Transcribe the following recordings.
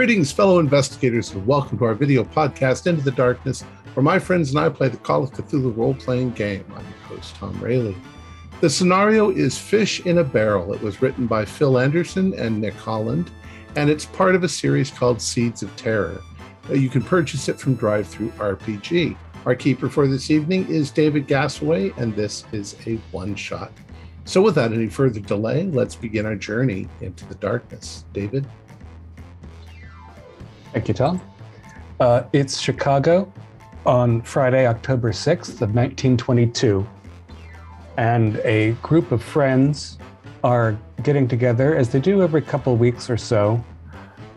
Greetings, fellow investigators, and welcome to our video podcast, Into the Darkness, where my friends and I play the Call of Cthulhu role-playing game. I'm your host, Tom Rayleigh. The scenario is Fish in a Barrel. It was written by Phil Anderson and Nick Holland, and it's part of a series called Seeds of Terror. You can purchase it from Drive-Thru RPG. Our keeper for this evening is David Gassaway, and this is a one-shot. So without any further delay, let's begin our journey into the darkness. David? Thank you, Tom. It's Chicago on Friday, October 6th of 1922. And a group of friends are getting together, as they do every couple of weeks or so,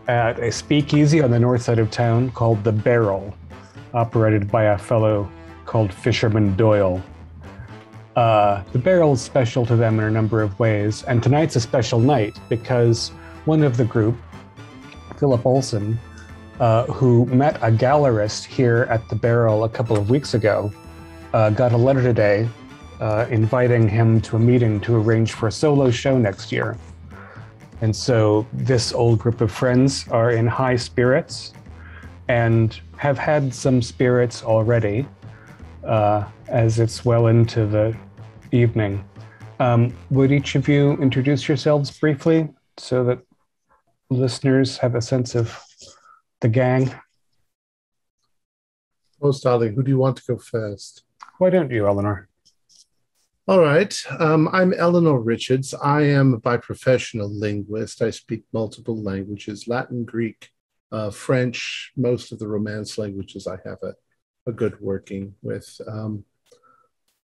at a speakeasy on the north side of town called The Barrel, operated by a fellow called Fisherman Doyle. The Barrel is special to them in a number of ways, and tonight's a special night because one of the group, Philip Olson, who met a gallerist here at the Barrel a couple of weeks ago, got a letter today inviting him to a meeting to arrange for a solo show next year. And so this old group of friends are in high spirits and have had some spirits already as it's well into the evening. Would each of you introduce yourselves briefly so that listeners have a sense of the gang? Most darling, who do you want to go first? Why don't you, Eleanor? All right. I'm Eleanor Richards. I am by profession a linguist. I speak multiple languages, Latin, Greek, French, most of the Romance languages I have a good working with. I'm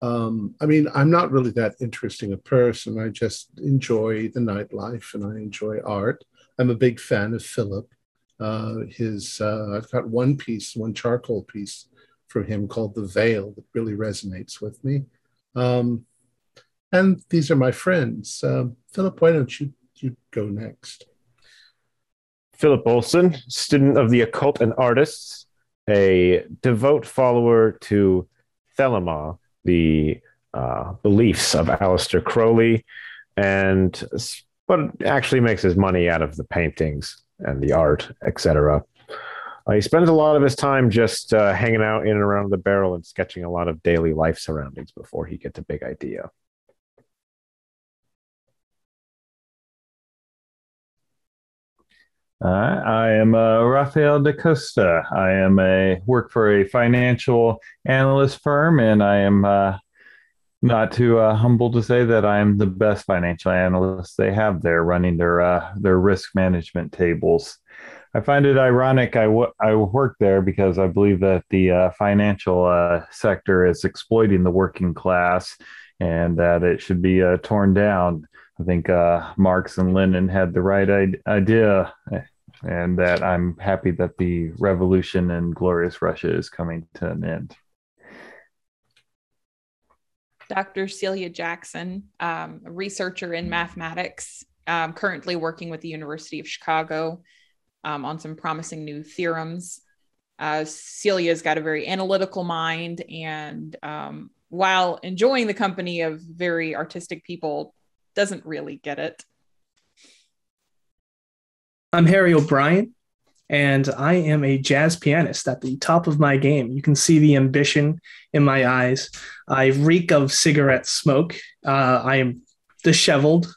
not really that interesting a person. I just enjoy the nightlife and I enjoy art. I'm a big fan of Philip. I've got one charcoal piece from him called The Veil that really resonates with me. And these are my friends. Philip, why don't you go next? Philip Olson, student of the occult and artists, a devout follower to Thelema, the beliefs of Aleister Crowley, but actually makes his money out of the paintings and the art, etc. He spends a lot of his time just hanging out in and around the Barrel and sketching a lot of daily life surroundings before he gets a big idea. I am Rafael da Costa. I work for a financial analyst firm, and I am not too humble to say that I am the best financial analyst they have there, running their risk management tables. I find it ironic I work there because I believe that the financial sector is exploiting the working class and that it should be torn down. I think Marx and Lenin had the right idea, and that I'm happy that the revolution in glorious Russia is coming to an end. Dr. Celia Jackson, a researcher in mathematics, currently working with the University of Chicago on some promising new theorems. Celia's got a very analytical mind, and while enjoying the company of very artistic people, doesn't really get it. I'm Harry O'Brien, and I am a jazz pianist at the top of my game. You can see the ambition in my eyes. I reek of cigarette smoke. I am disheveled.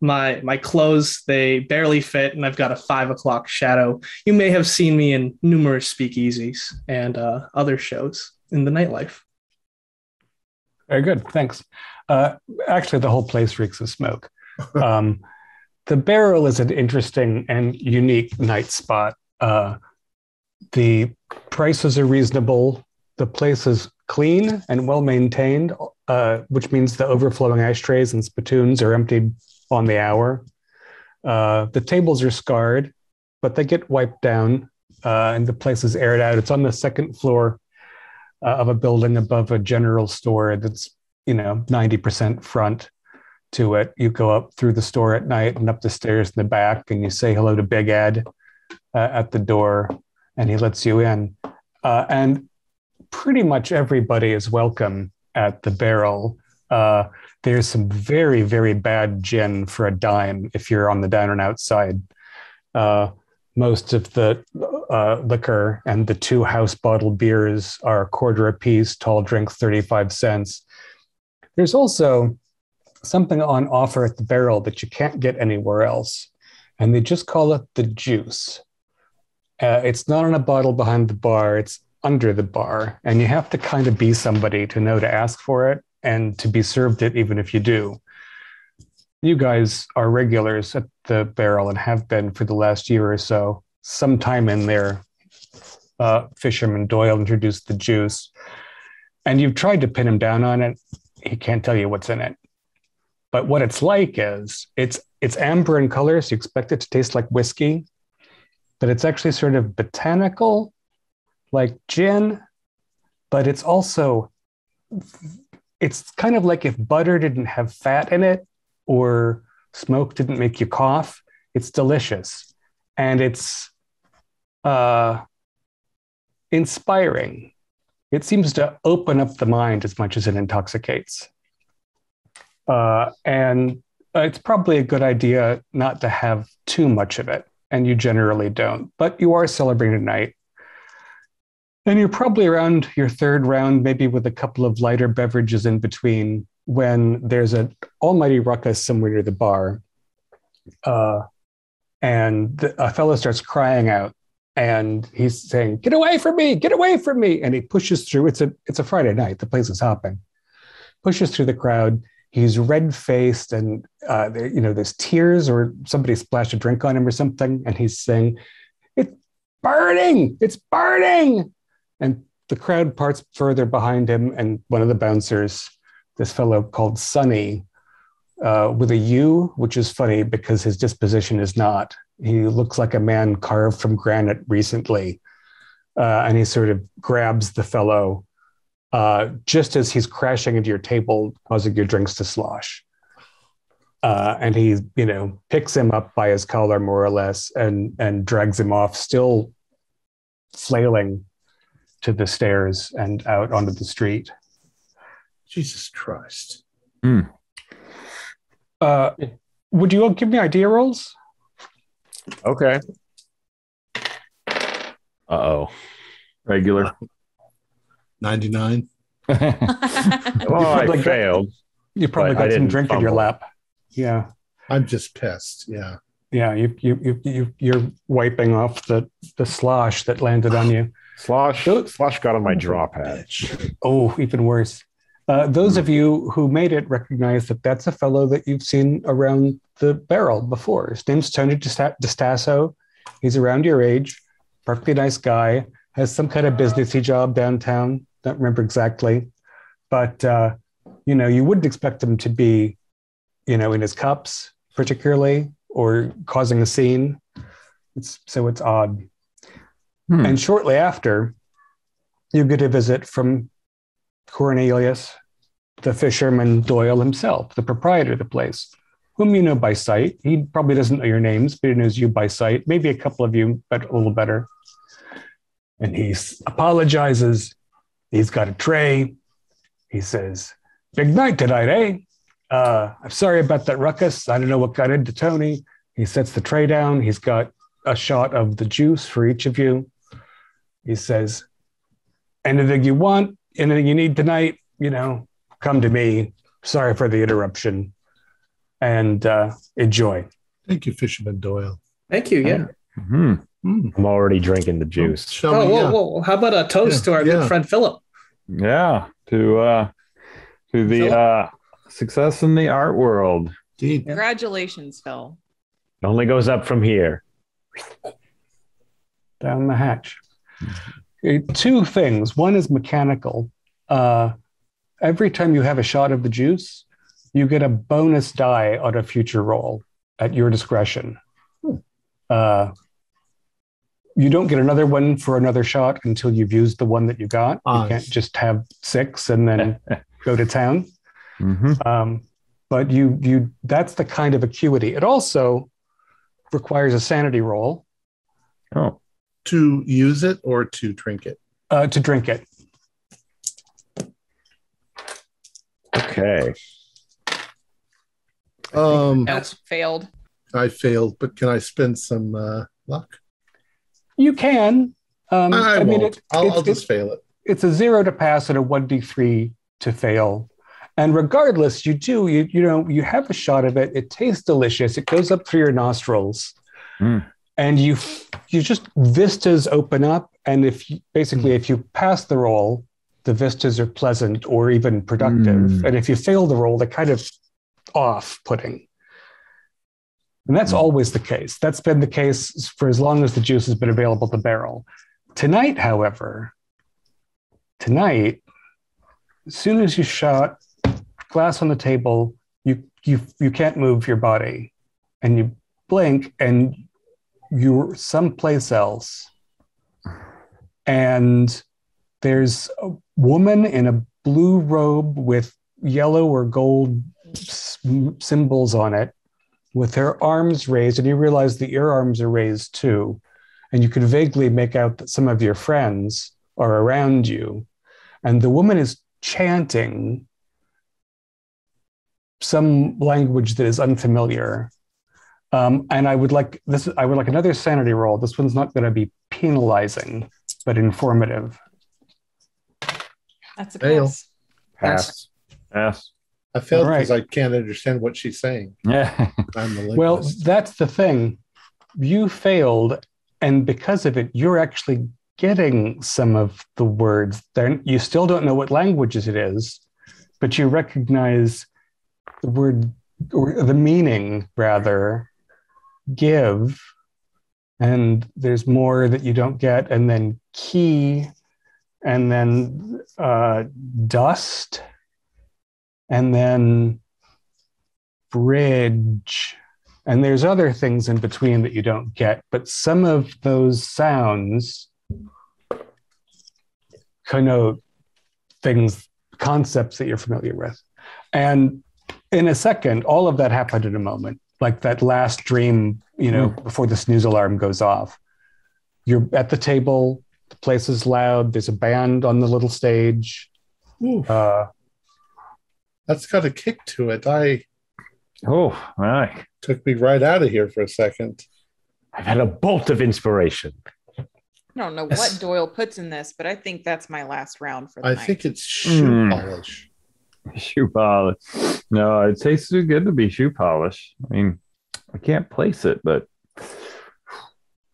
My clothes, they barely fit, and I've got a 5 o'clock shadow. You may have seen me in numerous speakeasies and other shows in the nightlife. Very good, thanks. Actually, the whole place reeks of smoke. The Barrel is an interesting and unique night spot. The prices are reasonable. The place is clean and well maintained, which means the overflowing ashtrays and spittoons are emptied on the hour. The tables are scarred, but they get wiped down and the place is aired out. It's on the second floor of a building above a general store that's 90% front to it. You go up through the store at night and up the stairs in the back, and you say hello to Big Ed at the door, and he lets you in. And pretty much everybody is welcome at the Barrel. There's some very, very bad gin for a dime if you're on the down and outside. Most of the liquor and the 2 house bottled beers are a quarter apiece, tall drinks 35 cents. There's also something on offer at the barrel that you can't get anywhere else, and they just call it the juice. It's not in a bottle behind the bar, it's under the bar, and you have to kind of be somebody to know to ask for it and to be served it even if you do. You guys are regulars at the barrel and have been for the last year or so. Sometime in there, Fisherman Doyle introduced the juice, and you've tried to pin him down on it. He can't tell you what's in it. But what it's like is it's amber in color, so you expect it to taste like whiskey, but it's actually sort of botanical, like gin, but it's also, it's kind of like if butter didn't have fat in it or smoke didn't make you cough. It's delicious. And it's inspiring. It seems to open up the mind as much as it intoxicates. And it's probably a good idea not to have too much of it. And you generally don't. But you are celebrating tonight. And you're probably around your 3rd round, maybe with a couple of lighter beverages in between, when there's an almighty ruckus somewhere near the bar. And a fellow starts crying out, and he's saying, "Get away from me, get away from me." And he pushes through. It's a Friday night. The place is hopping. Pushes through the crowd. He's red-faced, and there's tears, or somebody splashed a drink on him or something. And he's saying, "It's burning, it's burning." And the crowd parts further behind him, and one of the bouncers, this fellow called Sonny, with a U, which is funny because his disposition is not. He looks like a man carved from granite recently. And he sort of grabs the fellow just as he's crashing into your table, causing your drinks to slosh. And he, picks him up by his collar, more or less, and drags him off, still flailing, to the stairs and out onto the street. Jesus Christ. Would you all give me idea rolls? Okay. Uh-oh. Regular. 99. Well, I failed. You probably got some drink in your lap. Yeah. I'm just pissed. Yeah. Yeah, you're wiping off the slosh that landed on you. Slosh got on my draw pad. Oh, even worse. Those of you who made it recognize that that's a fellow that you've seen around the barrel before. His name's Tony DiStasso. He's around your age, perfectly nice guy, has some kind of businessy job downtown. Don't remember exactly. But, you wouldn't expect him to be, in his cups, particularly, or causing a scene. It's odd. And shortly after, you get a visit from Cornelius, the fisherman Doyle himself, the proprietor of the place, whom you know by sight. He probably doesn't know your names, but he knows you by sight. Maybe a couple of you, but a little better. And he apologizes. He's got a tray. He says, "Big night tonight, eh? I'm sorry about that ruckus. I don't know what got into Tony." He sets the tray down. He's got a shot of the juice for each of you. He says, "Anything you want, anything you need tonight, come to me. Sorry for the interruption." And enjoy. Thank you, Fisherman Doyle. Thank you. Yeah. I'm already drinking the juice. Whoa. How about a toast to our good friend Philip? Yeah. To the success in the art world. Indeed. Congratulations, Phil. It only goes up from here. Down the hatch. Two things. One is mechanical. Every time you have a shot of the juice, you get a bonus die on a future roll at your discretion. You don't get another one for another shot until you've used the one that you got. You can't just have 6 and then go to town. But that's the kind of acuity. It also requires a sanity roll. Oh. To use it or to drink it? To drink it. Okay. Nope, failed. I failed, but can I spend some luck? You can. I won't. I'll just fail it. It's a 0 to pass and a 1d3 to fail. And regardless, you have a shot of it. It tastes delicious. It goes up through your nostrils, and you just vistas open up. And if you pass the roll, the vistas are pleasant or even productive. And if you fail the roll, they're kind of off-putting. And that's always the case. That's been the case for as long as the juice has been available to barrel. Tonight, however, as soon as you shot glass on the table, you can't move your body, and you blink and you're someplace else. And there's a woman in a blue robe with yellow or gold symbols on it, with her arms raised, and you realize that your arms are raised too. And you can vaguely make out that some of your friends are around you. And the woman is chanting some language that is unfamiliar. And I would like another sanity roll. This one's not going to be penalizing, but informative. That's a Fail. pass. Pass. I failed because I can't understand what she's saying. Yeah. I'm the linguist. Well, that's the thing. You failed, and because of it, you're actually getting some of the words. You still don't know what languages it is, but you recognize the word, or the meaning, rather, give, and there's more that you don't get, and then key, and then dust, and then bridge, and there's other things in between that you don't get, but some of those sounds connote things, concepts that you're familiar with. And in a second, all of that happened in a moment, like that last dream, before the snooze alarm goes off. You're at the table, the place is loud, there's a band on the little stage. That's got a kick to it. Right. Took me right out of here for a second. I've had a bolt of inspiration. I don't know what Doyle puts in this, but I think that's my last round for the night. I think it's shoe polish. Shoe polish. No, it tastes too good to be shoe polish. I mean, I can't place it, but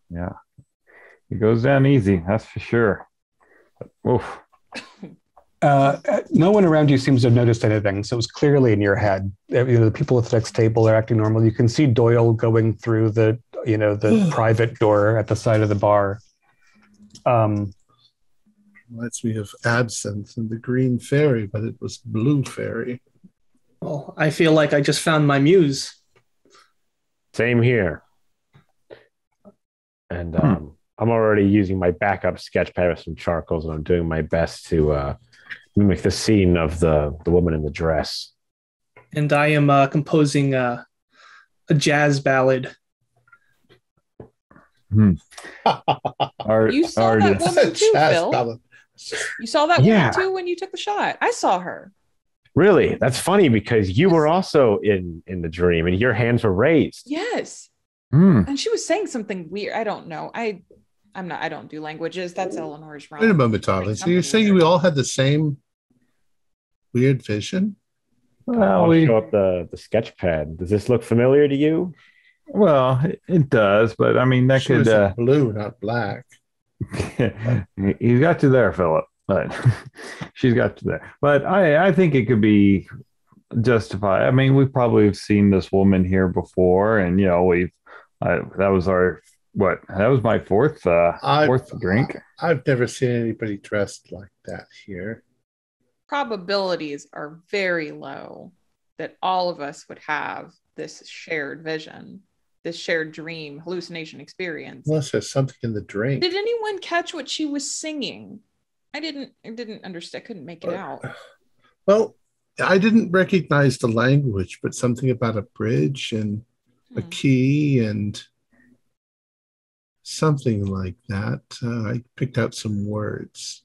yeah, it goes down easy. That's for sure. Oof. No one around you seems to have noticed anything, so it's clearly in your head. The people at the next table are acting normal. You can see Doyle going through the private door at the side of the bar. Reminds me of Absinthe and the Green Fairy, but it was Blue Fairy. Well, I feel like I just found my muse. Same here. And I'm already using my backup sketch pad with some charcoals, and I'm doing my best to mimic the scene of the woman in the dress. And I am composing a jazz ballad. You saw that woman too, Phil. Ballad. You saw that woman too when you took the shot. I saw her. Really? That's funny because you were also in the dream and your hands were raised. Yes. And she was saying something weird. I don't know. I don't do languages. That's Eleanor's wrong. Wait a moment, Tommy. So you're saying we all had the same weird vision? Well, I'll show up the sketch pad. Does this look familiar to you? Well, it does, but I mean that She could was blue, not black. You got you there, Philip. But she's got you there. But I think it could be justified. I mean, we probably have seen this woman here before, and that was my fourth drink. I've never seen anybody dressed like that here. Probabilities are very low that all of us would have this shared vision, this shared dream, hallucination experience. Unless there's something in the drink. Did anyone catch what she was singing? I didn't understand. I couldn't make it out. Well, I didn't recognize the language, but something about a bridge and a key and something like that. I picked out some words.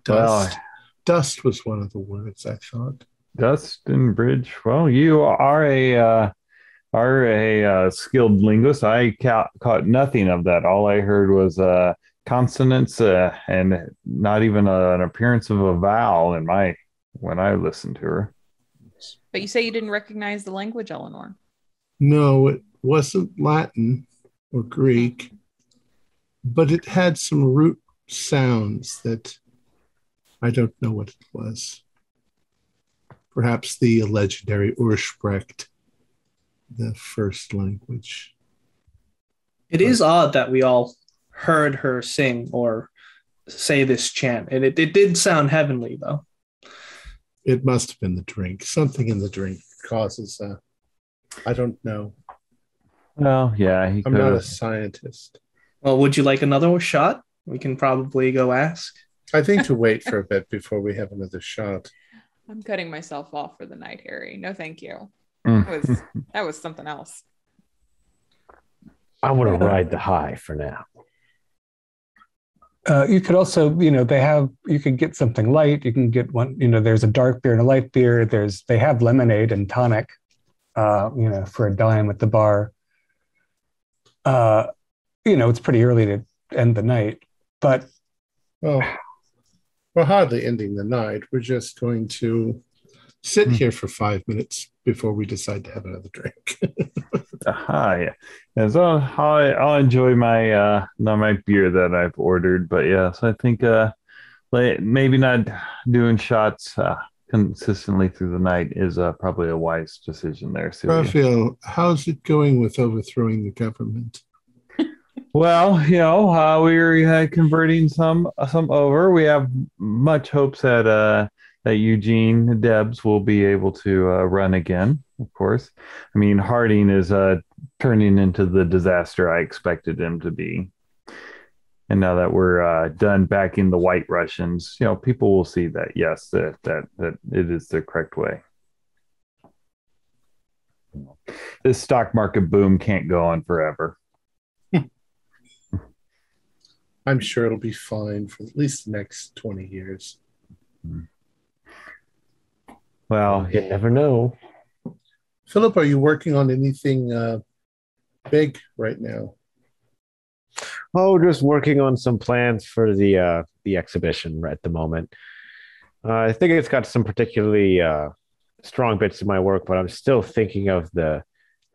Dust. Dust was one of the words, I thought. Dust and bridge. Well, you are are a skilled linguist. I caught nothing of that. All I heard was consonants and not even an appearance of a vowel when I listened to her. But you say you didn't recognize the language, Eleanor. No, it wasn't Latin or Greek, but it had some root sounds that I don't know what it was. Perhaps the legendary Ursprecht, the first language. It is odd that we all heard her sing or say this chant, and it did sound heavenly, though. It must have been the drink. Something in the drink causes, I don't know. Well, yeah, I'm not a scientist. Well, would you like another shot? We can probably go ask. I think to wait for a bit before we have another shot. I'm cutting myself off for the night, Harry. No, thank you. Mm. That was something else. I want to ride the high for now. You could also, you could get something light. You can get one, there's a dark beer and a light beer. They have lemonade and tonic, for a dime at the bar. It's pretty early to end the night, but. Well, we're hardly ending the night. We're just going to sit here for 5 minutes before we decide to have another drink. Yeah. And so I'll enjoy my my beer that I've ordered, but yeah, so I think maybe not doing shots consistently through the night is probably a wise decision there, Celia. Raphael, how's it going with overthrowing the government? Well, we're converting some over. We have much hopes that Eugene Debs will be able to run again, of course. I mean, Harding is turning into the disaster I expected him to be. And now that we're done backing the White Russians, people will see that, yes, that it is the correct way. This stock market boom can't go on forever. I'm sure it'll be fine for at least the next 20 years. Well, You never know. Philip, are you working on anything big right now? Oh, just working on some plans for the exhibition at the moment. I think it's got some particularly strong bits of my work, but I'm still thinking of the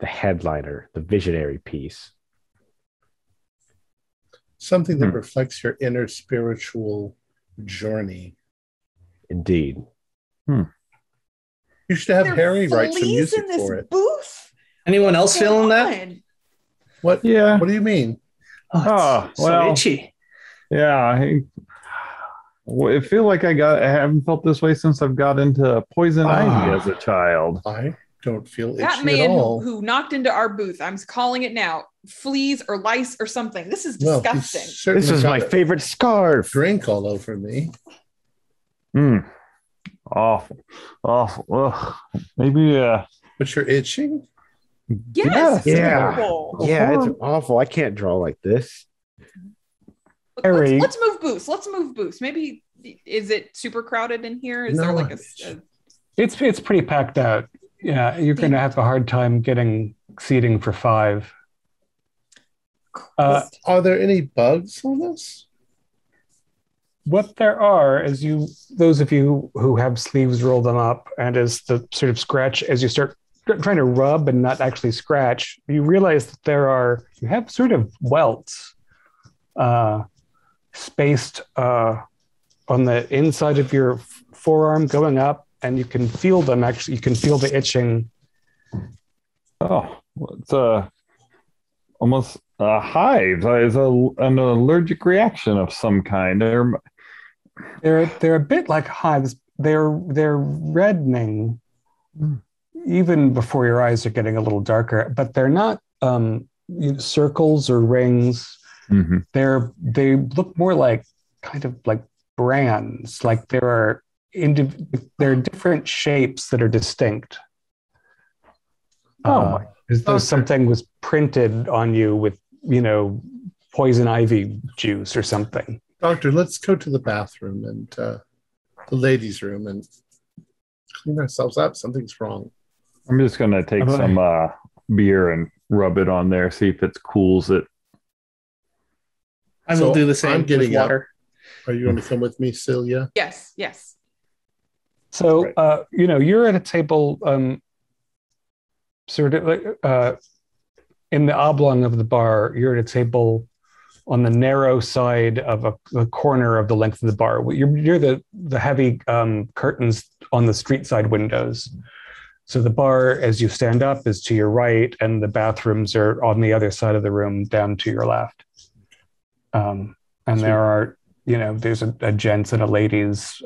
headliner, the visionary piece. Something that reflects your inner spiritual journey. Indeed. You should have Harry write some music in this for it. Booth? Anyone else feeling that? What? Yeah. What do you mean? Oh, so itchy. Yeah. I feel like I haven't felt this way since I've got into poison ivy as a child. I don't feel itchy That man at all. who knocked into our booth, I'm calling it now, fleas or lice or something. This is disgusting. This is my favorite scarf. Drink all over me. Awful. Ugh. Maybe But you're itching? Yes. Yeah. Terrible. Yeah, it's awful. I can't draw like this. Harry. Let's move booths. Maybe, is it super crowded in here? Is there like a It's pretty packed out. Yeah, you're going to have a hard time getting seating for 5. Are there any bugs on this? What there are is those of you who have sleeves, roll them up, and as the sort of scratch, as you start trying to rub and not actually scratch, you realize that you have sort of welts spaced on the inside of your forearm going up, and you can feel them. Actually, you can feel the itching. Oh, it's almost a hive. It's an allergic reaction of some kind. They're a bit like hives. They're reddening even before your eyes are getting a little darker, but they're not circles or rings. Mm-hmm. They look more like kind of like brands. Like there are different shapes that are distinct. As though something was printed on you with, poison ivy juice or something. Doctor, let's go to the bathroom and the ladies' room and clean ourselves up. Something's wrong. I'm just going to take some beer and rub it on there, see if it cools it. I will do the same I'm getting with water. Are you going to come with me, Celia? Yes, yes. So, you're at a table sort of in the oblong of the bar. You're at a table on the narrow side of the corner of the length of the bar. You're near the heavy curtains on the street side windows. So the bar, as you stand up, is to your right, and the bathrooms are on the other side of the room, down to your left. And there are, there's a gents and a ladies,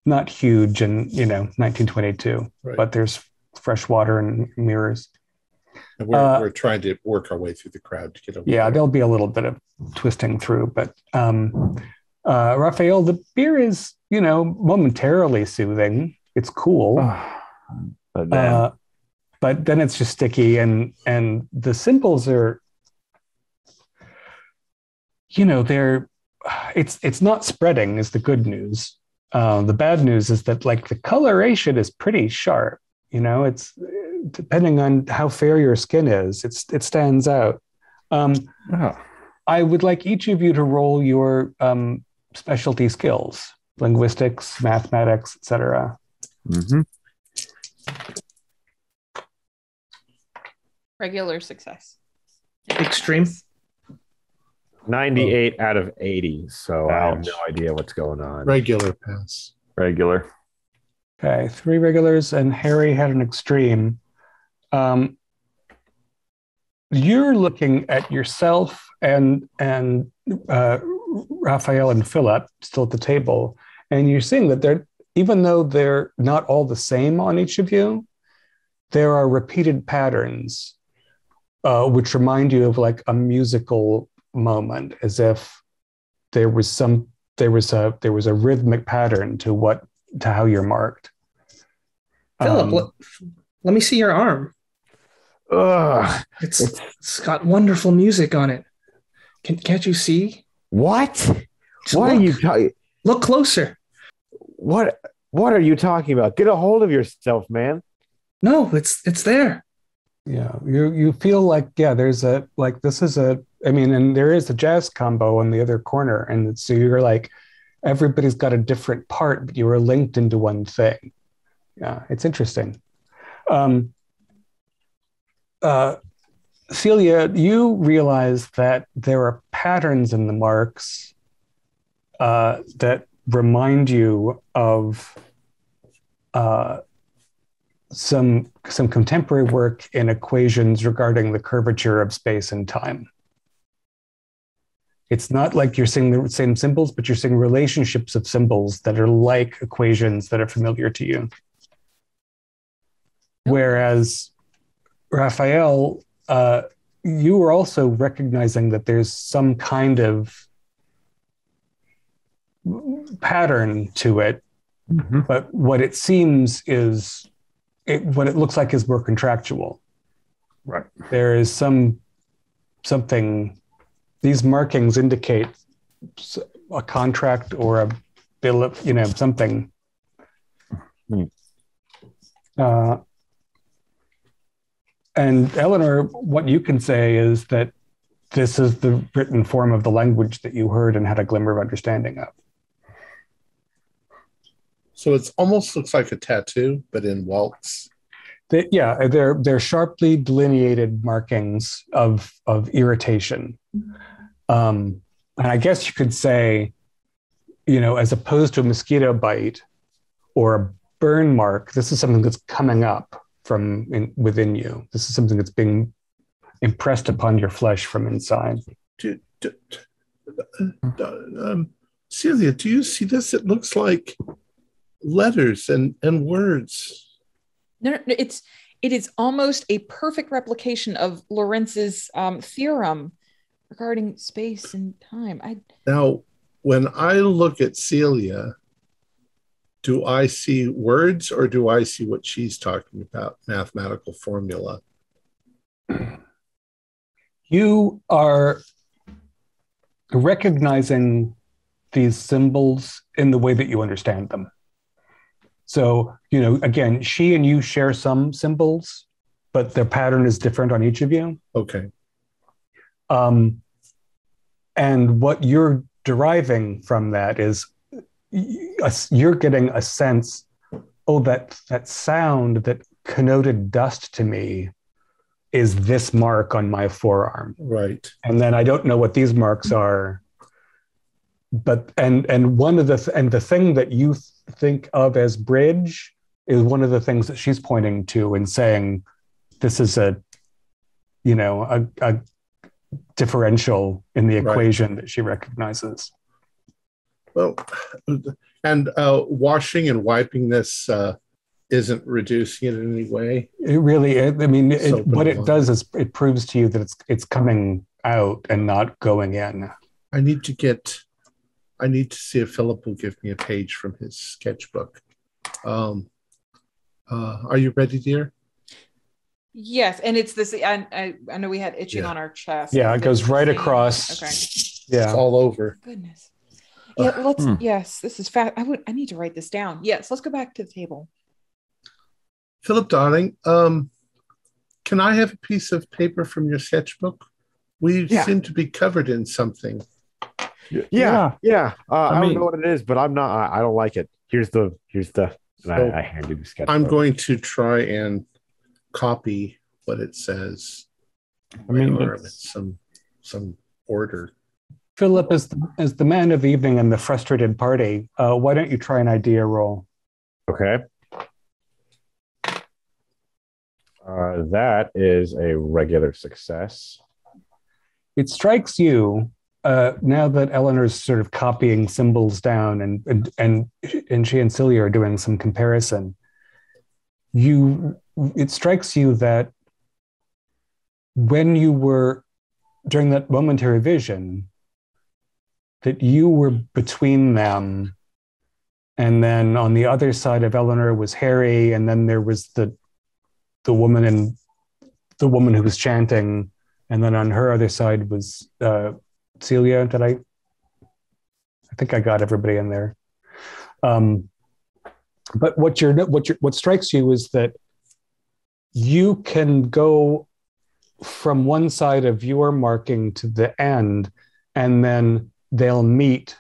not huge in 1922, right. But there's fresh water and mirrors. And we're trying to work our way through the crowd to get over. Yeah, there'll be a little bit of twisting through, but Raphael, the beer is, momentarily soothing. It's cool. But then it's just sticky, and the symbols are, it's not spreading is the good news. The bad news is that the coloration is pretty sharp. It's depending on how fair your skin is, it stands out. I would like each of you to roll your specialty skills: linguistics, mathematics, etc. Mm-hmm. Regular success. Extreme. 98 out of 80. So I have no idea what's going on. Regular pass. Regular. Okay, 3 regulars, and Harry had an extreme. You're looking at yourself and Raphael and Philip still at the table, and you're seeing that even though they're not all the same on each of you, there are repeated patterns, which remind you of a musical moment, as if there was a rhythmic pattern to how you're marked. Philip, let me see your arm. It's got wonderful music on it. Can't you see? What? Just what are you talking? Look closer. What are you talking about? Get a hold of yourself, man. No, it's there. Yeah, you feel there's and there is a jazz combo on the other corner, and so you're everybody's got a different part, but you are linked into one thing. Yeah, it's interesting. Celia, you realize that there are patterns in the marks that remind you of some contemporary work in equations regarding the curvature of space and time. It's not like you're seeing the same symbols, but you're seeing relationships of symbols that are like equations that are familiar to you. Whereas Raphael, you were also recognizing that there's some kind of pattern to it, but what it seems is, what it looks like is more contractual. Right. There is something. These markings indicate a contract or a bill of, something. And Eleanor, what you can say is that this is the written form of the language that you heard and had a glimmer of understanding of. So it almost looks like a tattoo, but in waltz. They're sharply delineated markings of irritation. And I guess you could say, as opposed to a mosquito bite or a burn mark, this is something that's coming up from within you. This is something that's being impressed upon your flesh from inside. Celia, do you see this? It looks like letters and words. No, it is almost a perfect replication of Lorenz's theorem regarding space and time. Now, when I look at Celia, do I see words or do I see what she's talking about, mathematical formula? You are recognizing these symbols in the way that you understand them. So, again, she and you share some symbols, but the pattern is different on each of you. Okay. And what you're deriving from that is you're getting a sense, that sound that connoted dust to me is this mark on my forearm. Right. And then I don't know what these marks are. But and one of the thing that you think of as bridge is one of the things that she's pointing to and saying, this is a differential in the equation that she recognizes. Well, and washing and wiping this isn't reducing it in any way. It really, I mean, what it does is it proves to you that it's coming out and not going in. I need to see if Philip will give me a page from his sketchbook. Are you ready, dear? Yes, and it's this. I know we had itching on our chest. Yeah, it goes right across. Okay. Yeah, it's all over. Goodness. Yeah, let's. Yes, this is fast. I need to write this down. Yes, let's go back to the table. Philip, darling, can I have a piece of paper from your sketchbook? We seem to be covered in something. Yeah. I don't know what it is, but I'm not. I don't like it. Here's the. I hand you the sketchbook. I'm going to try and copy what it says. Some order. Philip, as the man of evening and the frustrated party, why don't you try an idea roll? Okay. That is a regular success. It strikes you now that Eleanor's sort of copying symbols down and she and Celia are doing some comparison. It strikes you that when you were during that momentary vision, that you were between them, and then on the other side of Eleanor was Harry, and then there was the woman who was chanting, and then on her other side was Celia. I think I got everybody in there. But what strikes you is that you can go from one side of your marking to the end, and then they'll meet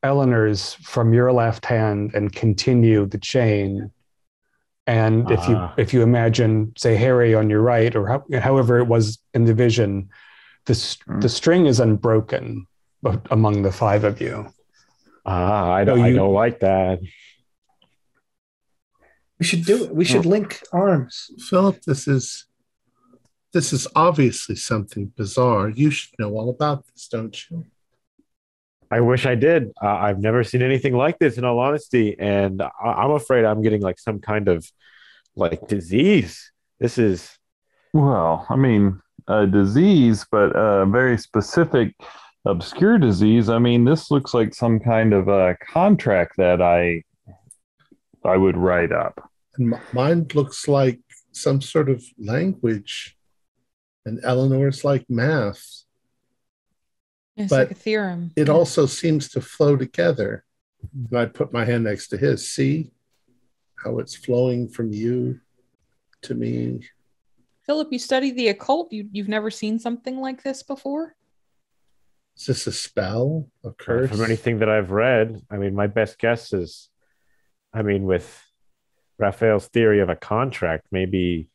Eleanor's from your left hand and continue the chain. And if you imagine, say, Harry on your right, or however it was in the vision, the string is unbroken among the five of you. I don't like that. We should do it. We should link arms. Philip, this is obviously something bizarre. You should know all about this, don't you? I wish I did. I've never seen anything like this, in all honesty, and I'm afraid I'm getting like some kind of like disease. This is... Well, I mean, a disease, but a very specific, obscure disease. I mean, this looks like some kind of a contract that I would write up. And mine looks like some sort of language, and Eleanor's like math. It's but like a theorem. It also seems to flow together. And I put my hand next to his. See how it's flowing from you to me. Philip, you study the occult. You've never seen something like this before? Is this a spell? A curse? From anything that I've read, I mean, my best guess is, with Raphael's theory of a contract, maybe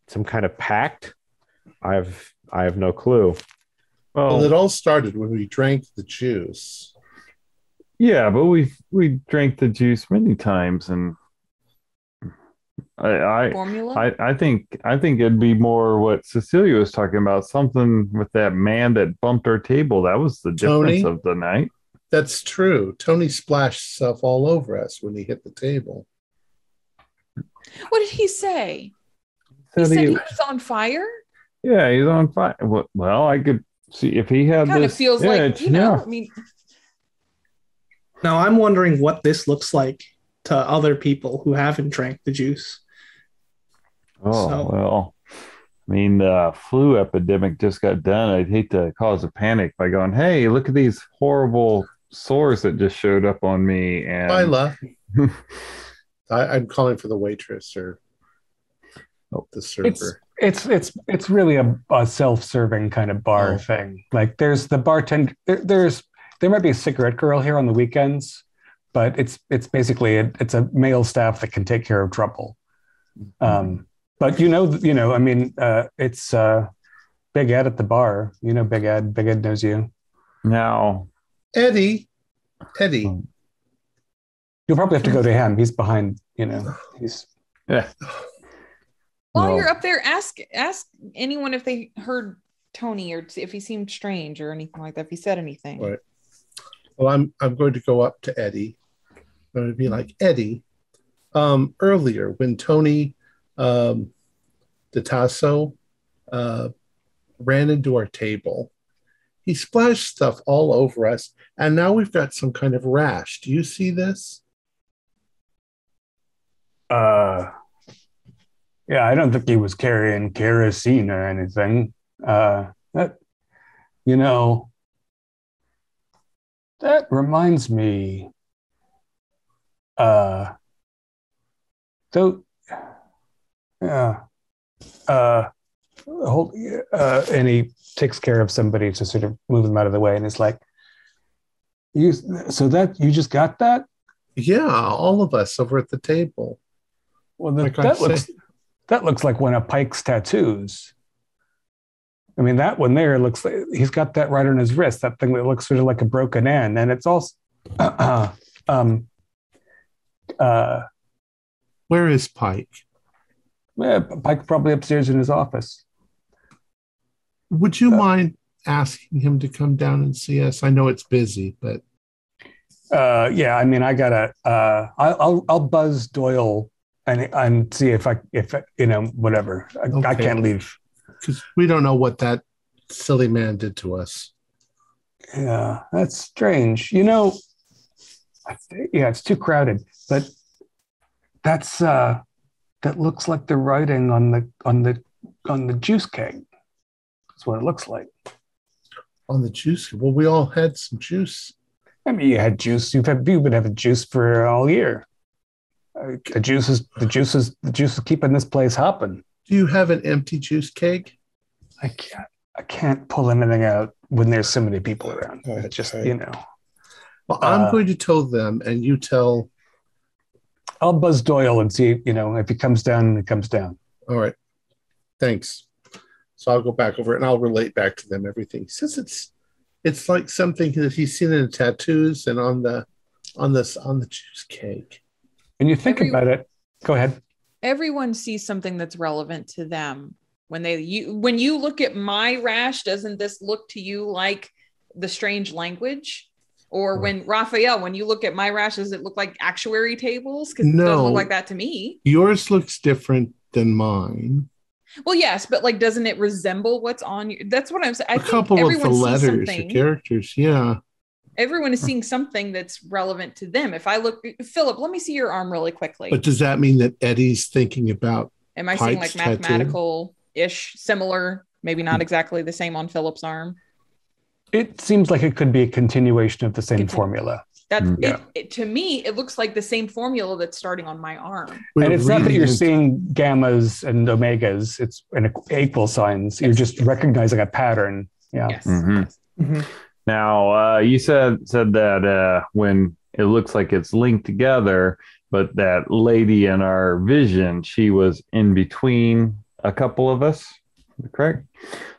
some kind of pact. I have no clue. Well, it all started when we drank the juice. Yeah, but we drank the juice many times, and I think it'd be more what Cecilia was talking about, something with that man that bumped our table. That was the difference of the night. That's true. Tony splashed stuff all over us when he hit the table. What did he say? He said he was on fire? Yeah, he's on fire. Well, I could see if he had kind of feels like, I mean. Now I'm wondering what this looks like to other people who haven't drank the juice. Well, I mean, the flu epidemic just got done. I'd hate to cause a panic by going, hey, look at these horrible sores that just showed up on me. And Lila. I'm calling for the waitress or the server. It's really a self-serving kind of bar thing. Like there's the bartender. There might be a cigarette girl here on the weekends, but it's basically it's a male staff that can take care of trouble. But I mean, it's Big Ed at the bar. You know, Big Ed. Big Ed knows you. Now, Eddie. You'll probably have to go to him. He's behind. He's. Yeah. While you're up there, ask anyone if they heard Tony or if he seemed strange or anything like that. If he said anything. Right. Well, I'm going to go up to Eddie. I'm going to be like, Eddie. Earlier when Tony DeTasso ran into our table, he splashed stuff all over us, and now we've got some kind of rash. Do you see this? Yeah, I don't think he was carrying kerosene or anything. That reminds me. And he takes care of somebody to sort of move them out of the way, and it's like, you just got that? Yeah, all of us over at the table. Well, that looks like one of Pike's tattoos. I mean, that one there looks like he's got that right on his wrist. That thing that looks sort of like a broken end, and it's also. Where is Pike? Yeah, Pike's probably upstairs in his office. Would you mind asking him to come down and see us? I know it's busy, but yeah, I mean, I gotta. I'll buzz Doyle and see if whatever. I can't leave because we don't know what that silly man did to us. Yeah, that's strange. Yeah, it's too crowded, but that's that looks like the writing on the juice keg. That's what it looks like. On the juice? Well, we all had some juice. I mean, you had juice. You've been having juice for all year. The juice is keeping this place hopping. Do you have an empty juice keg? I can't pull anything out when there's so many people around. Okay. It's just Well, I'm going to tell them, and you tell. I'll buzz Doyle and see, if he comes down, it comes down. All right. Thanks. So I'll go back over it and I'll relate back to them everything. He says it's like something that he's seen in the tattoos and on the juice cake. And you think about it. Go ahead. Everyone sees something that's relevant to them. When you look at my rash, doesn't this look to you like the strange language? Or when Raphael, when you look at my rash, does it look like actuary tables? Because it doesn't look like that to me. Yours looks different than mine. Well, yes, but doesn't it resemble what's on you? That's what I'm saying. A couple of the letters, the characters, yeah. Everyone is seeing something that's relevant to them. If I look, Philip, let me see your arm really quickly. But does that mean that Eddie's thinking about? Am I seeing like mathematical-ish, similar, maybe not exactly the same on Philip's arm? It seems like it could be a continuation of the same formula. To me, it looks like the same formula that's starting on my arm. And it's not that you're seeing gammas and omegas; it's an equal signs. You're just recognizing a pattern. Yeah. Yes. Mm-hmm. Mm-hmm. Now, you said that when it looks like it's linked together, but that lady in our vision, she was in between a couple of us. Correct.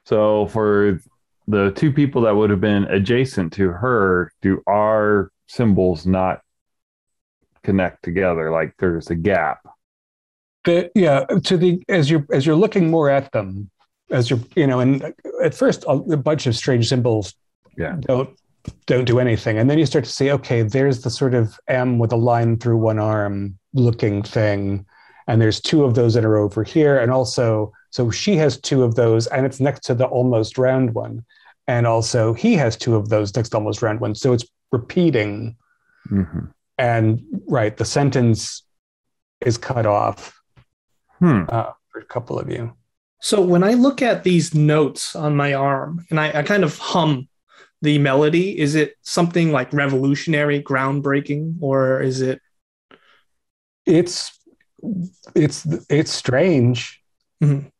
So for the two people that would have been adjacent to her, do our symbols not connect together? Like there's a gap. As you're looking more at them, and at first a bunch of strange symbols don't do anything, and then you start to see, okay, there's the sort of M with a line through one arm looking thing, and there's two of those that are over here, and also so she has two of those, and it's next to the almost round one. And also he has two of those next to almost round one. So it's repeating. Mm-hmm. And the sentence is cut off for a couple of you. So when I look at these notes on my arm and I kind of hum the melody, is it something like revolutionary, groundbreaking, or is it? It's strange.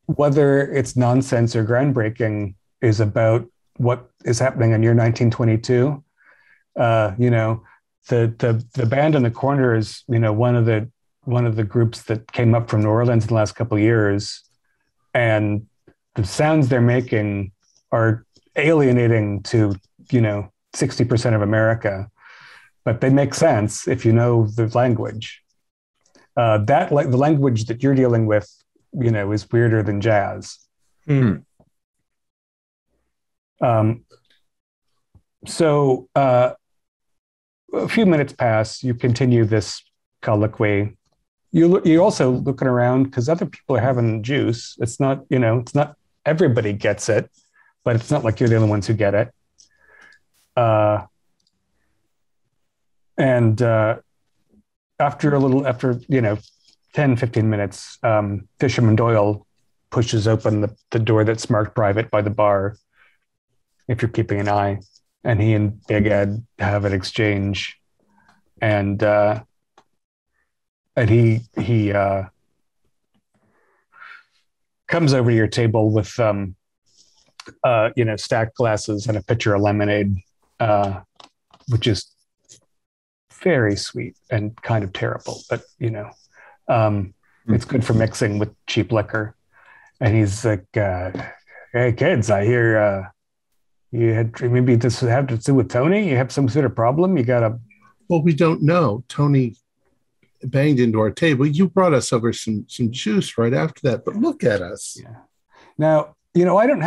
whether it's nonsense or groundbreaking is about what is happening in year 1922. The band in the corner is, one of the groups that came up from New Orleans in the last couple of years, and the sounds they're making are alienating to 60% of America, but they make sense if you know the language. The language that you're dealing with, is weirder than jazz. So a few minutes pass. You continue this colloquy. You're also looking around because other people are having juice. It's not everybody gets it, but it's not like you're the only ones who get it. After 10, 15 minutes, Fisherman Doyle pushes open the door that's marked private by the bar, if you're keeping an eye, and he and Big Ed have an exchange, and he comes over to your table with stacked glasses and a pitcher of lemonade, which is very sweet and kind of terrible, but it's good for mixing with cheap liquor. And he's like, "Hey kids, I hear you had maybe this have to do with Tony. You have some sort of problem. You got a." Well, we don't know. Tony banged into our table. You brought us over some juice right after that, but look at us. Yeah. Now, I don't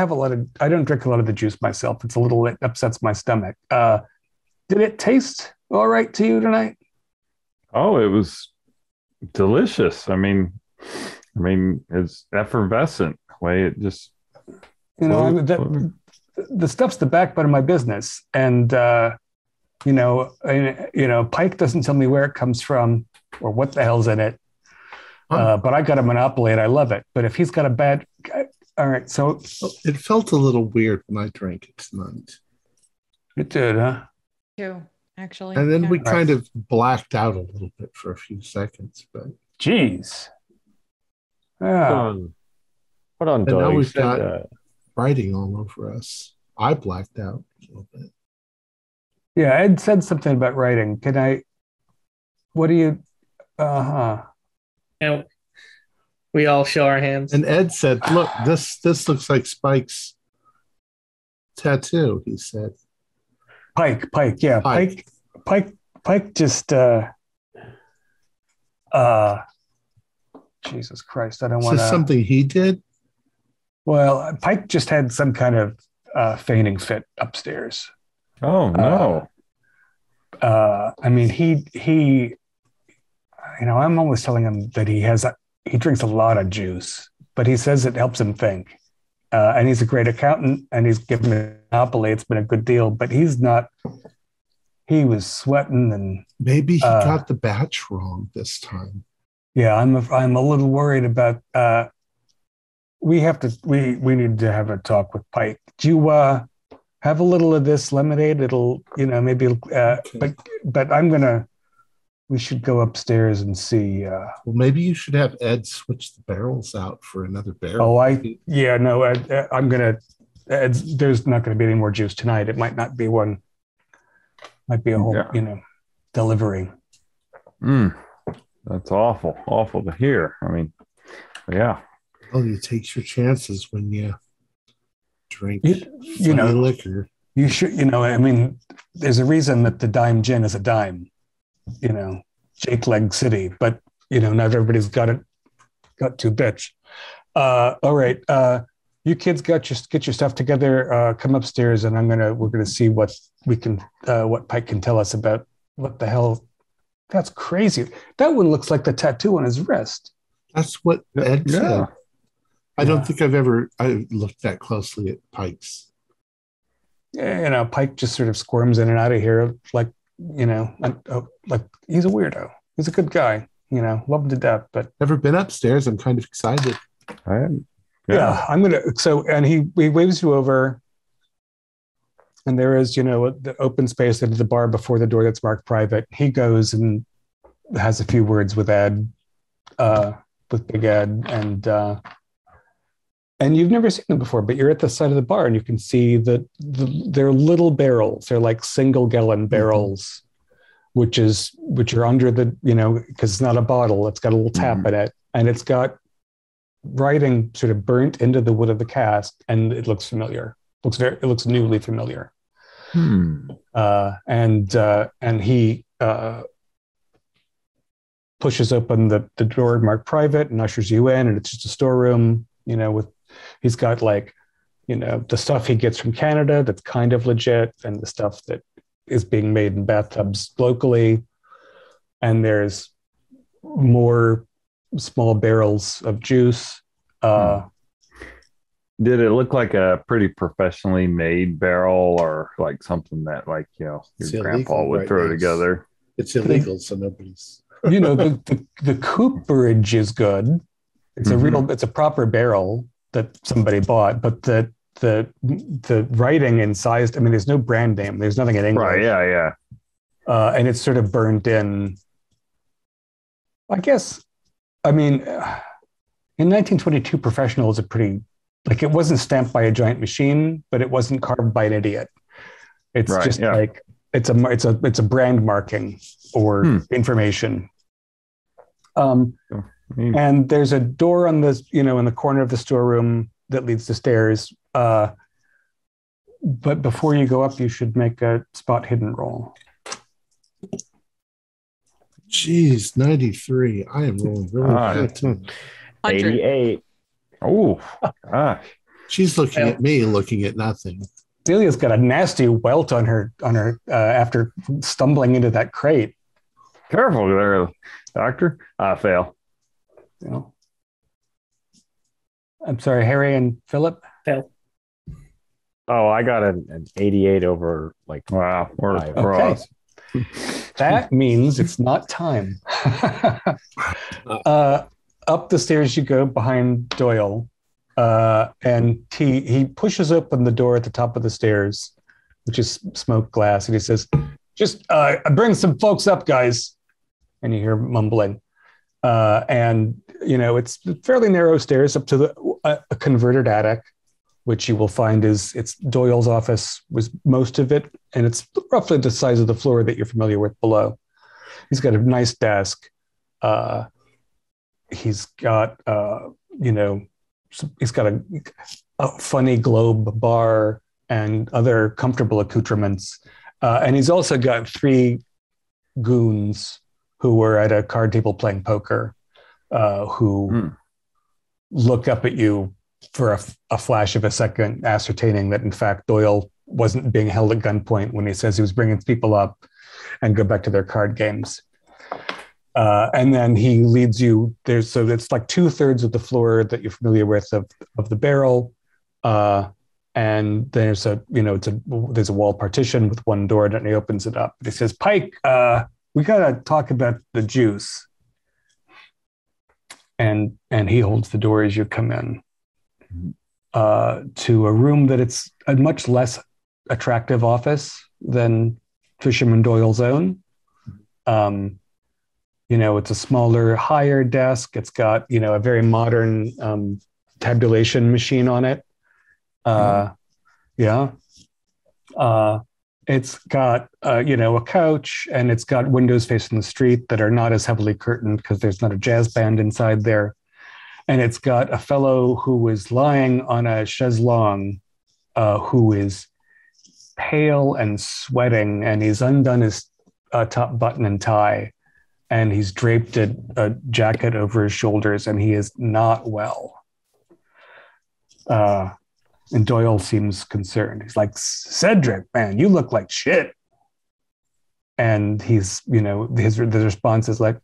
drink a lot of the juice myself. It upsets my stomach. Did it taste all right to you tonight? Oh, it was delicious. I mean, it's effervescent. Way it just, the stuff's the backbone of my business, and Pike doesn't tell me where it comes from or what the hell's in it. But I got a monopoly and I love it. But if he's got a bad, all right. So it felt a little weird when I drank it tonight. It did, huh? Too, actually. And then we kind of blacked out a little bit for a few seconds, but jeez. Hold on, and Doyle. now we've got writing all over us. I blacked out a little bit. Yeah, Ed said something about writing. What do you, And we all show our hands. And Ed said, "Look, this looks like Spike's tattoo," he said. Pike, yeah. Pike just Jesus Christ, I don't want to. Is this something he did? Well, Pike just had some kind of fainting fit upstairs. Oh no. I mean, he I'm always telling him that he drinks a lot of juice, but he says it helps him think. And he's a great accountant, and he's given a monopoly. It's been a good deal, but he was sweating, and maybe he got the batch wrong this time. Yeah, I'm a little worried about. We need to have a talk with Pike. Do you have a little of this lemonade? It'll maybe. Okay. But we should go upstairs and see. Well, maybe you should have Ed switch the barrels out for another barrel. I'm gonna. There's not going to be any more juice tonight. It might not be one. Might be a whole, delivery. That's awful to hear. I mean, yeah. Well, you take your chances when you drink liquor. You should, there's a reason that the dime gin is a dime. Jake Leg City, but not everybody's got to bitch. All right, you kids get your stuff together. Come upstairs, and we're gonna see what Pike can tell us about what the hell. That's crazy. That one looks like the tattoo on his wrist. That's what Ed said. I don't think I looked that closely at Pike's. Yeah, Pike just sort of squirms in and out of here, like he's a weirdo. He's a good guy, love him to death. But never been upstairs. I'm kind of excited. I am. Yeah, I'm gonna. So, and he waves you over, and there is, the open space into the bar before the door that's marked private. He goes and has a few words with Ed, with Big Ed, and and you've never seen them before, but you're at the side of the bar and you can see that they're little barrels. They're like single gallon barrels, which are under the, because it's not a bottle. It's got a little tap in it, and it's got writing sort of burnt into the wood of the cask, and it looks familiar. It looks newly familiar. And he pushes open the door marked private and ushers you in, and it's just a storeroom, he's got like, the stuff he gets from Canada that's kind of legit, and the stuff that is being made in bathtubs locally. And there's more small barrels of juice. Did it look like a pretty professionally made barrel, or like something that your grandpa would throw together? It's illegal, so nobody's. The cooperage is good. It's it's a proper barrel that somebody bought, but the writing and size, there's no brand name. There's nothing in English. Right, yeah. And it's sort of burned in, I guess. In 1922, professional is a pretty, it wasn't stamped by a giant machine, but it wasn't carved by an idiot. It's it's a brand marking or information. And there's a door on this, in the corner of the storeroom that leads to stairs. But before you go up, you should make a spot hidden roll. Jeez, 93. I am rolling really good. 88. Oh, gosh. She's looking at me, looking at nothing. Celia's got a nasty welt on her after stumbling into that crate. Careful there, Doctor. Fail. I'm sorry, Harry and Philip? Fail. Oh, I got an 88 over wow. Okay. That means it's not time. Up the stairs you go behind Doyle, and he pushes open the door at the top of the stairs, which is smoked glass, and he says, "Just bring some folks up, guys." And you hear mumbling, and it's fairly narrow stairs up to a converted attic, which you will find it's Doyle's office was most of it, and it's roughly the size of the floor that you're familiar with below. He's got a nice desk. He's got he's got a funny globe bar and other comfortable accoutrements, and he's also got 3 goons who were at a card table playing poker, who look up at you for a flash of a second, ascertaining that in fact Doyle wasn't being held at gunpoint when he says he was bringing people up, and go back to their card games. And then he leads you there. So it's like 2/3 of the floor that you're familiar with of the barrel. And there's there's a wall partition with one door, and he opens it up. He says, "Pike, we got to talk about the juice." And he holds the door as you come in to a room that it's a much less attractive office than Fisherman Doyle's own. It's a smaller, higher desk. It's got, a very modern tabulation machine on it. It's got, a couch, and it's got windows facing the street that are not as heavily curtained because there's not a jazz band inside there. And it's got a fellow who is lying on a chaise-longue, who is pale and sweating, and he's undone his top button and tie, and he's draped a jacket over his shoulders, and he is not well. And Doyle seems concerned. He's like, "Cedric, man, you look like shit." And he's, the response is like,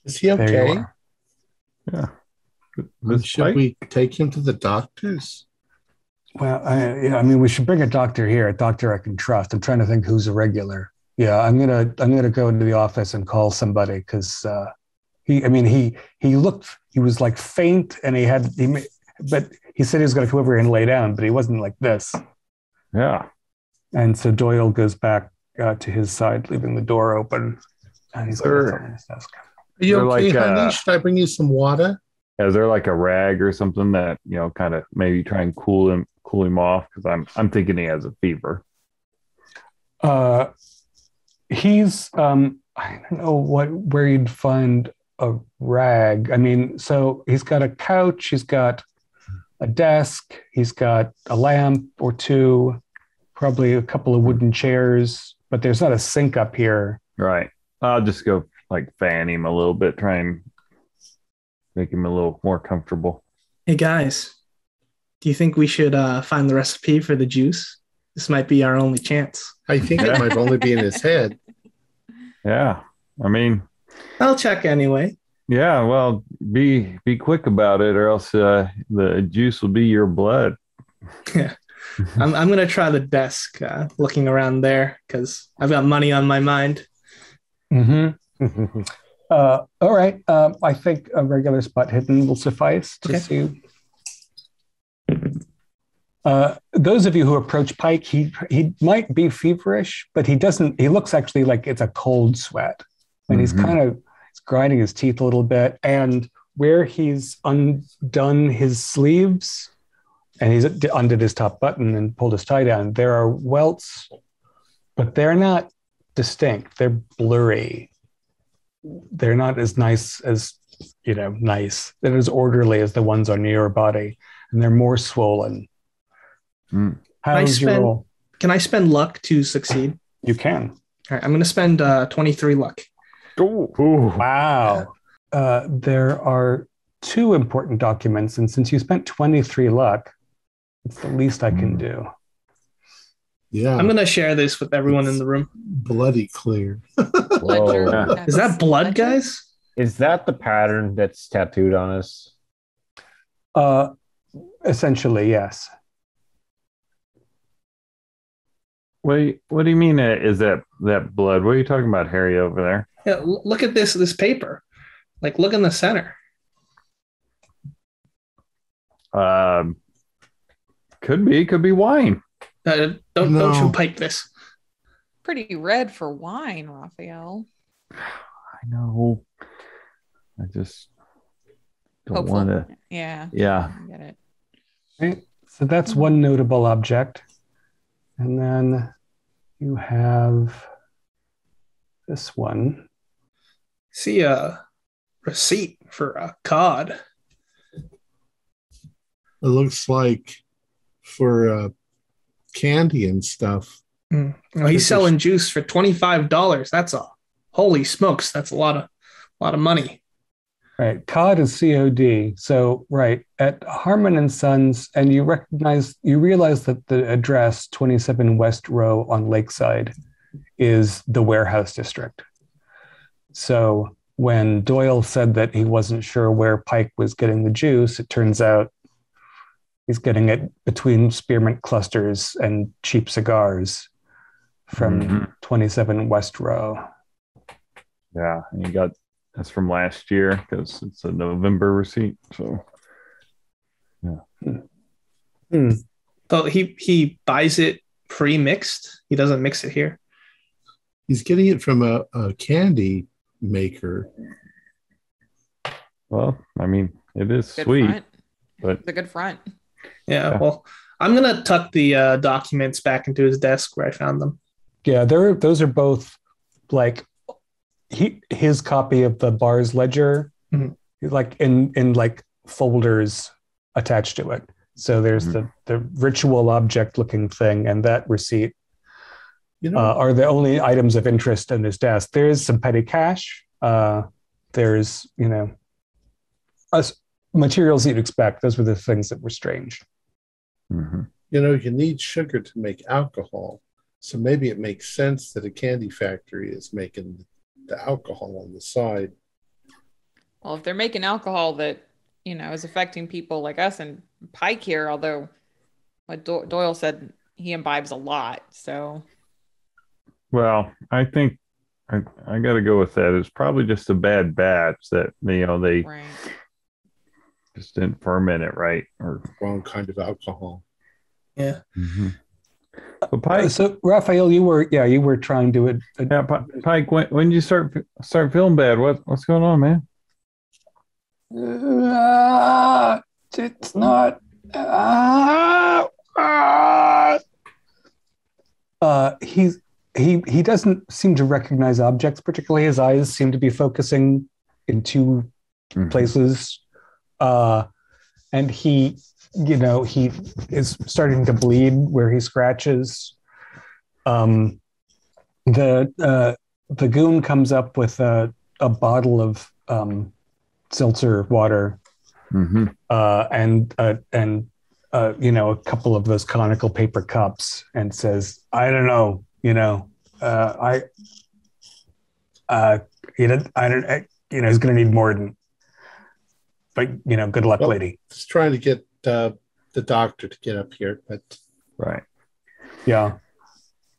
Is he okay? Yeah. Should we take him to the doctors? Well, we should bring a doctor here, a doctor I can trust. I'm trying to think who's a regular. Yeah, I'm gonna go into the office and call somebody, because he was like faint, and but he said he was gonna come over here and lay down, but he wasn't like this. Yeah. And so Doyle goes back to his side, leaving the door open, and he's on his desk. Are you They're okay, like, honey? Should I bring you some water? is there like a rag or something that kind of maybe try and cool him off? Because I'm thinking he has a fever. He's I don't know where you'd find a rag. I mean, so he's got a couch, he's got a desk, he's got a lamp or two, probably a couple of wooden chairs, but there's not a sink up here. Right. I'll just go like fan him a little bit, try and make him a little more comfortable. Hey guys, do you think we should find the recipe for the juice? This might be our only chance. I think it might only be in his head. Yeah. I mean, I'll check anyway. yeah, well, be quick about it or else the juice will be your blood. Yeah. I'm going to try the desk, looking around there because I've got money on my mind. Mm-hmm. All right. I think a regular spot hidden will suffice to see. Those of you who approach Pike, he might be feverish, but he doesn't. He looks actually like it's a cold sweat, and he's grinding his teeth a little bit. And where he's undone his sleeves, and he's undid his top button and pulled his tie down, there are welts, but they're not distinct. They're blurry. They're not as nice as nice. They're as orderly as the ones on your body, and they're more swollen. How's your roll? Can I spend luck to succeed? You can. All right, I'm going to spend 23 luck. Ooh. Wow. There are two important documents, and since you spent 23 luck, it's the least I can do. Yeah. I'm going to share this with everyone in the room. Bloody clear. Ledger. Is that blood, guys? Is that the pattern that's tattooed on us? Essentially, yes. What do you mean? Is that blood? What are you talking about, Harry, over there? Yeah, look at this paper. Like, look in the center. Could be wine. Don't you pipe this. Pretty red for wine, Raphael. I know. I just don't want to. Yeah. Yeah. I get it. Right. So that's one notable object. And then you have this one. See a receipt for a cod. It looks like for candy and stuff. Oh, he's selling juice for $25. That's holy smokes. That's a lot of money. Right. COD is COD. So, right, at Harmon and Sons, and you realize that the address 27 West Row on Lakeside is the warehouse district. So when Doyle said that he wasn't sure where Pike was getting the juice, it turns out he's getting it between spearmint clusters and cheap cigars from 27 West Row. Yeah, and you got that's from last year because it's a November receipt. So, yeah. So he buys it pre-mixed. He doesn't mix it here. He's getting it from a candy maker. Well, I mean, it is Good sweet, front. but It's a good front. Yeah. Well, I'm gonna tuck the documents back into his desk where I found them. Yeah, those are both like his copy of the bar's ledger, like in like folders attached to it. So there's the ritual object looking thing and that receipt are the only items of interest in his desk. There is some petty cash. There's materials you'd expect. Those were the things that were strange. You need sugar to make alcohol. So maybe it makes sense that a candy factory is making the alcohol on the side. Well, if they're making alcohol that, is affecting people like us and Pike here, although what Doyle said, he imbibes a lot. So, well, I think I got to go with that. It's probably just a bad batch that they just didn't ferment it right or wrong kind of alcohol. Yeah. But Pike, So Raphael, you were trying to. yeah, Pike, when did you start feeling bad? What's going on, man? It's not. He doesn't seem to recognize objects particularly. His eyes seem to be focusing in two places, and he is starting to bleed where he scratches. The goon comes up with a bottle of seltzer water, and a couple of those conical paper cups, and says, "I don't know, he's going to need more than, but good luck, lady." Just trying to get the doctor to get up here, but Right. Yeah.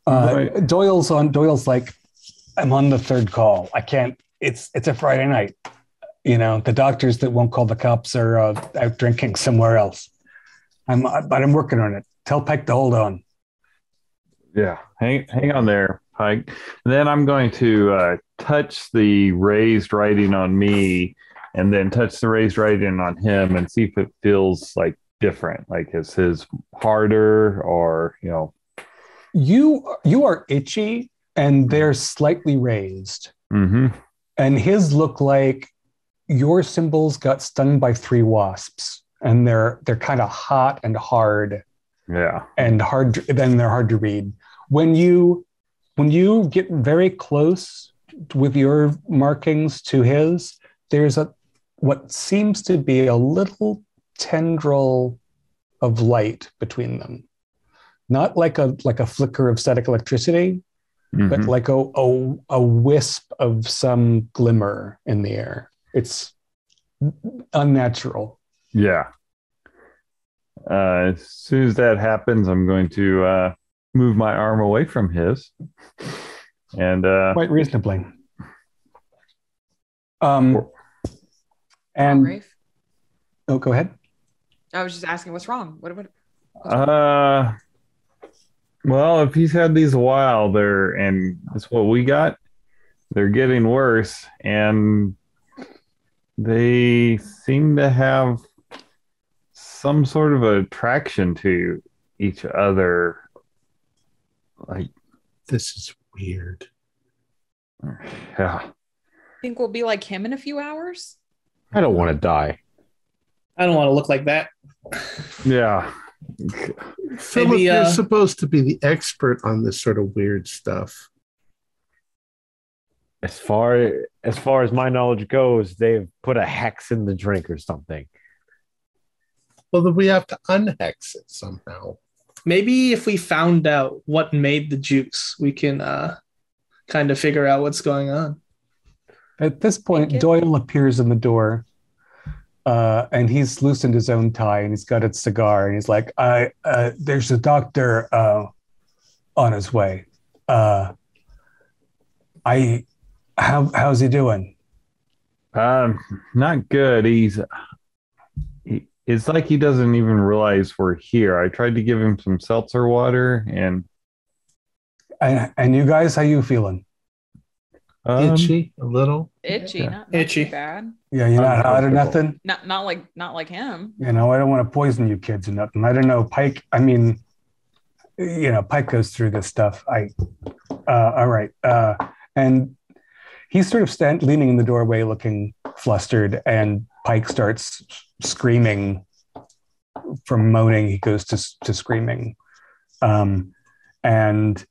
Right. Doyle's like, "I'm on the third call. I can't. It's a Friday night. The doctors that won't call the cops are out drinking somewhere else. But I'm working on it. Tell Pike to hold on." Yeah, hang on there, Pike. And then I'm going to touch the raised writing on me, and then touch the raised writing on him, and see if it feels like different. Like, is his harder, or You are itchy, and they're slightly raised, and his look like your symbols got stung by 3 wasps, and they're kind of hot and hard. Yeah, and hard. Then they're hard to read. When you get very close with your markings to his, there's what seems to be a little tendril of light between them. Not like a flicker of static electricity, but like a wisp of some glimmer in the air. It's unnatural. yeah. As soon as that happens, I'm going to move my arm away from his, and Quite reasonably. And Rafe? Oh, go ahead. I was just asking, what's wrong? What? Well, if he's had these a while, and that's what we got, they're getting worse, and they seem to have some sort of attraction to each other. Like, this is weird. Yeah. Think we'll be like him in a few hours? I don't want to die. I don't want to look like that. Yeah. Philip, Maybe, you're supposed to be the expert on this sort of weird stuff. As far as my knowledge goes, they've put a hex in the drink or something. Well, then we have to unhex it somehow. Maybe if we found out what made the juice, we can kind of figure out what's going on. At this point, Doyle appears in the door, and he's loosened his own tie, and he's got a cigar, and he's like, "There's a doctor on his way. How's he doing?" Not good. It's like he doesn't even realize we're here. I tried to give him some seltzer water, and you guys, how you feeling? Itchy, a little. Itchy, Yeah. not Itchy. too bad. Yeah, you're not hot or nothing. Not like him. I don't want to poison you kids or nothing. I don't know, Pike. I mean, Pike goes through this stuff. All right. And he's sort of leaning in the doorway, looking flustered, and Pike starts screaming. From moaning, he goes to screaming. And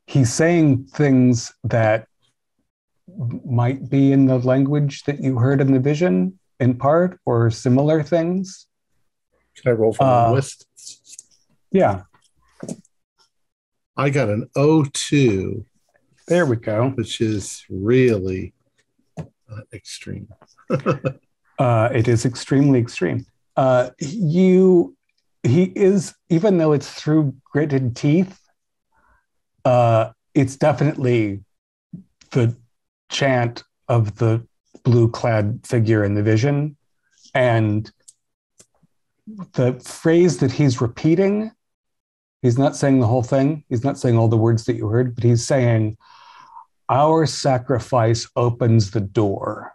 he's saying things that might be in the language that you heard in the vision, in part, or similar things. Can I roll for linguist? Yeah. I got an 02. There we go. Which is really extreme. It is extremely extreme. He is, even though it's through gritted teeth, it's definitely the chant of the blue-clad figure in the vision, and the phrase that he's repeating He's not saying the whole thing. He's not saying all the words that you heard, but he's saying, our sacrifice opens the door.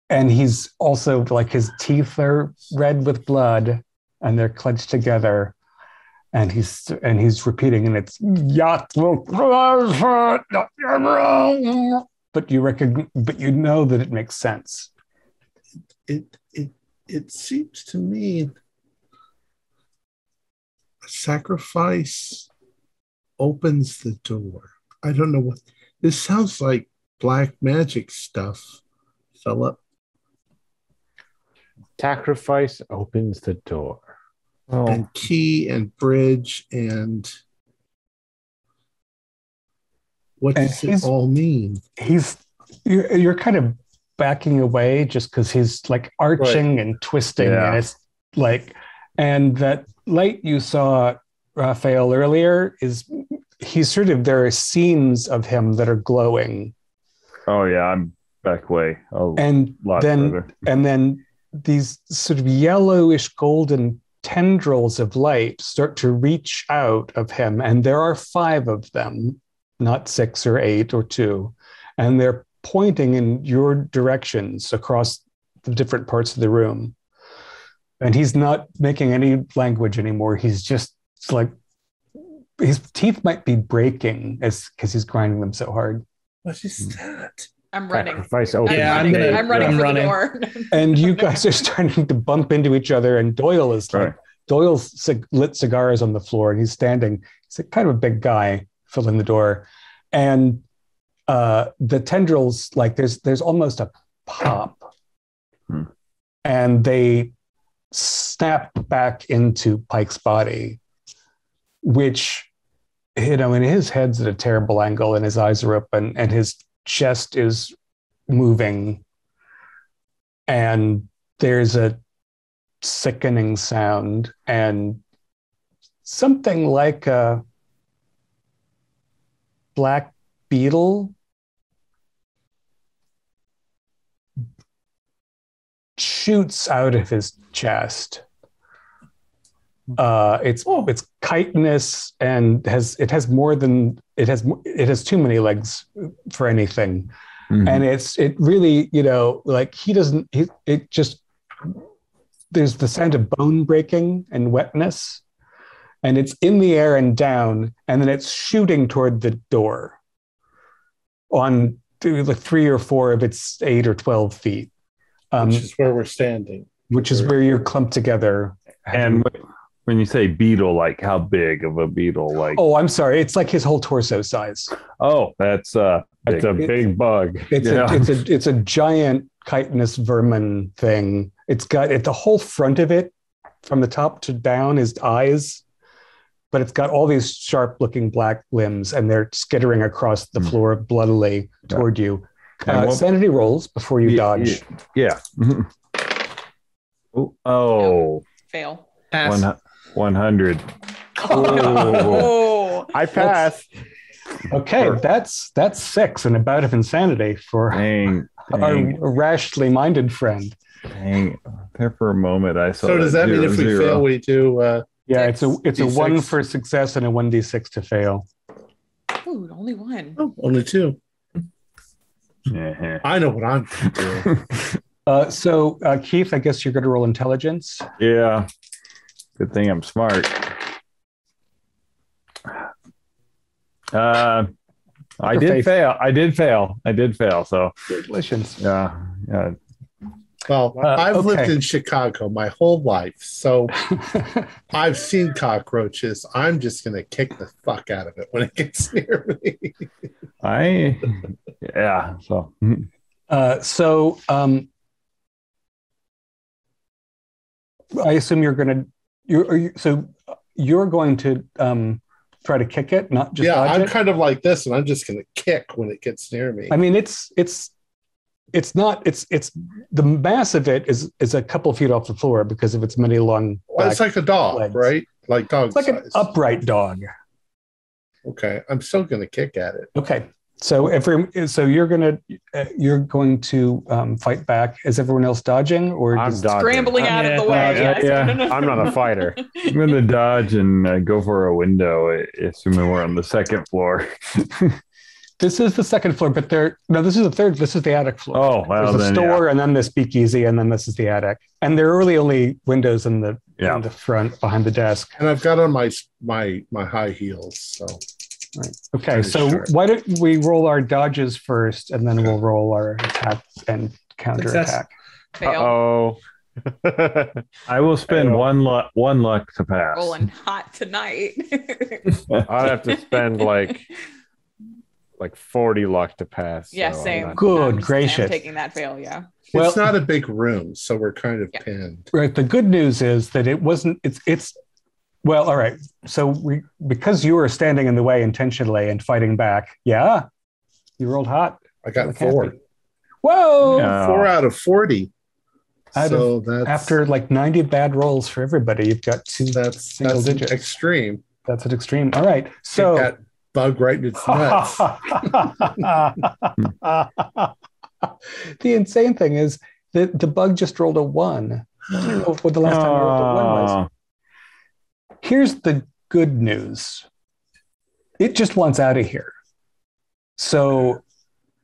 And he's also like, his teeth are red with blood and they're clenched together. And he's repeating, and it's but you know that it makes sense. It seems to me a sacrifice opens the door. I don't know what this sounds like. Black magic stuff, Philip. Sacrifice opens the door. Oh. And key and bridge and what does it all mean? You're kind of backing away just because he's like arching and twisting, and it's like, and that light you saw Raphael earlier there are scenes of him that are glowing. Oh yeah, I'm back way. And then these sort of yellowish golden tendrils of light start to reach out of him, and there are 5 of them, not 6 or 8 or 2, and they're pointing in your directions across the different parts of the room. And he's not making any language anymore. He's just like, his teeth might be breaking because he's grinding them so hard. What is that? I'm running. I'm running for the door. And you guys are starting to bump into each other. And Doyle is like, Doyle's lit cigars on the floor, and he's standing. He's kind of a big guy filling the door. And the tendrils, like there's almost a pop. And they snap back into Pike's body, which, and his head's at a terrible angle, and his eyes are open, and his chest is moving, and there's a sickening sound, and something like a black beetle shoots out of his chest. It's chitinous and it has too many legs for anything. And it really, like there's the sound of bone breaking and wetness, and it's in the air and down, and then it's shooting toward the door on like 3 or 4 of its 8 or 12 feet. Which is where we're standing. Which is where you're clumped together. And when you say beetle, like how big of a beetle? Like, oh, I'm sorry, it's like his whole torso size. Oh, that's a big bug. It's a giant chitinous vermin thing. It's got the whole front of it, from the top to down, is eyes, but it's got all these sharp-looking black limbs, and they're skittering across the floor bloodily toward you. Sanity rolls before you dodge. Yeah. Oh. Fail. Pass. 100. Oh. I passed. Okay, that's 6 and a bout of insanity for our rashly minded friend. Dang. There for a moment I saw. So does that mean if we fail, we do? Yeah, it's a D6. 1 for success and a 1d6 to fail. Ooh, only 1. Oh, only 2. Yeah. I know what I'm doing. So Keith, I guess you're going to roll intelligence. Yeah. Good thing I'm smart. I did fail. So congratulations. Yeah. Well, I've lived in Chicago my whole life, so I've seen cockroaches. I'm just going to kick the fuck out of it when it gets near me. So I assume you're going to try to kick it, not just dodge I'm it? kind of like this, and I'm just going to kick when it gets near me. I mean, it's the mass of it is a couple feet off the floor because of its many long. Well, it's like a dog, legs. right? Like dog. It's like size. an upright dog. Okay, I'm still going to kick at it. Okay, So you're going to fight back. Is everyone else dodging or I'm just dodging. Scrambling out of the way. Yeah. I'm not a fighter. I'm going to dodge and go for a window, assuming we're on the second floor. This is the second floor, but this is the third. This is the attic floor. Oh, well, there's the store, and then the speakeasy, and then this is the attic. And there are really only windows in the front behind the desk. And I've got on my high heels. So right. Okay, so why don't we roll our dodges first, and then we'll roll our attack and counterattack. Oh. I will spend one luck to pass. Rolling hot tonight. I'd have to spend like 40 luck to pass. Yeah, so same. Good gracious. I'm taking that fail, yeah. Well, it's not a big room, so we're kind of pinned. Right. The good news is that it wasn't. It's. Well, all right. So because you were standing in the way intentionally and fighting back, you rolled hot. I got 4. Whoa! Yeah. 4 out of 40. So that's after like 90 bad rolls for everybody, you've got that's single digits. Extreme. That's an extreme. All right. So that bug right in its nuts. The insane thing is that the bug just rolled a 1. I don't know what the last time I rolled a 1 was. Here's the good news. It just wants out of here. So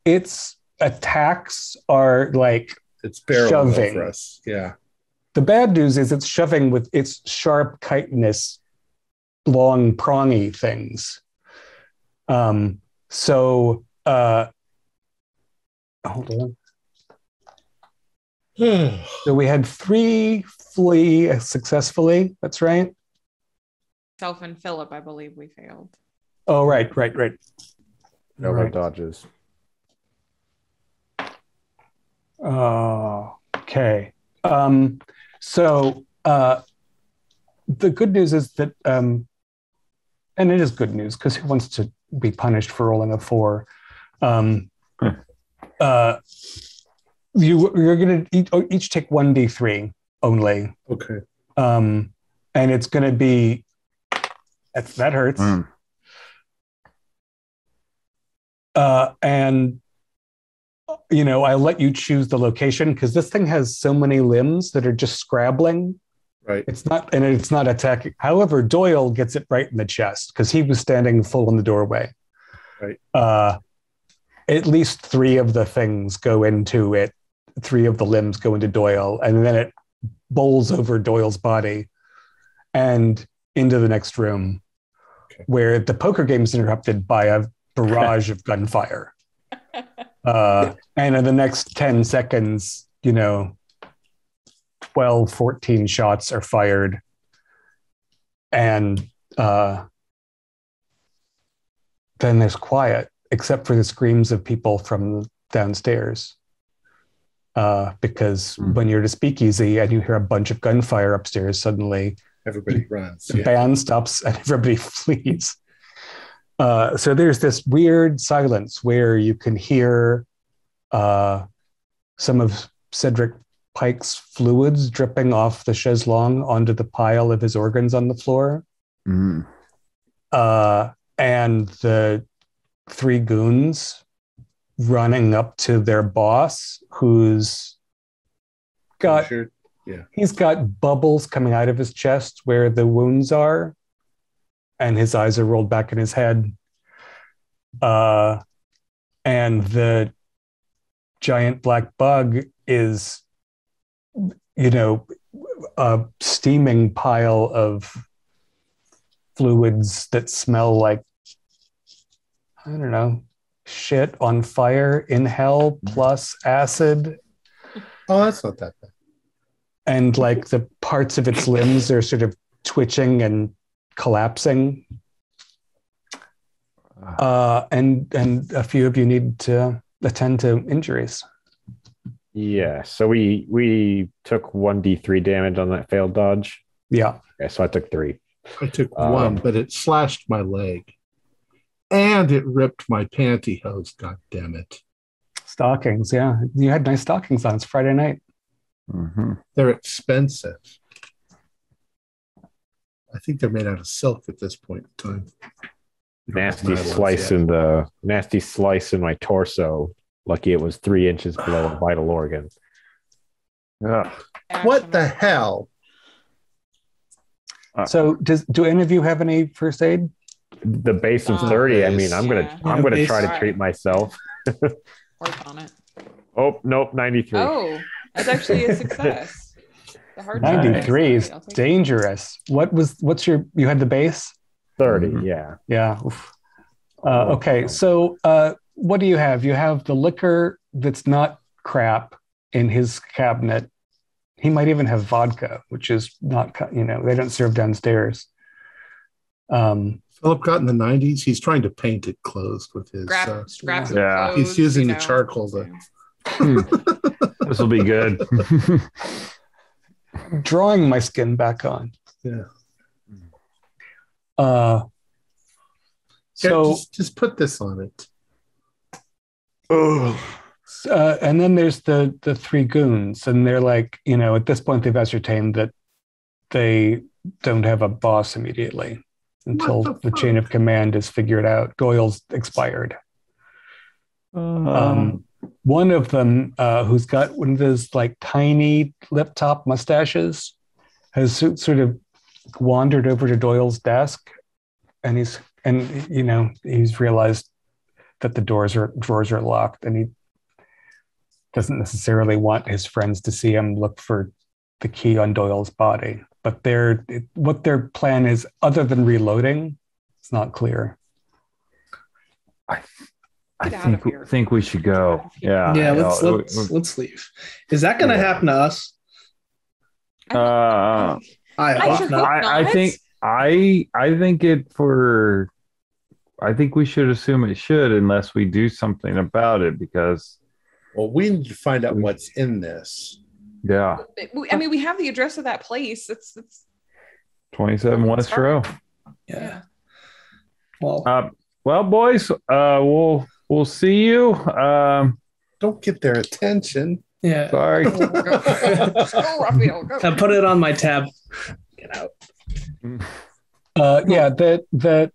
its attacks are like it's barreling shoving over us. Yeah. The bad news is it's shoving with its sharp chitinous, long prongy things. Hold on. So we had 3 flee successfully. That's right. Self and Philip, I believe we failed. Oh, right. No right. Dodges. Okay. So the good news is that, and it is good news because who wants to be punished for rolling a 4? You're going to each take 1d3 only. Okay. And it's going to be that hurts. And I let you choose the location because this thing has so many limbs that are just scrabbling. Right. It's not attacking. However, Doyle gets it right in the chest because he was standing full in the doorway. Right. At least 3 of the things go into it. 3 of the limbs go into Doyle, and then it bowls over Doyle's body and into the next room, where the poker game is interrupted by a barrage of gunfire. And in the next 10 seconds, 12, 14 shots are fired. And then there's quiet, except for the screams of people from downstairs. Because when you're at a speakeasy and you hear a bunch of gunfire upstairs, suddenly everybody runs. The band stops and everybody flees. So there's this weird silence where you can hear some of Cedric Pike's fluids dripping off the chaise-longue onto the pile of his organs on the floor. And the 3 goons running up to their boss, who's got he's got bubbles coming out of his chest where the wounds are, and his eyes are rolled back in his head. And the giant black bug is, a steaming pile of fluids that smell like, I don't know, shit on fire in hell plus acid. Oh, that's not that bad. And like the parts of its limbs are sort of twitching and collapsing. And a few of you need to attend to injuries. Yeah, so we took 1d3 damage on that failed dodge. Yeah. Okay, so I took 3. I took 1, but it slashed my leg. And it ripped my pantyhose, god damn it. Stockings, yeah. You had nice stockings on. It's Friday night. Mm-hmm. They're expensive. I think they're made out of silk at this point in time. nasty slice in my torso. Lucky it was 3 inches below a vital organ. Ugh. What the hell? So do any of you have any first aid? The base of 30. I mean, I'm gonna try to treat myself. Work on it. Oh nope, 93. Oh, that's actually a success. The hard 93 is dangerous. You had the base? 30, yeah. Yeah. Okay, so what do you have? You have the liquor that's not crap in his cabinet. He might even have vodka, which is not, they don't serve downstairs. Philip got in the 90s. He's trying to paint it closed with his. Scraps yeah. He's using the charcoal to. This will be good. Drawing my skin back on. Yeah. So just put this on it. Oh. And then there's the 3 goons, and they're like, at this point they've ascertained that they don't have a boss immediately until the chain of command is figured out. Doyle's expired. One of them, who's got one of those like tiny lip top mustaches, has sort of wandered over to Doyle's desk, and he's realized that the drawers are locked, and he doesn't necessarily want his friends to see him look for the key on Doyle's body. But what their plan is, other than reloading, it's not clear. I think we should go. Yeah. Yeah, let's leave. Is that going to happen to us? I hope not. I think we should assume it should, unless we do something about it, because. Well, we need to find out what's in this. Yeah. I mean, we have the address of that place. It's 27 West Row. Yeah. Well, boys, we'll see you. Don't get their attention. Yeah. Sorry. Go, Raphael, go. I put it on my tab. Get out. Yeah, the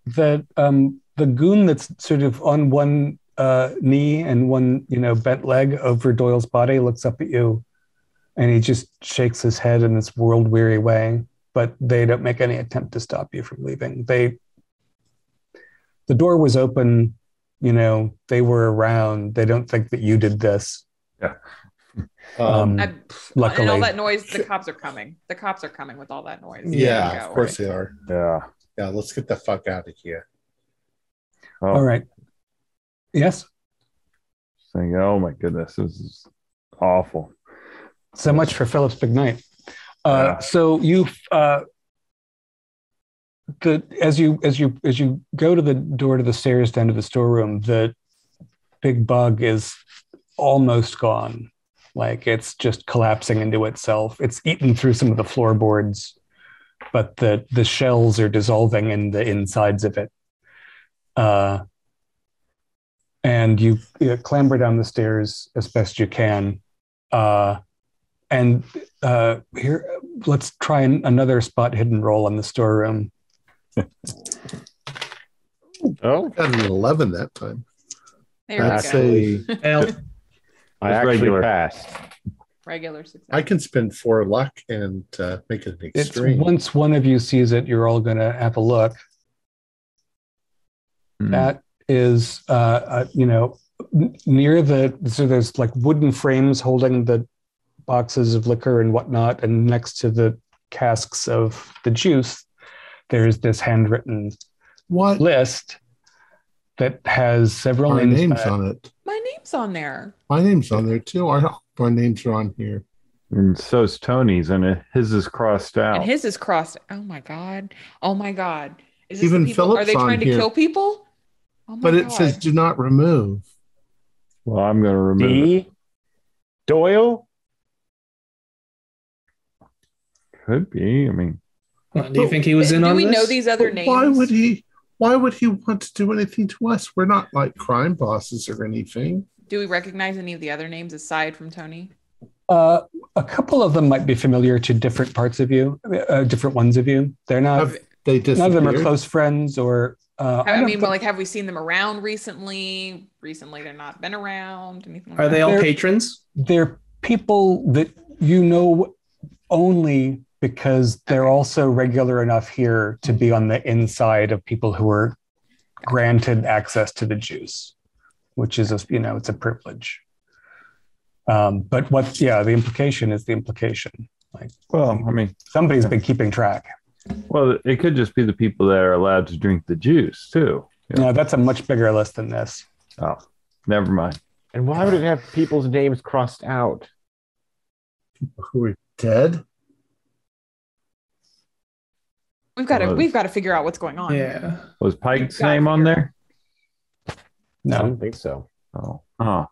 goon that's sort of on one knee and one bent leg over Doyle's body looks up at you, and he just shakes his head in this world-weary way, but they don't make any attempt to stop you from leaving. The door was open, they were around. They don't think that you did this. Yeah. Luckily. And all that noise, the cops are coming. The cops are coming with all that noise. Yeah, of course they are. Yeah. Yeah, let's get the fuck out of here. Oh. All right. Yes? Saying, oh my goodness, this is awful. So much for Philip's big night. Yeah. So you've as you go to the door to the stairs down to the storeroom, the big bug is almost gone. Like it's just collapsing into itself. It's eaten through some of the floorboards, but the shells are dissolving in the insides of it. And you clamber down the stairs as best you can. And here, let's try another spot hidden roll in the storeroom. Oh, got an 11 that time. There we go. I actually passed. Regular success. I can spend 4 luck and make it an extreme. Once one of you sees it, you're all going to have a look. That is, near so there's like wooden frames holding the boxes of liquor and whatnot, and next to the casks of the juice, there's this handwritten list that has several names on it. My name's on there. My name's on there too. Our names are on here. And so's Tony's, and his is crossed out. And his is crossed. Oh my god. Oh my god. Is this Even the people? Philip's Are they trying to kill people? Oh my but it god. says do not remove. Well, I'm going to remove it. Doyle? Could be. I mean, do you think he was in on this? Do we know these other names? Why would he want to do anything to us? We're not like crime bosses or anything. Do we recognize any of the other names aside from Tony? A couple of them might be familiar to different parts of you, different ones of you. They're not. They none of them are close friends, or I mean, like, have we seen them around recently? Recently, they're not been around. Anything like Are they that? all patrons? They're people that you know only because they're also regular enough here to be on the inside of people who are granted access to the juice, which is it's a privilege. But the implication is the implication. Like, Well, I mean, somebody's been keeping track. well, it could just be the people that are allowed to drink the juice too. No, that's a much bigger list than this. Oh, never mind. And why would it have people's names crossed out? Who are dead? We've got to figure out what's going on. Yeah. Was Pike's name on there? I No, don't think so. Oh, huh.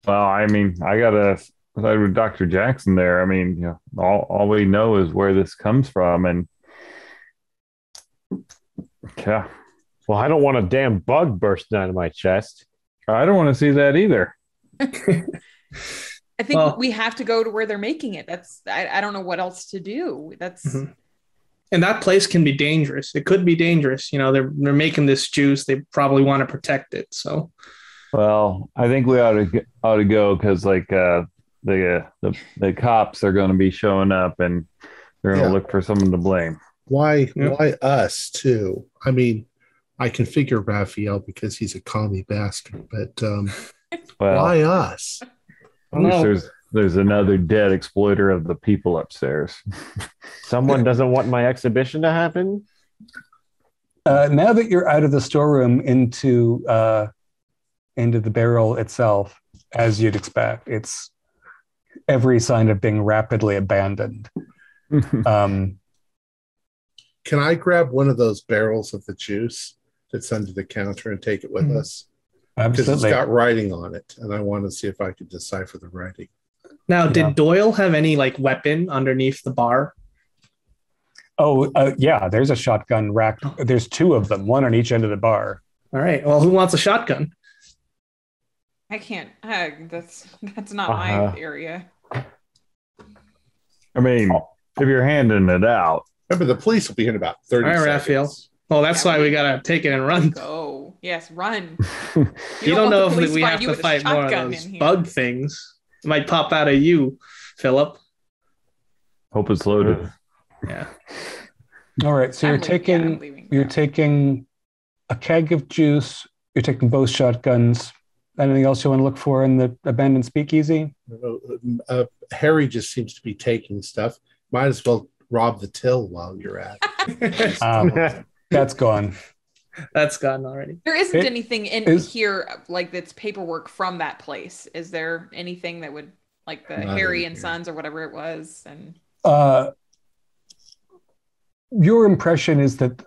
Well, I mean, I gotta side with Dr. Jackson there. I mean, all we know is where this comes from, and yeah, Well, I don't want a damn bug bursting out of my chest. I don't want to see that either. I think we have to go to where they're making it. I don't know what else to do. And that place can be dangerous. It could be dangerous. They're making this juice. They probably want to protect it. So, Well, I think we ought to go because the cops are going to be showing up and they're going to look for someone to blame. Why us too? I mean, I can figure Raphael because he's a commie bastard, but why us? At least there's another dead exploiter of the people upstairs. Someone doesn't want my exhibition to happen? now that you're out of the storeroom into the barrel itself, as you'd expect, it's every sign of being rapidly abandoned. Can I grab one of those barrels of the juice that's under the counter and take it with us? Because it's Absolutely. got writing on it, and I want to see if I could decipher the writing. now, did Doyle have any weapon underneath the bar? Oh, yeah, there's a shotgun rack. There's two of them, one on each end of the bar. All right. Well, who wants a shotgun? I can't. That's not my area. I mean, if you're handing it out. Remember, the police will be in about 30 All right, seconds. Raphael. Well, that's why we got to take it and run. Go. Yes, run. You don't know if we find have you to with a fight more of shotgun those in here. bug things. It might pop out of you, Philip. Hope it's loaded. Yeah. All right, so I'm leaving. you're taking a keg of juice. You're taking both shotguns. Anything else you want to look for in the abandoned speakeasy? Harry just seems to be taking stuff. Might as well rob the till while you're at it. That's gone. That's gone already. There isn't anything in here that's paperwork from that place. Is there anything that would the Harry and Sons or whatever it was? And your impression is that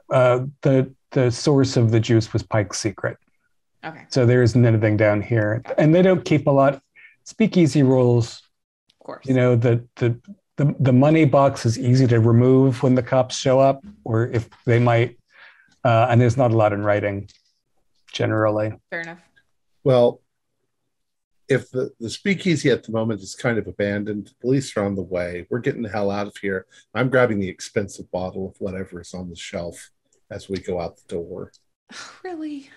the source of the juice was Pike's secret. okay, So there isn't anything down here, and they don't keep a lot. Speakeasy rules. of course. The money box is easy to remove when the cops show up, or if they might. And there's not a lot in writing, generally. Fair enough. Well, if the speakeasy at the moment is kind of abandoned, the police are on the way. We're getting the hell out of here. I'm grabbing the expensive bottle of whatever is on the shelf as we go out the door. Really?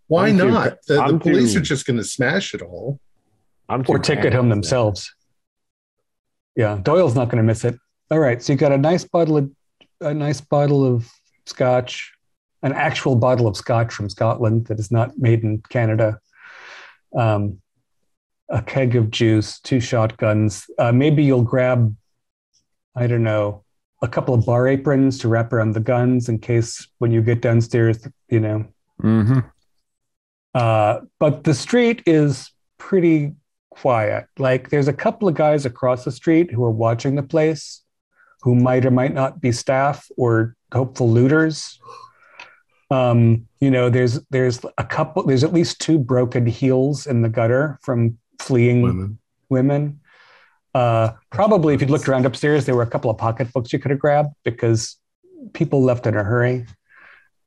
Why I'm too- not? The I'm police too- are just going to smash it all. Or take it home themselves. Yeah, Doyle's not going to miss it. All right, so you got a nice bottle of scotch, an actual bottle of scotch from Scotland that is not made in Canada, a keg of juice, 2 shotguns. Maybe you'll grab, I don't know, a couple of bar aprons to wrap around the guns in case when you get downstairs, Mm-hmm. But the street is pretty quiet. There's a couple of guys across the street who are watching the place who might or might not be staff or hopeful looters. There's at least 2 broken heels in the gutter from fleeing women. Probably if you'd looked around upstairs, there were a couple of pocketbooks you could have grabbed because people left in a hurry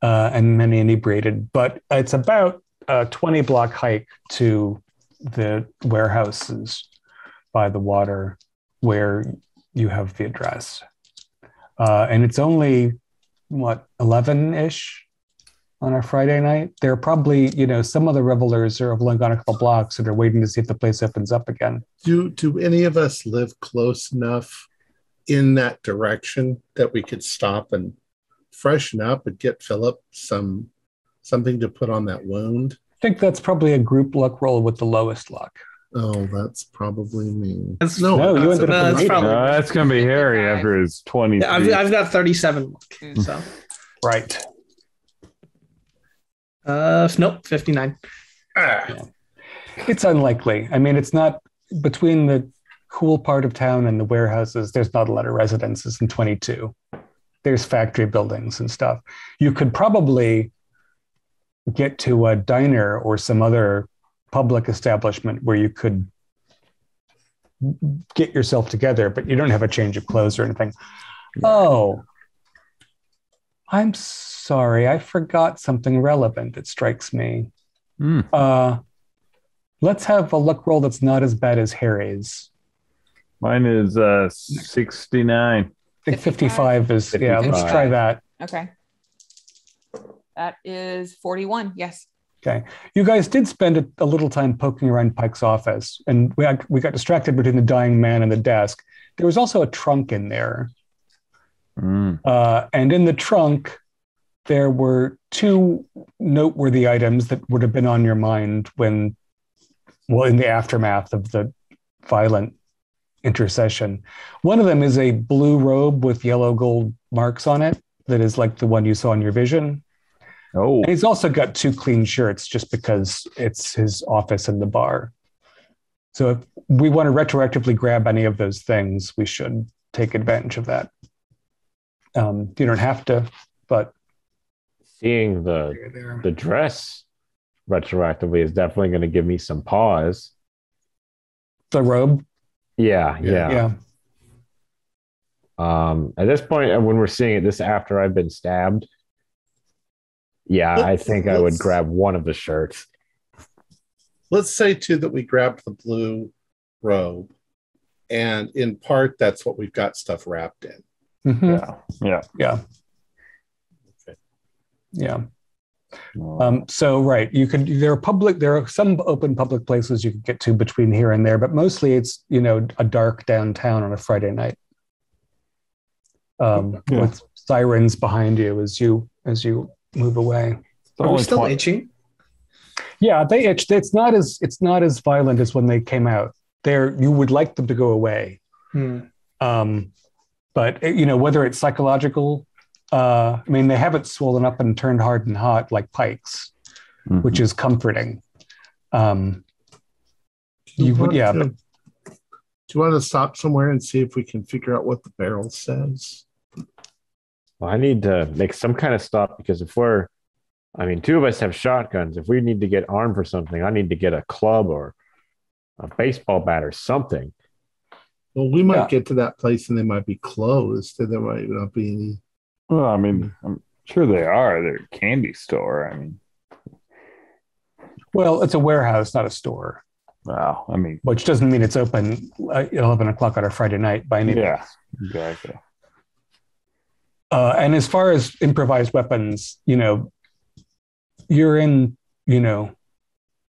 and many inebriated. But it's about a 20-block hike to the warehouses by the water where you have the address. And it's only, 11-ish on a Friday night. There are probably, some of the revelers are along on a couple blocks and are waiting to see if the place opens up again. Do any of us live close enough in that direction that we could stop and freshen up and get Philip something to put on that wound? I think that's probably a group luck roll with the lowest luck. Oh, that's probably me. No, you ended up in probably that's going to be Harry after his 20. Yeah, I've got 37 luck. So right. Nope, 59. Yeah. It's unlikely. I mean, it's not between the cool part of town and the warehouses. There's not a lot of residences in 22. There's factory buildings and stuff. You could probably get to a diner or some other public establishment where you could get yourself together, but you don't have a change of clothes or anything. Oh, I'm sorry. I forgot something relevant that strikes me. Let's have a luck roll that's not as bad as Harry's. Mine is 69. I think 55 is, 55. Yeah, let's try that. Okay. That is 41, yes. Okay. You guys did spend a little time poking around Pike's office, and we got distracted between the dying man and the desk. There was also a trunk in there. And in the trunk, there were two noteworthy items that would have been on your mind in the aftermath of the violent intercession. One of them is a blue robe with yellow gold marks on it that is like the one you saw in your vision. Oh. And he's also got two clean shirts just because it's his office in the bar. So if we want to retroactively grab any of those things, we should take advantage of that. You don't have to, but seeing the dress retroactively is definitely going to give me some pause. The robe? Yeah. At this point, when we're seeing it, this after I've been stabbed, I think I would grab one of the shirts. Let's say, too, that we grabbed the blue robe, and in part, that's what we've got stuff wrapped in. Mm-hmm. Yeah. Okay. Yeah. So right, there are some open public places you can get to between here and there, but mostly it's a dark downtown on a Friday night. With sirens behind you as you move away. Are we still itching? Yeah, they itch. It's not as violent as when they came out. You would like them to go away. But whether it's psychological, they haven't swollen up and turned hard and hot like Pike's, which is comforting. Do you want to stop somewhere and see if we can figure out what the barrel says? Well, I need to make some kind of stop because two of us have shotguns. If we need to get armed for something, I need to get a club or a baseball bat or something. Well, we might get to that place and they might be closed. And there might not be any. Well, I'm sure they are. They're a candy store. Well, it's a warehouse, not a store. Wow. Which doesn't mean it's open at 11 o'clock on a Friday night by any means. Yeah, exactly. And as far as improvised weapons, you're in,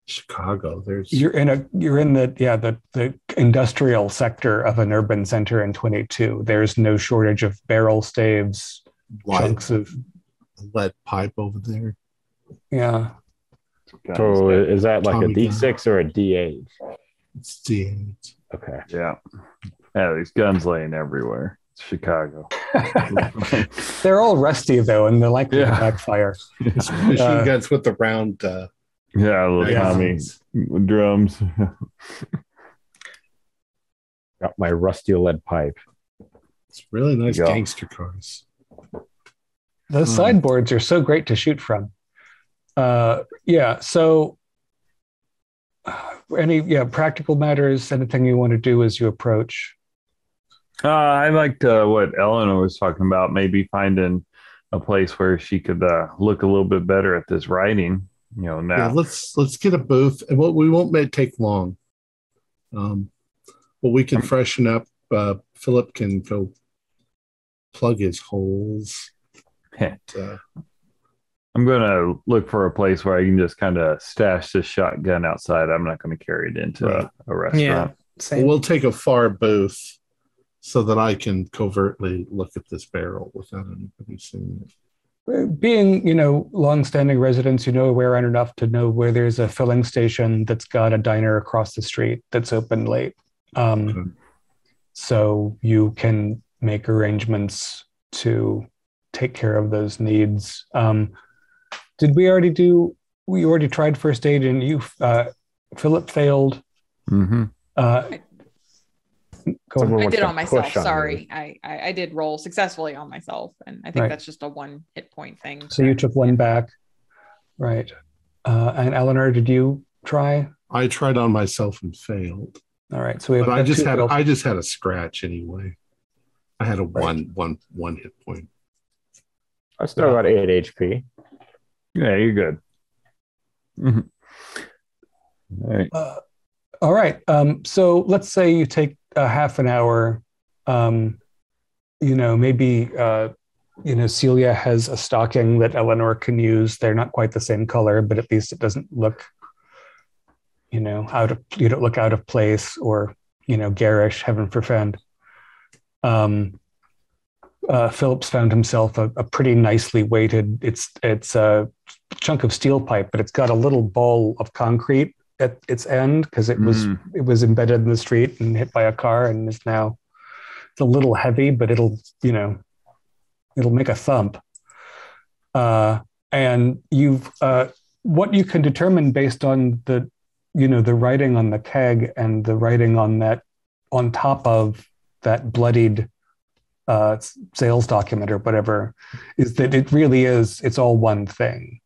Chicago. You're in the industrial sector of an urban center in 22. There's no shortage of barrel staves, chunks of lead pipe over there. Yeah. So is that like Tommy a D6 or a D8? It's D8. Okay. Yeah. Yeah, these guns laying everywhere. It's Chicago. They're all rusty though, and they're likely to backfire. Machine guns with the round Tommy drums. Got my rusty lead pipe. It's really nice gangster cars. Those sideboards are so great to shoot from. So any practical matters, anything you want to do as you approach? I liked what Eleanor was talking about, maybe finding a place where she could look a little bit better at this writing. Now. Yeah, let's get a booth, and we won't take long. But we can freshen up. Philip can go plug his holes. I'm going to look for a place where I can just kind of stash this shotgun outside. I'm not going to carry it into a restaurant. Yeah, same. We'll take a far booth so that I can covertly look at this barrel without anybody seeing it. Being, long-standing residents, where enough to know where there's a filling station that's got a diner across the street that's open late. Okay. So you can make arrangements to take care of those needs. Did we already tried first aid and Philip failed. Mm-hmm. I did on myself. Sorry. I did roll successfully on myself. And I think that's just a 1 hit point thing. So you took 1 back. Right. And Eleanor, did you try? I tried on myself and failed. All right. So I just had a scratch anyway. I had a one hit point. I still got 8 HP. Yeah, you're good. Mm-hmm. All right. All right. So let's say you take a half an hour. Maybe Celia has a stocking that Eleanor can use. They're not quite the same color, but at least it doesn't look, you don't look out of place or garish. Heaven forfend. Phillips found himself a pretty nicely weighted. It's a chunk of steel pipe, but it's got a little ball of concrete at its end because it was embedded in the street and hit by a car, and it's a little heavy, but it'll make a thump. And you've what you can determine based on the writing on the keg and the writing on top of that bloodied sales document or whatever, is that it's all one thing.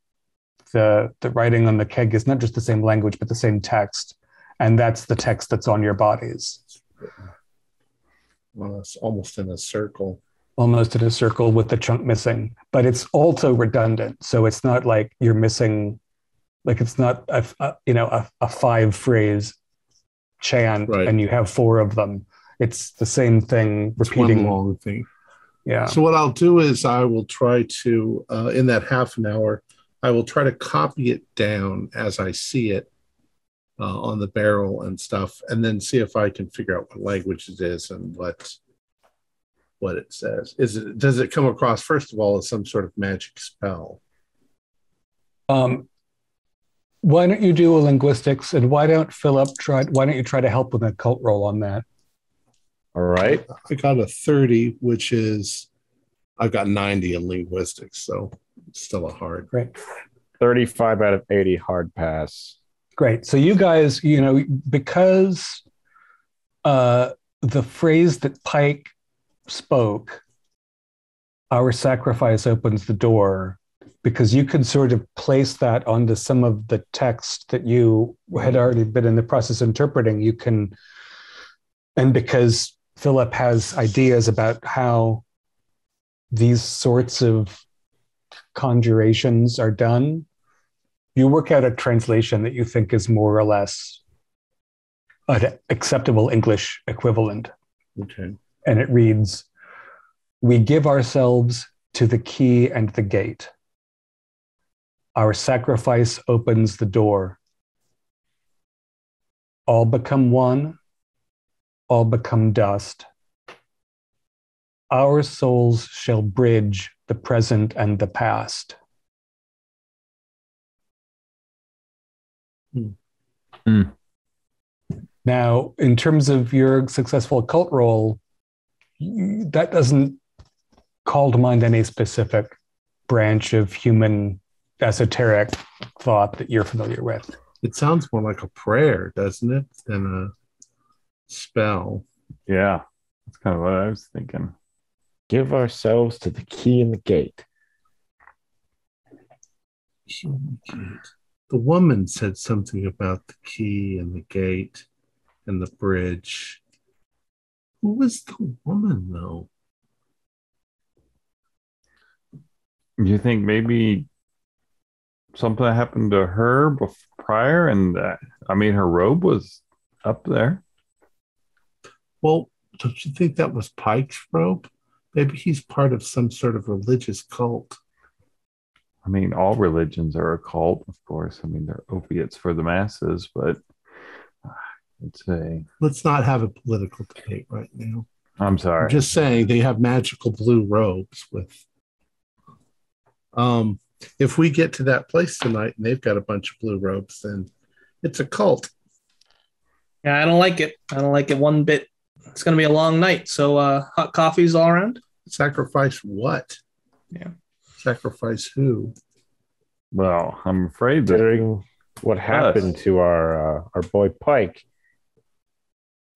The writing on the keg is not just the same language, but the same text. And that's the text that's on your bodies. Well, it's almost in a circle. Almost in a circle with the chunk missing. But it's also redundant. So it's not like you're missing, like it's not a 5-phrase chant and you have 4 of them. It's the same thing repeating. It's one long thing. Yeah. So what I'll do is I will try to, in that half an hour, I will try to copy it down as I see it on the barrel and stuff, and then see if I can figure out what language it is and what it says. Does it come across, first of all, as some sort of magic spell? Why don't you do a linguistics, and why don't you try to help with an occult roll on that? All right. I got a 30, which is, I've got 90 in linguistics, so it's still a hard. Great. 35 out of 80 hard pass. Great. So you guys, because the phrase that Pike spoke, our sacrifice opens the door, because you can sort of place that onto some of the text that you had already been in the process of interpreting. You can, and because Philip has ideas about how these sorts of conjurations are done, you work out a translation that you think is more or less an acceptable English equivalent. Okay. And it reads, "We give ourselves to the key and the gate. Our sacrifice opens the door. All become one, all become dust. Our souls shall bridge the present and the past." Now, in terms of your successful occult roll, that doesn't call to mind any specific branch of human esoteric thought that you're familiar with. It sounds more like a prayer, doesn't it, than a spell? Yeah, that's kind of what I was thinking. Give ourselves to the key and the gate. The woman said something about the key and the gate and the bridge. Who was the woman, though? You think maybe something happened to her prior, and her robe was up there? Well, don't you think that was Pike's robe? Maybe he's part of some sort of religious cult. I mean, all religions are a cult, of course. I mean, they're opiates for the masses, but it's a. Let's not have a political debate right now. I'm sorry. I'm just saying they have magical blue robes with. If we get to that place tonight and they've got a bunch of blue robes, then it's a cult. Yeah, I don't like it. I don't like it one bit. It's going to be a long night. So hot coffees all around. Sacrifice what? Yeah. Sacrifice who? Well, I'm afraid that Considering what happened to our boy Pike,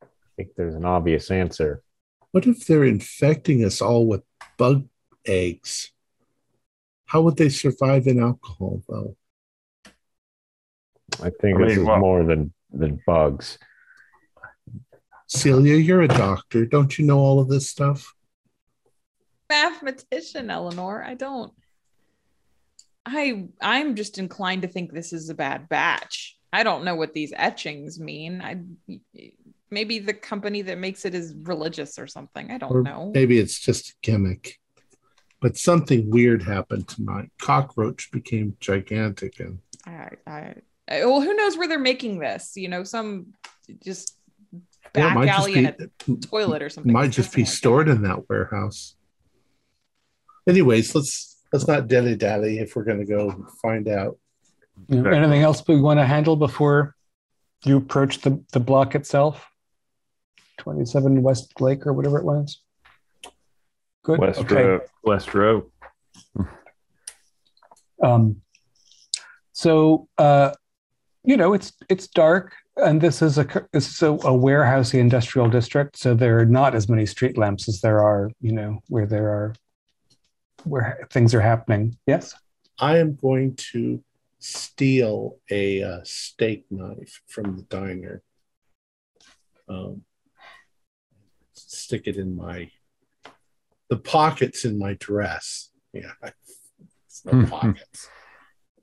I think there's an obvious answer. What if they're infecting us all with bug eggs? How would they survive in alcohol, though? I think this is more than bugs. Celia, you're a doctor. Don't you know all of this stuff? Mathematician, Eleanor. I don't. I'm just inclined to think this is a bad batch. I don't know what these etchings mean. Maybe the company that makes it is religious or something. I don't know. Maybe it's just a gimmick. But something weird happened tonight. Cockroach became gigantic, and well, who knows where they're making this? You know, some just back alley in a toilet or something. Might just be stored in that warehouse. Anyways, let's not dilly-dally if we're going to go find out. Anything else we want to handle before you approach the block itself? 27 West Lake or whatever it was? Good. West Row. So it's dark, and this is a warehousey industrial district. So there are not as many street lamps as there are, where things are happening. Yes. I am going to steal a steak knife from the diner. Stick it in the pockets in my dress. Yeah, it's no pockets.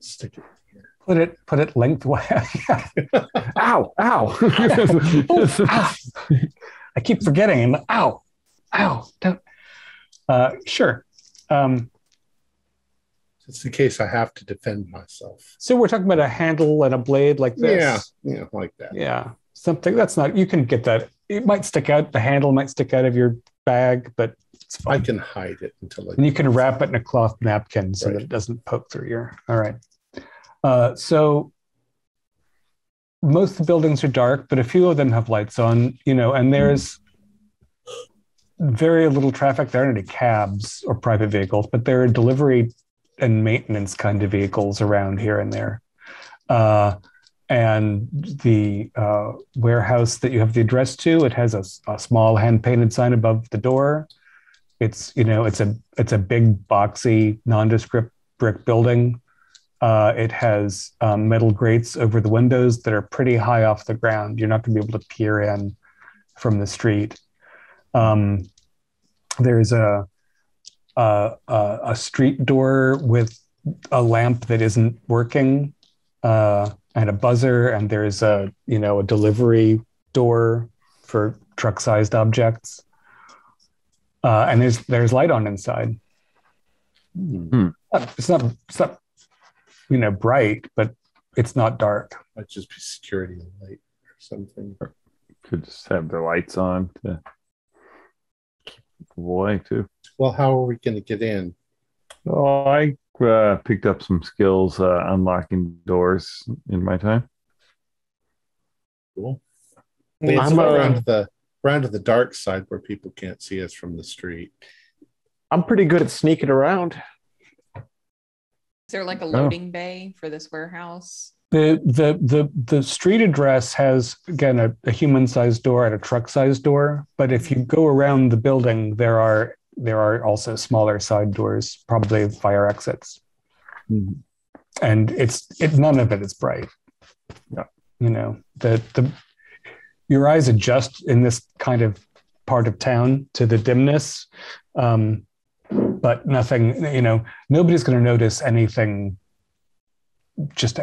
Stick it here. Put it lengthwise. Ow! I keep forgetting. Ow! Don't. Sure. Just in case I have to defend myself. So we're talking about a handle and a blade like this. Yeah, like that. Yeah, something that's not. You can get that. It might stick out. The handle might stick out of your bag, but it's fine. I can hide it until and you can wrap it in a cloth napkin so that it doesn't poke through your. All right. So most of the buildings are dark, but a few of them have lights on. And there's very little traffic. There aren't any cabs or private vehicles, but there are delivery and maintenance kind of vehicles around here and there. And the warehouse that you have the address to, it has a small hand-painted sign above the door. It's a big boxy nondescript brick building. It has metal grates over the windows that are pretty high off the ground. You're not going to be able to peer in from the street. There's a street door with a lamp that isn't working, and a buzzer, and there's a delivery door for truck-sized objects, and there's light on inside. It's not bright, but it's not dark. Might just be security light or something. Could just have the lights on to keep the boy too. Well, how are we going to get in? Oh, I picked up some skills unlocking doors in my time. Cool. I'm around to the dark side where people can't see us from the street. I'm pretty good at sneaking around. Is there like a loading bay for this warehouse? The street address has, again, a human-sized door and a truck-sized door. But if you go around the building, there are also smaller side doors, probably fire exits. And it's none of it is bright. Yeah. Your eyes adjust in this kind of part of town to the dimness. But nothing, nobody's going to notice anything just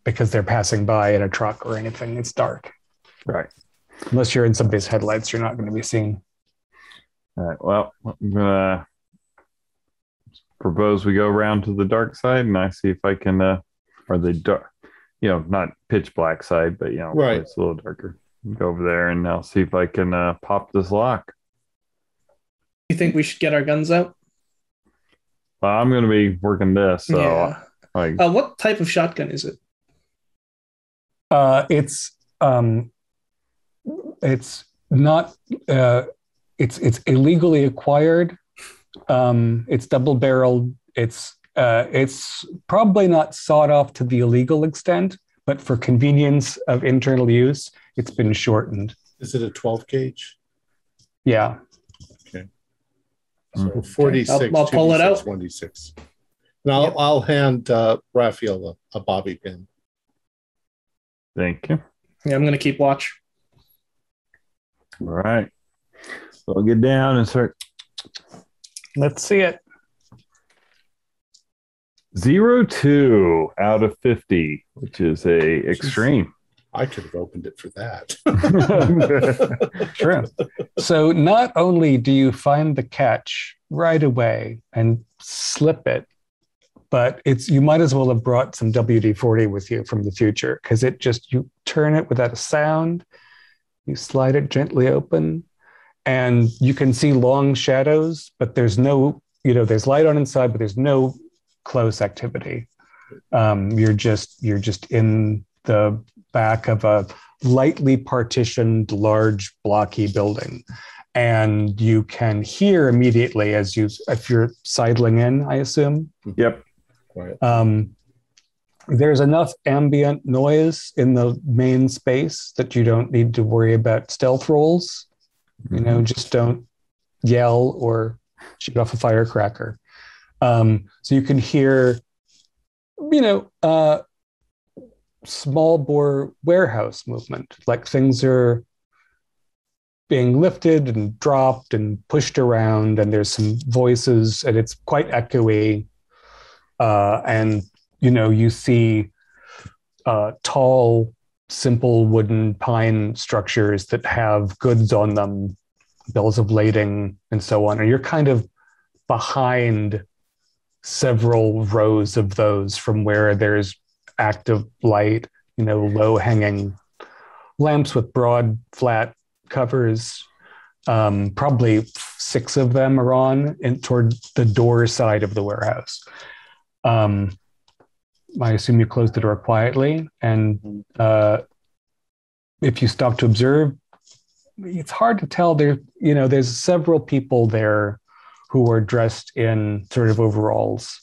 because they're passing by in a truck or anything. It's dark. Right. Unless you're in somebody's headlights, you're not going to be seen. All right. Well, I'm going to propose we go around to the dark side, and I see if I can, or the dark, not pitch black side, but Right. it's a little darker. Go over there, and I'll see if I can pop this lock. You think we should get our guns out? Well, I'm going to be working this, so Yeah. What type of shotgun is it? It's not. It's illegally acquired. It's double barreled. It's probably not sawed off to the illegal extent, but for convenience of internal use, it's been shortened. Is it a 12 gauge? Yeah. Okay. So 46. I'll pull it out. 26. And I'll hand Raphael a bobby pin. Thank you. Yeah, I'm going to keep watch. All right. So I'll get down and start. Let's see it. 02 out of 50, which is a extreme. I could have opened it for that. True. So not only do you find the catch right away and slip it, but you might as well have brought some WD-40 with you from the future, because you turn it without a sound, you slide it gently open, and you can see long shadows, but there's no, there's light on inside, but there's no close activity. You're just in the back of a lightly partitioned, large, blocky building. And you can hear immediately if you're sidling in, I assume. Yep. There's enough ambient noise in the main space that you don't need to worry about stealth rolls. Just don't yell or shoot off a firecracker. So you can hear, small bore warehouse movement, like things are being lifted and dropped and pushed around, and there's some voices, and it's quite echoey. And you see tall, simple wooden pine structures that have goods on them, bills of lading, and so on. And you're kind of behind several rows of those from where there's active light, low-hanging lamps with broad, flat covers. Probably 6 of them are on toward the door side of the warehouse. I assume you closed the door quietly, and if you stop to observe, it's hard to tell. There's several people there who are dressed in sort of overalls,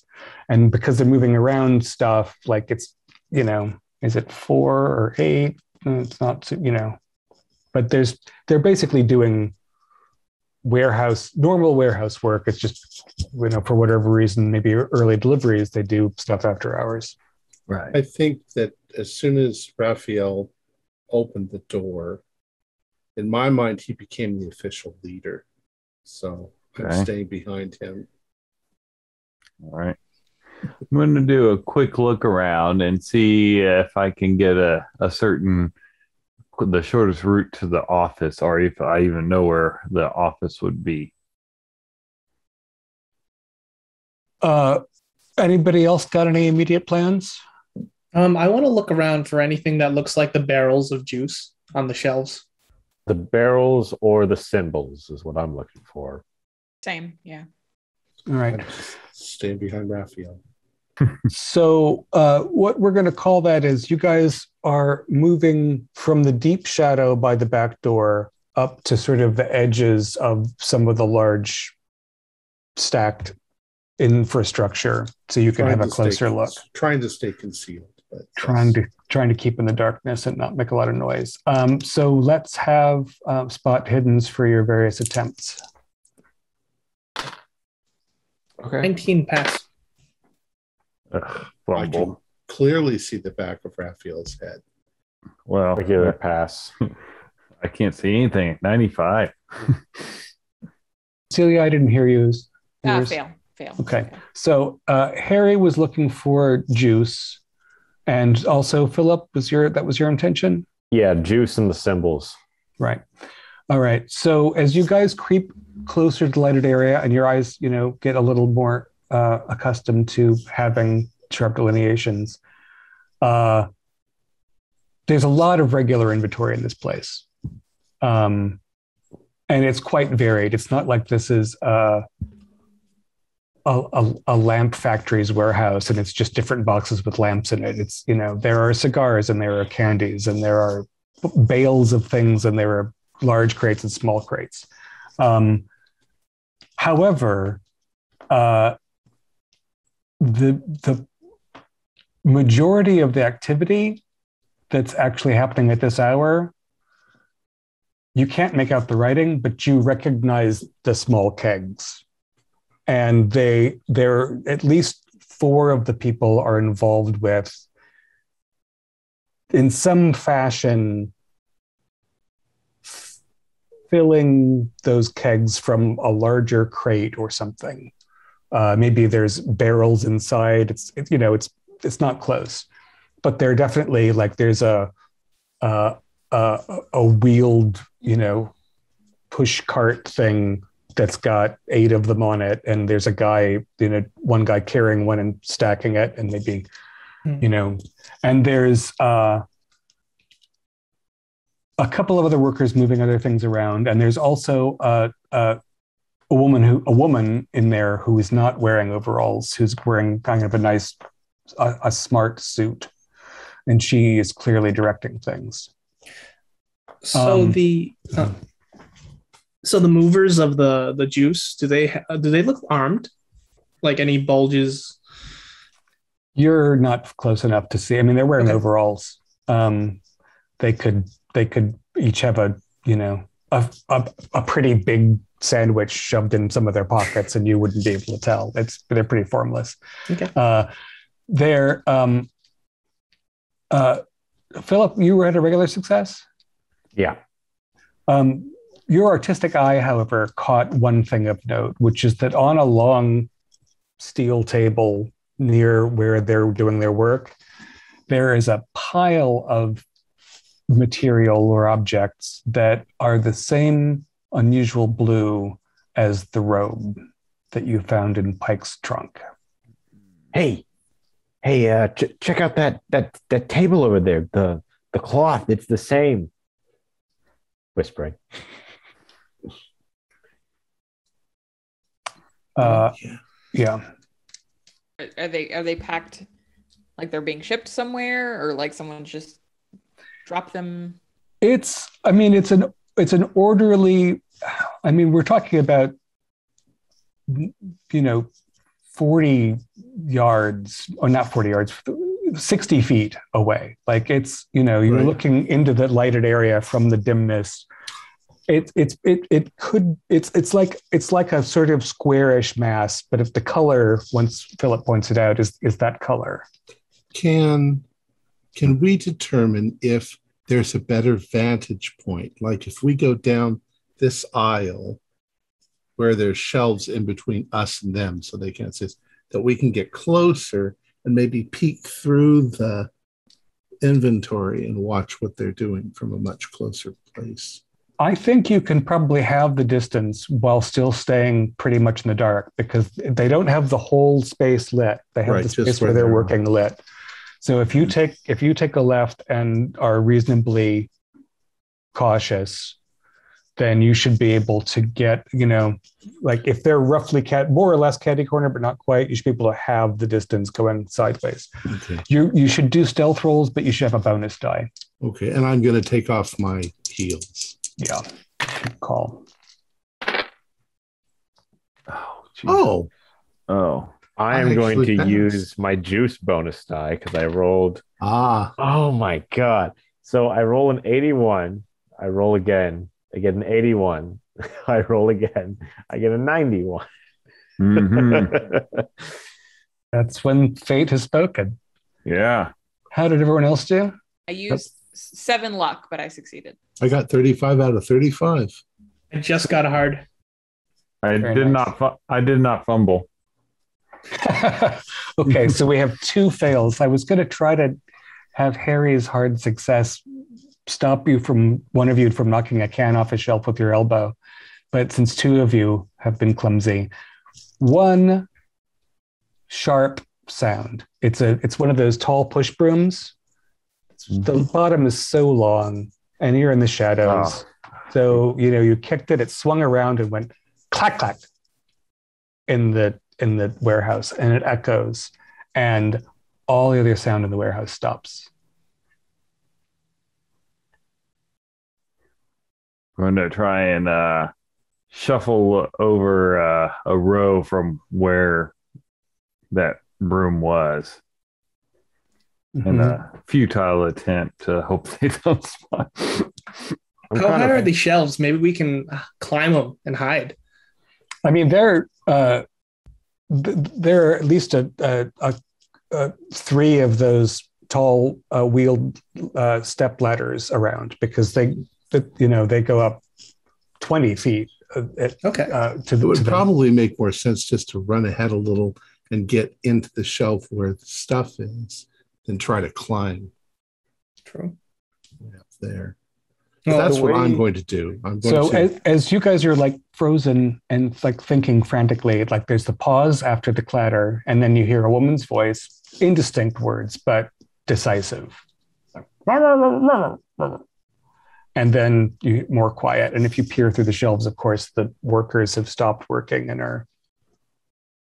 and because they're moving around stuff, like it's, is it 4 or 8? It's not, but they're basically doing normal warehouse work. It's just, for whatever reason, maybe early deliveries, they do stuff after hours. Right. I think that as soon as Raphael opened the door, in my mind, he became the official leader. So I'm staying behind him. All right. I'm going to do a quick look around and see if I can get the shortest route to the office, or if I even know where the office would be. Anybody else got any immediate plans? I want to look around for anything that looks like the barrels of juice on the shelves. The barrels or the symbols is what I'm looking for. Same, yeah. All right. I'm just staying behind Raphael. So what we're going to call that is you guys are moving from the deep shadow by the back door up to sort of the edges of some of the large stacked infrastructure, so you can have a closer look. Trying to stay concealed. But trying to keep in the darkness and not make a lot of noise. So let's have spot hiddens for your various attempts. Okay. 19 pass. I can clearly see the back of Raphael's head. Well, Regular pass. I can't see anything. 95. Celia, I didn't hear you. Fail. Okay. So Harry was looking for juice, and also Philip that was your intention? Yeah, juice and the symbols. Right. All right. So as you guys creep closer to the lighted area and your eyes, get a little more accustomed to having sharp delineations, there's a lot of regular inventory in this place. And it's quite varied. It's not like this is a lamp factory's warehouse and it's just different boxes with lamps in it. It's, there are cigars and there are candies and there are bales of things and there are large crates and small crates. However, the majority of the activity that's actually happening at this hour, you can't make out the writing, but you recognize the small kegs. And they're at least 4 of the people are involved with, in some fashion, filling those kegs from a larger crate or something. Maybe there's barrels inside. It's not close, but they're definitely like there's a wheeled, push cart thing that's got 8 of them on it, and there's a guy, one guy carrying one and stacking it, and maybe, and there's a couple of other workers moving other things around, and there's also a woman in there who is not wearing overalls, who's wearing kind of a smart suit, and she is clearly directing things. So the movers of the juice, do they look armed? Like any bulges? You're not close enough to see. I mean, they're wearing overalls. They could each have a pretty big sandwich shoved in some of their pockets, and you wouldn't be able to tell. They're pretty formless. Okay. Philip, you were at a regular success? Yeah. Your artistic eye, however, caught one thing of note, which is that on a long steel table near where they're doing their work, there is a pile of material or objects that are the same unusual blue as the robe that you found in Pike's trunk. Hey, check out that table over there. The cloth, it's the same. Whispering. Yeah. Are they packed like they're being shipped somewhere, or like someone's just dropped them? It's an orderly. I mean, we're talking about 40 yards, or not 40 yards, 60 feet away. Like you're right. Looking into the lighted area from the dimness. It's like a sort of squarish mass, but if the color, once Philip points it out, is that color. Can we determine if there's a better vantage point? Like if we go down this aisle where there's shelves in between us and them so they can't see us, that we can get closer and maybe peek through the inventory and watch what they're doing from a much closer place. I think you can probably have the distance while still staying pretty much in the dark, because they don't have the whole space lit. They have the space where they're working lit. So if you take a left and are reasonably cautious, then you should be able to get, like if they're roughly more or less catty corner, but not quite, you should be able to have the distance going sideways. Okay. You should do stealth rolls, but you should have a bonus die. Okay, and I'm going to take off my heels. Yeah, good call. Oh. I am going to use my juice bonus die because I rolled. Oh my God. So I roll an 81. I roll again. I get an 81. I roll again. I get a 91. Mm-hmm. That's when fate has spoken. Yeah. How did everyone else do? I used 7 luck, but I succeeded. I got 35 out of 35. I just got hard. I did not fumble. Okay, so we have 2 fails. I was going to try to have Harry's hard success stop one of you from knocking a can off a shelf with your elbow, but since 2 of you have been clumsy, one sharp sound. It's one of those tall push brooms. The bottom is so long, and you're in the shadows. So you kicked it. It swung around and went clack clack in the warehouse, and it echoes, and all the other sound in the warehouse stops. I'm going to try and shuffle over a row from where that broom was. In a futile attempt to hope they don't spot. How high are the shelves? Maybe we can climb them and hide. I mean, there are at least three of those tall wheeled step ladders around, because they go up 20 feet. It would probably make more sense just to run ahead a little and get into the shelf where the stuff is than try to climb. True. Up there. Well, that's what I'm going to do. As you guys are like frozen and like thinking frantically, like there's the pause after the clatter, and then you hear a woman's voice, indistinct words, but decisive. And then you more quiet. And if you peer through the shelves, of course, the workers have stopped working and are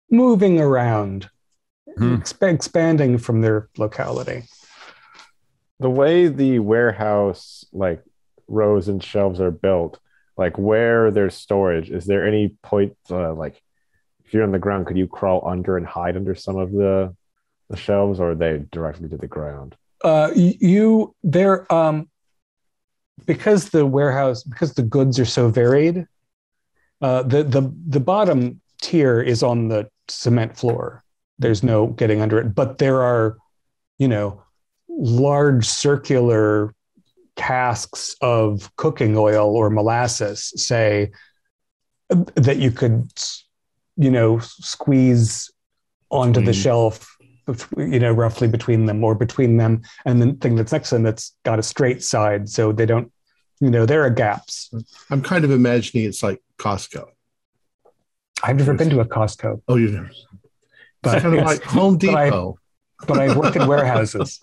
moving around, expanding from their locality. The way the warehouse like rows and shelves are built, like where there's storage, is there any point like if you're on the ground, could you crawl under and hide under some of the shelves, or are they directly to the ground? Because the goods are so varied, the bottom tier is on the cement floor. There's no getting under it, but there are, large circular casks of cooking oil or molasses, say, that you could, squeeze onto the shelf, roughly between them and the thing that's next to them that's got a straight side, so they don't, there are gaps. I'm kind of imagining it's like Costco. I've never been to a Costco. Oh, you've never. It's kind of like Home Depot. But I work in warehouses.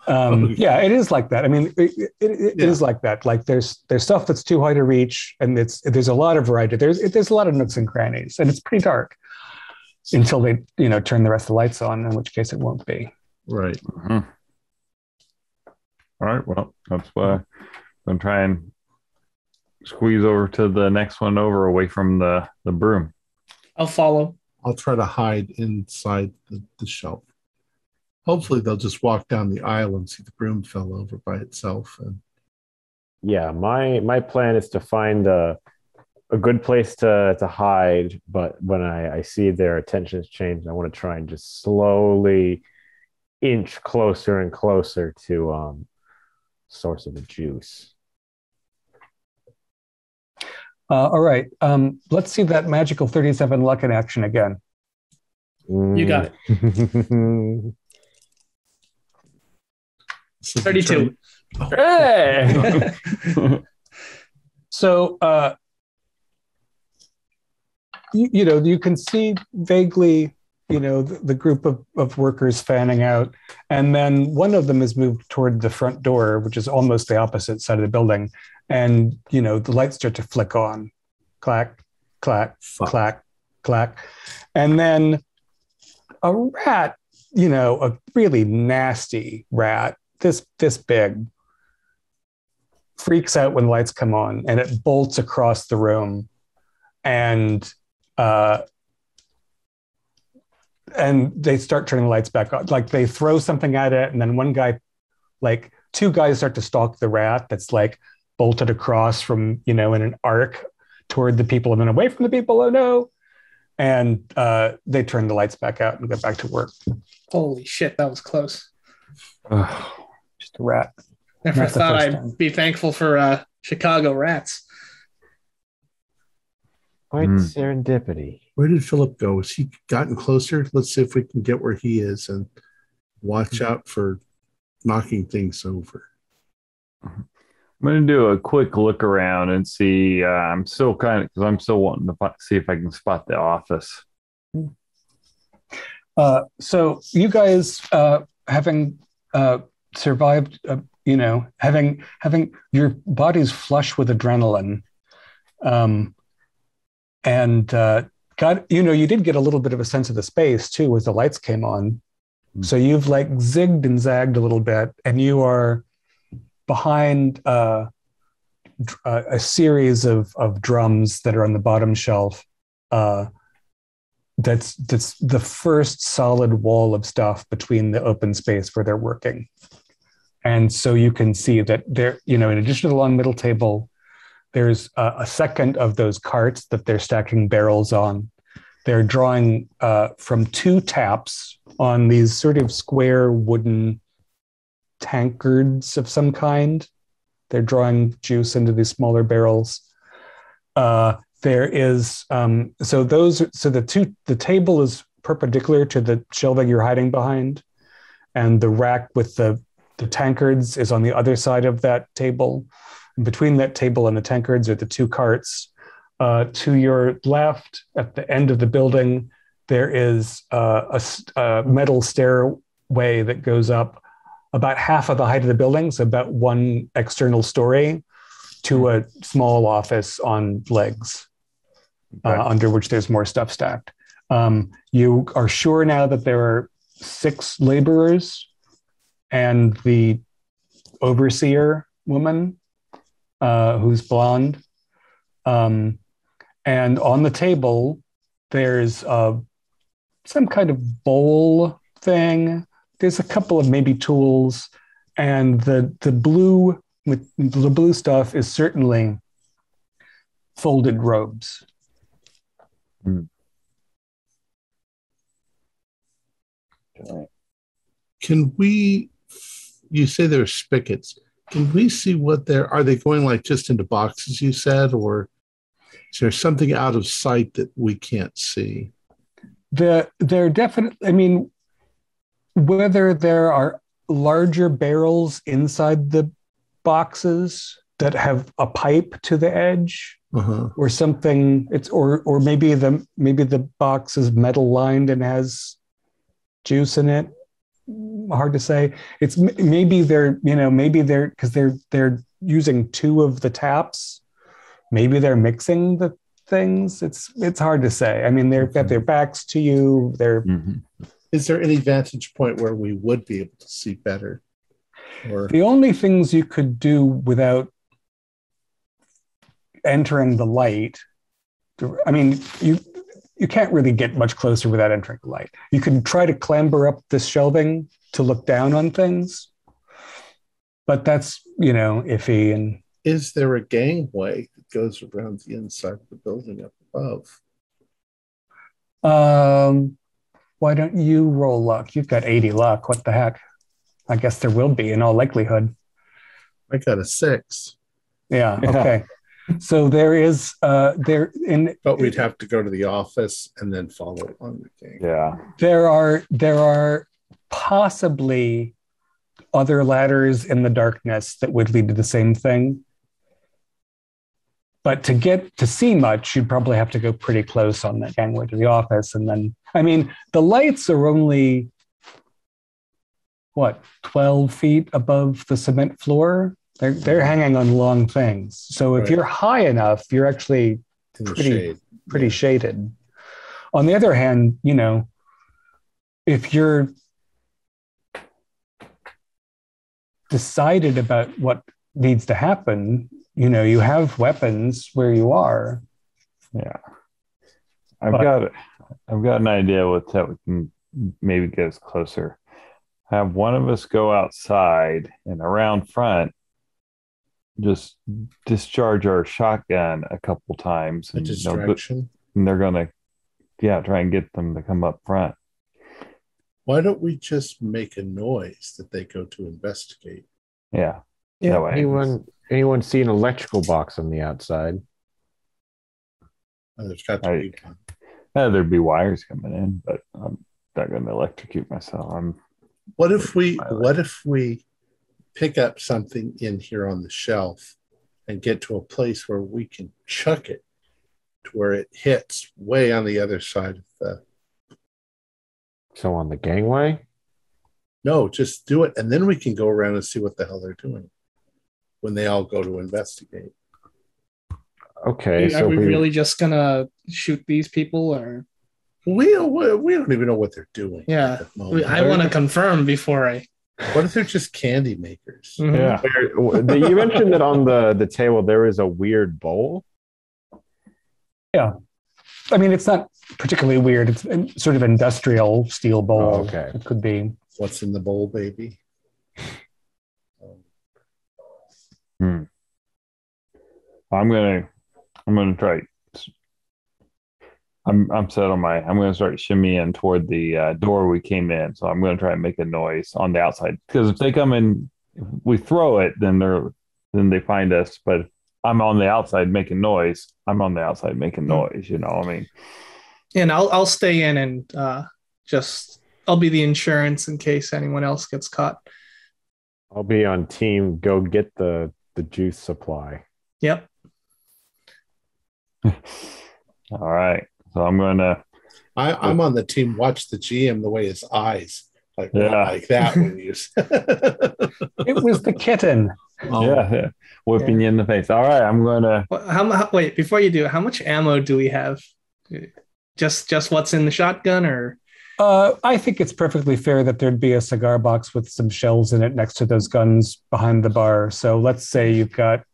Yeah, it is like that. I mean, it is like that. Like there's stuff that's too high to reach, and there's a lot of variety. There's a lot of nooks and crannies, and it's pretty dark until they turn the rest of the lights on, in which case it won't be. Right. Mm-hmm. All right. Well, that's why I'm gonna try and squeeze over to the next one over, away from the broom. I'll follow. I'll try to hide inside the shelf. Hopefully they'll just walk down the aisle and see the broom fell over by itself. And yeah, my plan is to find a good place to hide, but when I see their attentions change, I want to try and just slowly inch closer and closer to source of the juice. All right. Let's see that magical 37 luck in action again. You got it. 32. Hey! So, you can see vaguely, the group of workers fanning out. And then one of them is moved toward the front door, which is almost the opposite side of the building. And, the lights start to flick on. Clack, clack, clack, clack. And then a rat, a really nasty rat, this big, freaks out when the lights come on, and it bolts across the room, and they start turning the lights back on. Like they throw something at it, and then two guys start to stalk the rat that's like bolted across from, in an arc toward the people and then away from the people. Oh no. And they turn the lights back out and go back to work. Holy shit, that was close. Just a rat. Never thought I'd be thankful for Chicago rats. Quite serendipity. Where did Philip go? Has he gotten closer? Let's see if we can get where he is and watch out for knocking things over. I'm going to do a quick look around and see. I'm still wanting to see if I can spot the office. So you guys, having survived, having your bodies flush with adrenaline, and you did get a little bit of a sense of the space too as the lights came on. So you've like zigged and zagged a little bit, and you are behind a series of drums that are on the bottom shelf. That's the first solid wall of stuff between the open space where they're working. And so you can see that there, in addition to the long middle table, there's a second of those carts that they're stacking barrels on. They're drawing from 2 taps on these sort of square wooden tankards of some kind. They're drawing juice into these smaller barrels. There is the table is perpendicular to the shelving you're hiding behind, and the rack with the tankards is on the other side of that table. And between that table and the tankards are the 2 carts. To your left, at the end of the building, there is a metal stairway that goes up about half of the height of the building, so about 1 external story, to a small office on legs, under which there's more stuff stacked. You are sure now that there are 6 laborers and the overseer woman, who's blonde. And on the table, there's some kind of bowl thing. There's a couple of maybe tools, and the blue stuff is certainly folded robes. Can we? You say there's spigots. Can we see what are they going like just into boxes? You said, or is there something out of sight that we can't see? They're definitely. I mean, whether there are larger barrels inside the boxes that have a pipe to the edge, or something. Or maybe the box is metal lined and has juice in it. Hard to say. It's maybe they're because they're using 2 of the taps. Maybe they're mixing the things. It's hard to say. I mean, they've got their backs to you. Is there any vantage point where we would be able to see better? Or the only things you could do without entering the light, I mean, you can't really get much closer without entering the light. You can try to clamber up this shelving to look down on things, but that's, iffy. And is there a gangway that goes around the inside of the building up above? Why don't you roll luck? You've got 80 luck. What the heck? I guess there will be in all likelihood. I got a 6. Yeah. Okay. So there is but we'd have to go to the office and then follow on the gang. Yeah. There are possibly other ladders in the darkness that would lead to the same thing. But to get to see much, you'd probably have to go pretty close on that gangway to the office. And then, I mean, the lights are only, 12 feet above the cement floor? They're hanging on long things. So if you're high enough, you're actually pretty shaded. On the other hand, if you're decided about what needs to happen, you have weapons where you are. Yeah. I've got an idea with that we can maybe get us closer. Have one of us go outside and around front, just discharge our shotgun a couple times. A distraction. And they're going to, try and get them to come up front. Why don't we just make a noise that they go to investigate? Yeah. Yeah. Anyone see an electrical box on the outside? There's got to be one. There'd be wires coming in, but I'm not going to electrocute myself. What if we pick up something in here on the shelf and get to a place where we can chuck it to where it hits way on the other side of So on the gangway? No, just do it, and then we can go around and see what the hell they're doing when they all go to investigate. Okay, Are we really just gonna shoot these people, or we don't even know what they're doing? yeah? I want to confirm before I. What if they're just candy makers? Mhm. Yeah. You mentioned that on the table there is a weird bowl. Yeah. I mean, it's not particularly weird. It's sort of industrial steel bowl. Oh, okay. It could be. What's in the bowl, baby? I'm gonna try. I'm set on I'm gonna start shimmying toward the door we came in. So I'm gonna try and make a noise on the outside, because if they come in, if we throw it, then they find us. But I'm on the outside making noise. I'm on the outside making noise. You know, I mean. And I'll stay in and I'll be the insurance in case anyone else gets caught. I'll be on team. Go get the juice supply. Yep. All right. So I'm gonna. I'm on the team. Watch the GM the way his eyes like that when you. It was the kitten. Oh. Yeah, whipping you in the face. All right, I'm gonna. Wait, before you do, how much ammo do we have? Just what's in the shotgun, or? I think it's perfectly fair that there'd be a cigar box with some shells in it next to those guns behind the bar. So let's say you've got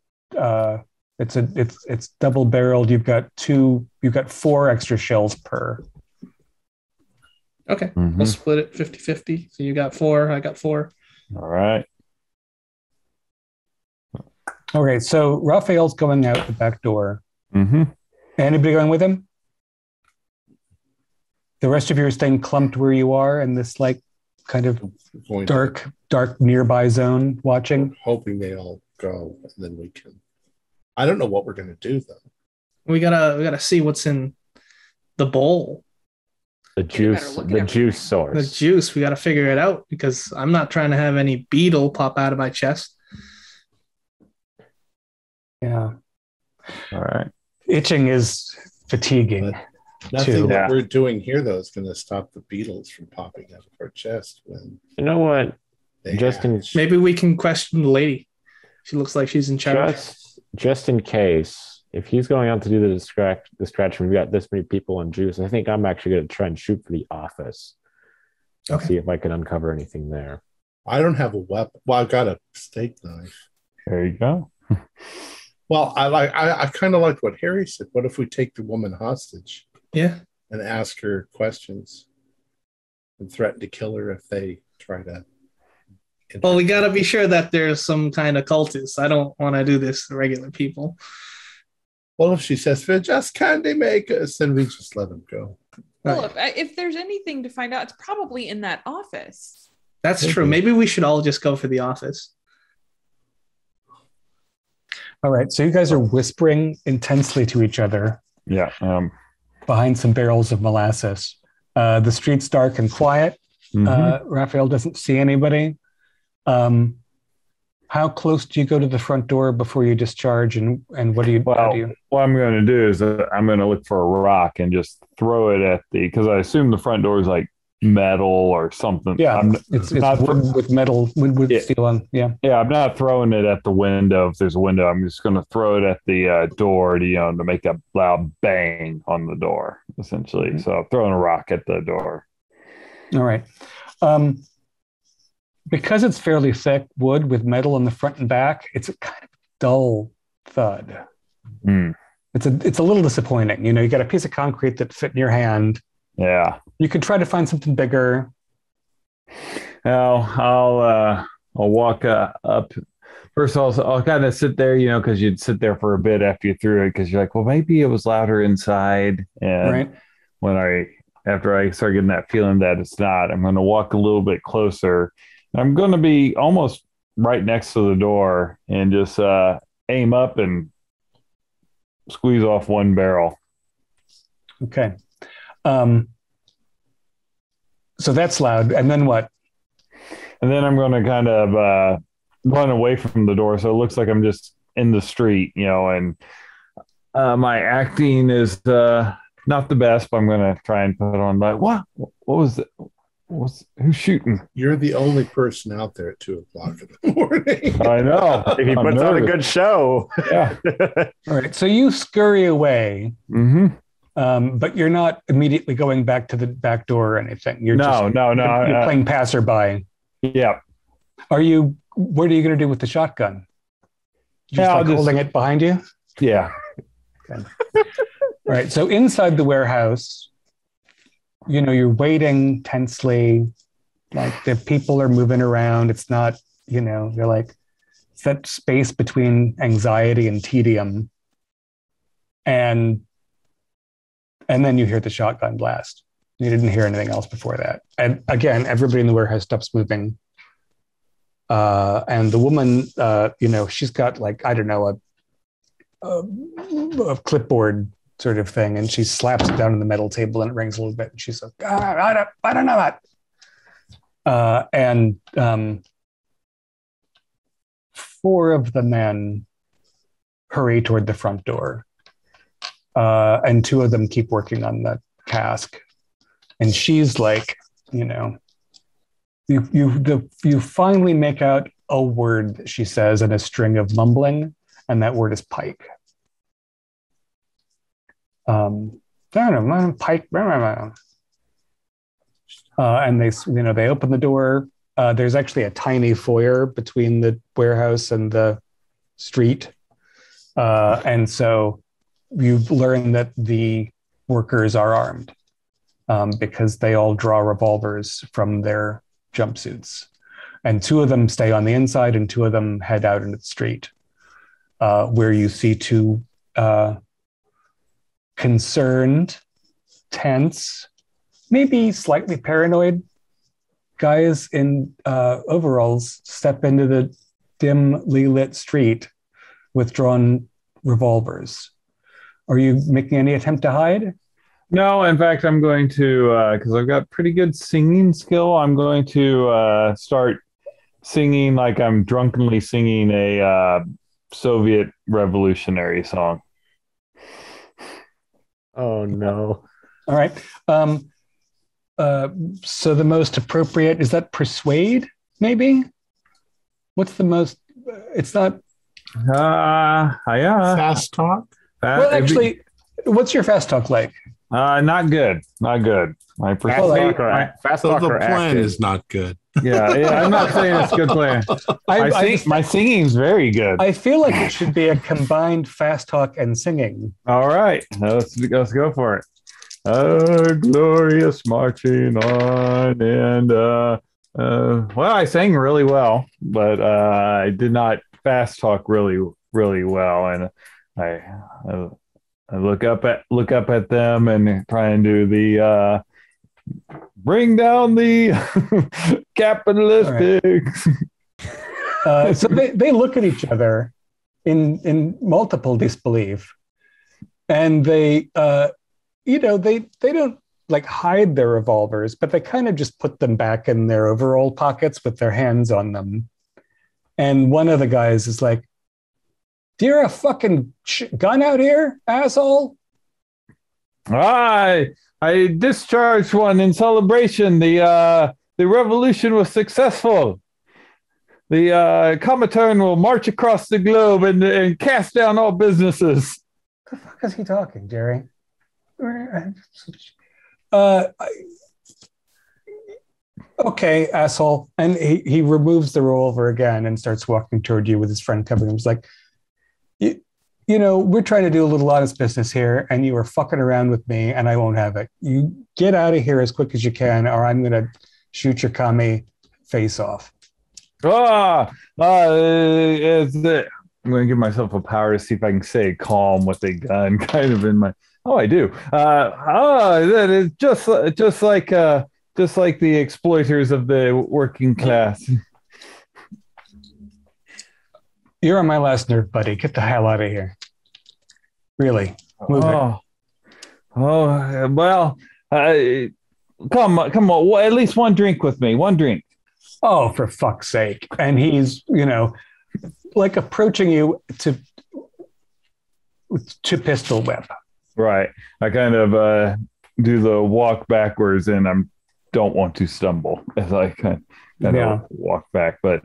it's double barreled. You've got 4 extra shells per. Okay, we'll split it 50-50. So you got 4, I got 4. All right. Okay, so Raphael's going out the back door. Mm-hmm. Anybody going with him? The rest of you are staying clumped where you are in this like kind of dark nearby zone watching. Hoping they all go, and then we can. I don't know what we're going to do though. We gotta see what's in the bowl. The juice source. The juice. We gotta figure it out, because I'm not trying to have any beetle pop out of my chest. Yeah. All right. Itching is fatiguing. Nothing that we're doing here, though, is going to stop the beetles from popping out of our chest. When you know what? Maybe we can question the lady. She looks like she's in charge. Just in case, if he's going out to do the distraction, we've got this many people on juice. I think I'm actually going to try and shoot for the office. Okay. See if I can uncover anything there. I don't have a weapon. Well, I've got a steak knife. There you go. Well, I kind of like what Harry said. What if we take the woman hostage? Yeah. And ask her questions and threaten to kill her if they try to. Well, we got to be sure that there's some kind of cultist. I don't want to do this to regular people. Well, if she says, we're just candy makers, then we just let them go. Well, if there's anything to find out, it's probably in that office. That's true. Maybe we should all just go for the office. All right. So you guys are whispering intensely to each other. Yeah. Behind some barrels of molasses. The street's dark and quiet. Raphael doesn't see anybody. How close do you go to the front door before you discharge, and what do you do? What I'm going to do is I'm going to look for a rock and just throw it at because I assume the front door is like metal or something. Yeah, it's wood with metal, wood steel on. Yeah. Yeah, I'm not throwing it at the window. If there's a window, I'm just going to throw it at the door to make a loud bang on the door, essentially. Mm-hmm. So I'm throwing a rock at the door. All right. Because it's fairly thick wood with metal on the front and back, it's a kind of dull thud. Mm. It's a little disappointing. You got a piece of concrete that fit in your hand. Yeah. You could try to find something bigger. Well, I'll walk up. First, I'll kind of sit there, because you'd sit there for a bit after you threw it, because you're like, well, maybe it was louder inside. And right. After I start getting that feeling that it's not, I'm going to walk a little bit closer. I'm going to be almost right next to the door and just aim up and squeeze off one barrel. Okay. So that's loud. And then what? And then I'm going to kind of run away from the door. So it looks like I'm just in the street, and my acting is not the best, but I'm going to try and put on like, what was it? Who's shooting? You're the only person out there at 2:00 in the morning. I know. If he puts on a good show. Yeah. All right. So you scurry away, but you're not immediately going back to the back door or anything. You're No. You're playing passerby. Yeah. What are you going to do with the shotgun? Just holding it behind you? Yeah. Okay. All right. So inside the warehouse, you're waiting tensely. Like the people are moving around. It's not, you're like, it's that space between anxiety and tedium. And then you hear the shotgun blast. You didn't hear anything else before that. And again, everybody in the warehouse stops moving. And the woman, she's got like, I don't know, a clipboard sort of thing, and she slaps it down on the metal table and it rings a little bit. And she's like, I don't know that. And four of the men hurry toward the front door. And two of them keep working on the cask. And she's like, you finally make out a word that she says in a string of mumbling, and that word is pike. Pike. And they open the door. There's actually a tiny foyer between the warehouse and the street. And so you've learned that the workers are armed because they all draw revolvers from their jumpsuits. And two of them stay on the inside and two of them head out into the street where you see two concerned, tense, maybe slightly paranoid guys in overalls step into the dimly lit street with drawn revolvers. Are you making any attempt to hide? No, in fact, I'm going to, because I've got pretty good singing skill, I'm going to start singing like I'm drunkenly singing a Soviet revolutionary song. Oh, no. All right. So the most appropriate, is that persuade, maybe? What's the most, it's not... Yeah. Fast talk? Well, actually, what's your fast talk like? Not good. My Fast talk The or plan active? is not good. Yeah, I'm not saying it's a good plan. My singing's very good. I feel like it should be a combined fast talk and singing. All right, let's go for it. Glorious marching on, and I sang really well, but I did not fast talk really well, and I look up at them and try and do the bring down the capitalistics. Right. So they look at each other in multiple disbelief, and they don't like hide their revolvers, but they kind of just put them back in their overall pockets with their hands on them. And one of the guys is like, "Do you have a fucking gun out here, asshole?" I discharged one in celebration. The revolution was successful. The Comintern will march across the globe and cast down all businesses. The fuck is he talking, Jerry? Okay, asshole. And he removes the revolver again and starts walking toward you with his friend covering him. He's like, we're trying to do a little honest business here, and you are fucking around with me, and I won't have it. You get out of here as quick as you can, or I'm going to shoot your commie face off. I'm going to give myself a power to see if I can say calm with a gun kind of in my... Oh, I do. That is just like the exploiters of the working class. You're on my last nerve, buddy. Get the hell out of here. Really. Move it. Well, come on. Well, at least one drink with me. One drink. Oh, for fuck's sake. And he's, like approaching you to pistol whip. Right. I kind of do the walk backwards, and I'm don't want to stumble as I kind of walk back. But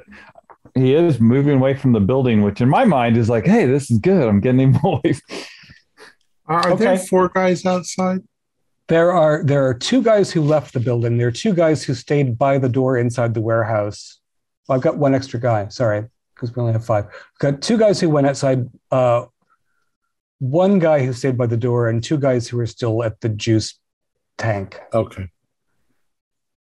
he is moving away from the building, which in my mind is like, hey, this is good. I'm getting him away. Are there 4 guys outside? There are 2 guys who left the building. There are 2 guys who stayed by the door inside the warehouse. Well, I've got 1 extra guy. Sorry, because we only have 5. I've got 2 guys who went outside. 1 guy who stayed by the door, and 2 guys who are still at the juice tank. Okay.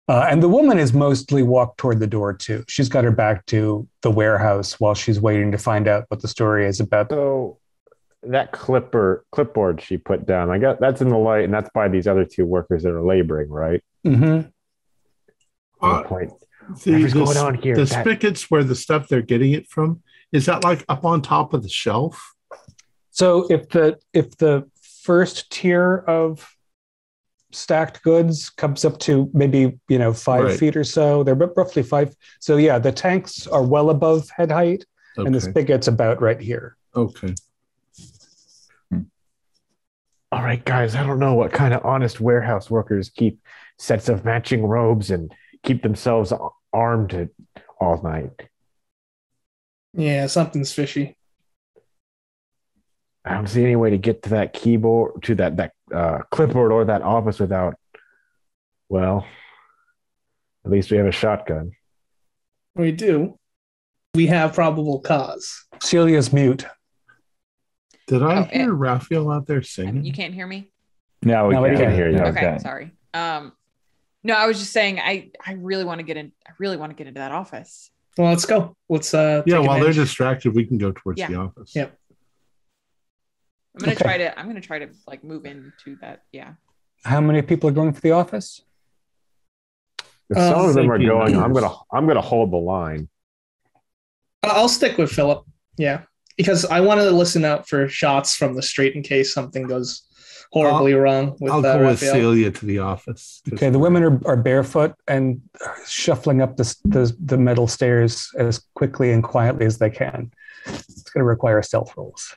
And the woman has mostly walked toward the door too. She's got her back to the warehouse while she's waiting to find out what the story is about. So that clipboard she put down, I got that's in the light, and that's by these other 2 workers that are laboring, right? Mm-hmm. Point. What's going on here? The spigots where the stuff they're getting it from, is that like up on top of the shelf? So if the first tier of stacked goods comes up to maybe 5 feet or so, they're roughly 5. So yeah, the tanks are well above head height, and the spigot's about right here. Okay. All right, guys, I don't know what kind of honest warehouse workers keep sets of matching robes and keep themselves armed all night. Yeah, something's fishy. I don't see any way to get to that keyboard, to that clipboard or that office without, well, at least we have a shotgun. We do. We have probable cause. Celia's mute. Did I hear Raphael out there singing? You can't hear me? No, we can't hear you. Okay, sorry. No, I was just saying I really want to get in. I really want to get into that office. Well, let's go. Let's while they're distracted, we can go towards the office. Yep. I'm gonna try to like move into that. Yeah. How many people are going for the office? If some of them are going, I'm gonna hold the line. I'll stick with Philip. Yeah, because I want to listen out for shots from the street in case something goes horribly wrong with I'll go with Celia to the office. Okay, the women are barefoot and shuffling up the metal stairs as quickly and quietly as they can. It's going to require stealth rolls.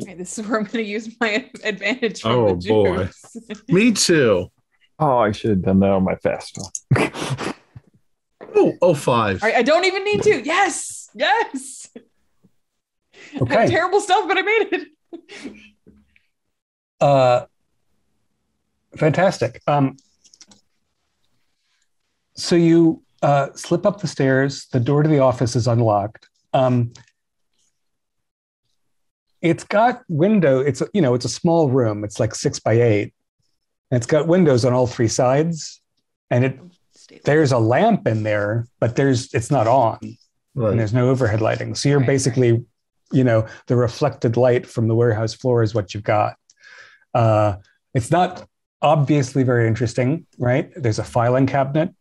Okay, this is where I'm going to use my advantage from the juice. Boy. Me too. Oh, I should have done that on my fast one. Oh, 5. All right, I don't even need to. Yes. Okay. I have terrible stuff, but I made it. Fantastic. So you slip up the stairs. The door to the office is unlocked. It's got window. It's a small room. It's like 6 by 8. And it's got windows on all 3 sides. And there's a lamp in there, but it's not on. Right. And there's no overhead lighting. So you're basically, the reflected light from the warehouse floor is what you've got. It's not obviously very interesting, right? There's a filing cabinet.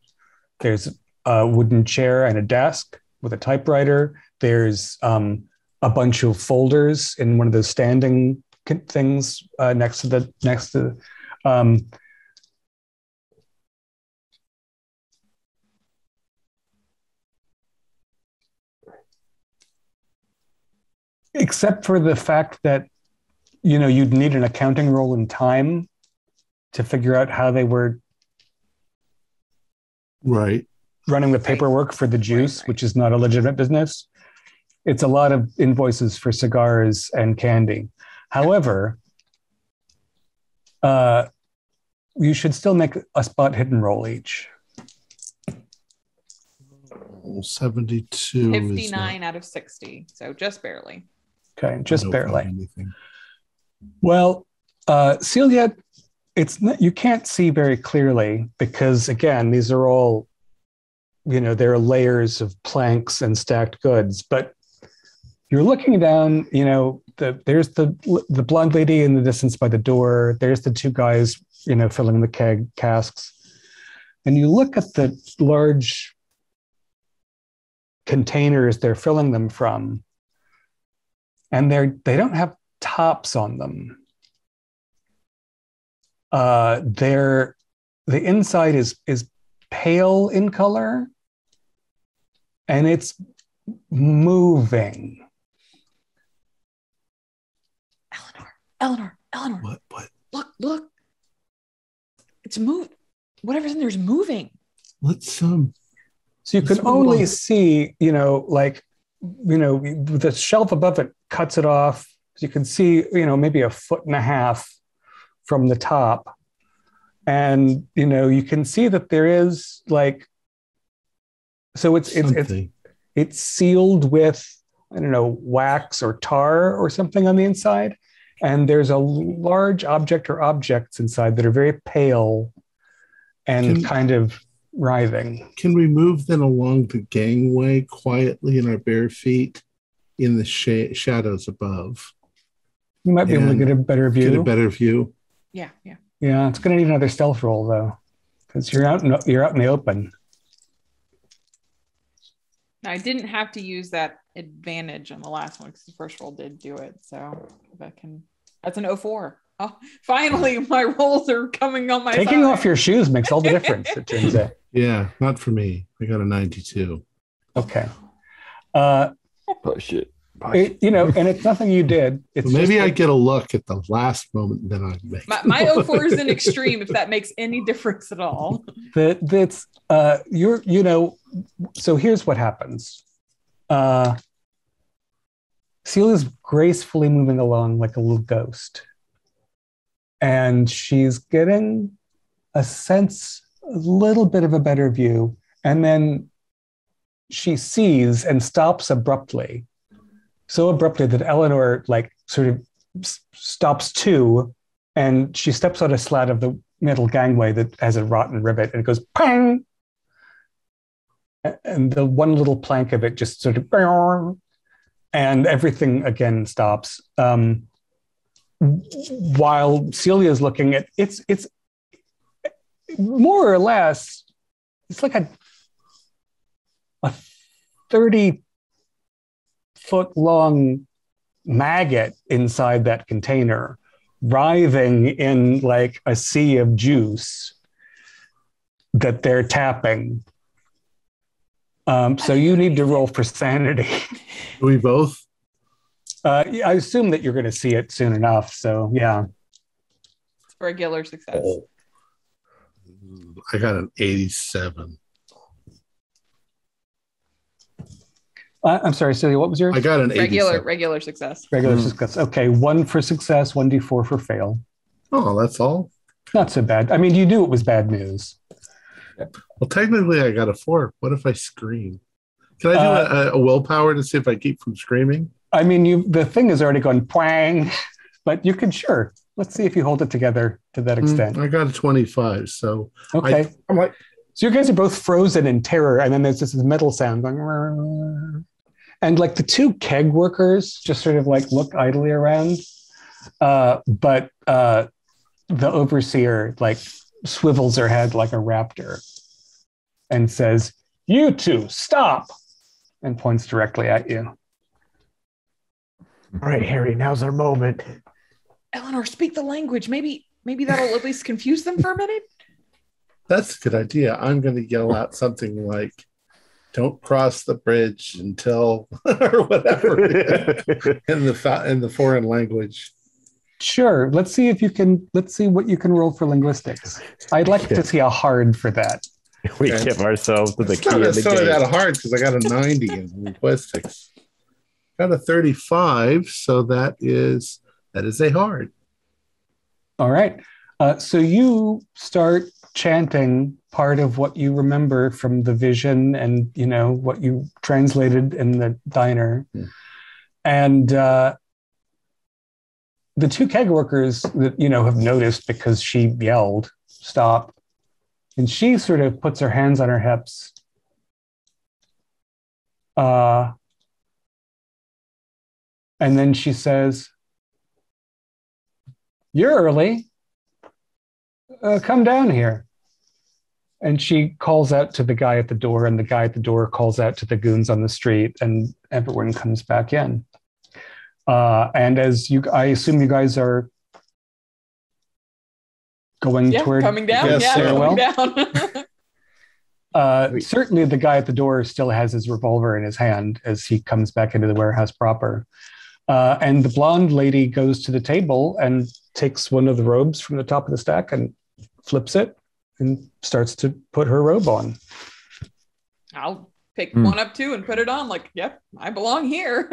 There's a wooden chair and a desk with a typewriter. There's a bunch of folders in one of those standing things next to except for the fact that you'd need an accounting roll in time to figure out how they were running the paperwork for the juice, which is not a legitimate business. It's a lot of invoices for cigars and candy. However, you should still make a spot hidden roll each. 72. 59 out of 60. So just barely. Okay, just barely. Well, Celia, you can't see very clearly because, again, these are all, there are layers of planks and stacked goods. But you're looking down, there's the blonde lady in the distance by the door. There's the 2 guys, filling the casks. And you look at the large containers they're filling them from, and they don't have tops on them. The inside is pale in color, and it's moving. Eleanor. What? Look. It's moving. whatever's in there's moving. Let's So you can only see, the shelf above it cuts it off. You can see, maybe 1.5 feet from the top. And, you can see that there is so it's sealed with, I don't know, wax or tar or something on the inside. And there's a large object or objects inside that are very pale and kind of writhing. Can we move then along the gangway quietly in our bare feet in the shadows above? You might be able to get a better view. Yeah. Yeah, it's going to need another stealth roll though, because you're out in the open. I didn't have to use that advantage on the last one because the first roll did do it. So that's an 04. Oh, finally, my rolls are coming on my side. Taking off your shoes makes all the difference, it turns out. Yeah, not for me. I got a 92. Okay. Push it. And it's nothing you did. It's maybe I get a look at the last moment, and then I make my 04 is an extreme, if that makes any difference at all. So here's what happens. Celia's gracefully moving along like a little ghost. And she's getting a little bit of a better view. And then she sees and stops abruptly. So abruptly that Eleanor sort of stops too. And she steps on a slat of the metal gangway that has a rotten rivet and it goes pang. And the one little plank of it just sort of, and everything again stops. While Celia's looking at it's more or less, it's like a 30-foot long maggot inside that container, writhing in like a sea of juice that they're tapping. So you need to roll for sanity. We both? I assume that you're going to see it soon enough. So yeah. It's regular success. Oh. I got an 87. I'm sorry, Celia, what was yours? I got an 87. Regular success. Regular success. Okay, 1 for success, 1d4 for fail. Oh, that's all? Not so bad. I mean, you knew it was bad news. Well, technically, I got a 4. What if I scream? Can I do a willpower to see if I keep from screaming? I mean, the thing is already going twang, but you can sure. Let's see if you hold it together to that extent. I got a 25, so okay. I'm like, so you guys are both frozen in terror, and then there's this metal sound going, and like the two keg workers just sort of like look idly around, but the overseer like swivels her head like a raptor and says, "You two, stop!" and points directly at you. All right, Harry, now's our moment. Eleanor, speak the language. Maybe that'll at least confuse them for a minute. That's a good idea. I'm going to yell out something like, "Don't cross the bridge until," or whatever, in the foreign language. Sure. Let's see what you can roll for linguistics. I'd like to see a hard for that. We give ourselves to the key of the game. It's not that hard because I got a 90 in linguistics. Got a 35, so that is a hard. All right. So you start chanting part of what you remember from the vision and, what you translated in the diner. Yeah. And the two keg workers that, have noticed because she yelled, "Stop." And she sort of puts her hands on her hips. And then she says, "You're early. Come down here." And she calls out to the guy at the door, and the guy at the door calls out to the goons on the street, and everyone comes back in. And I assume you guys are going toward coming down. Coming down. Certainly the guy at the door still has his revolver in his hand as he comes back into the warehouse proper. And the blonde lady goes to the table and takes one of the robes from the top of the stack and flips it and starts to put her robe on. I'll pick one up too and put it on. Like, yep, I belong here.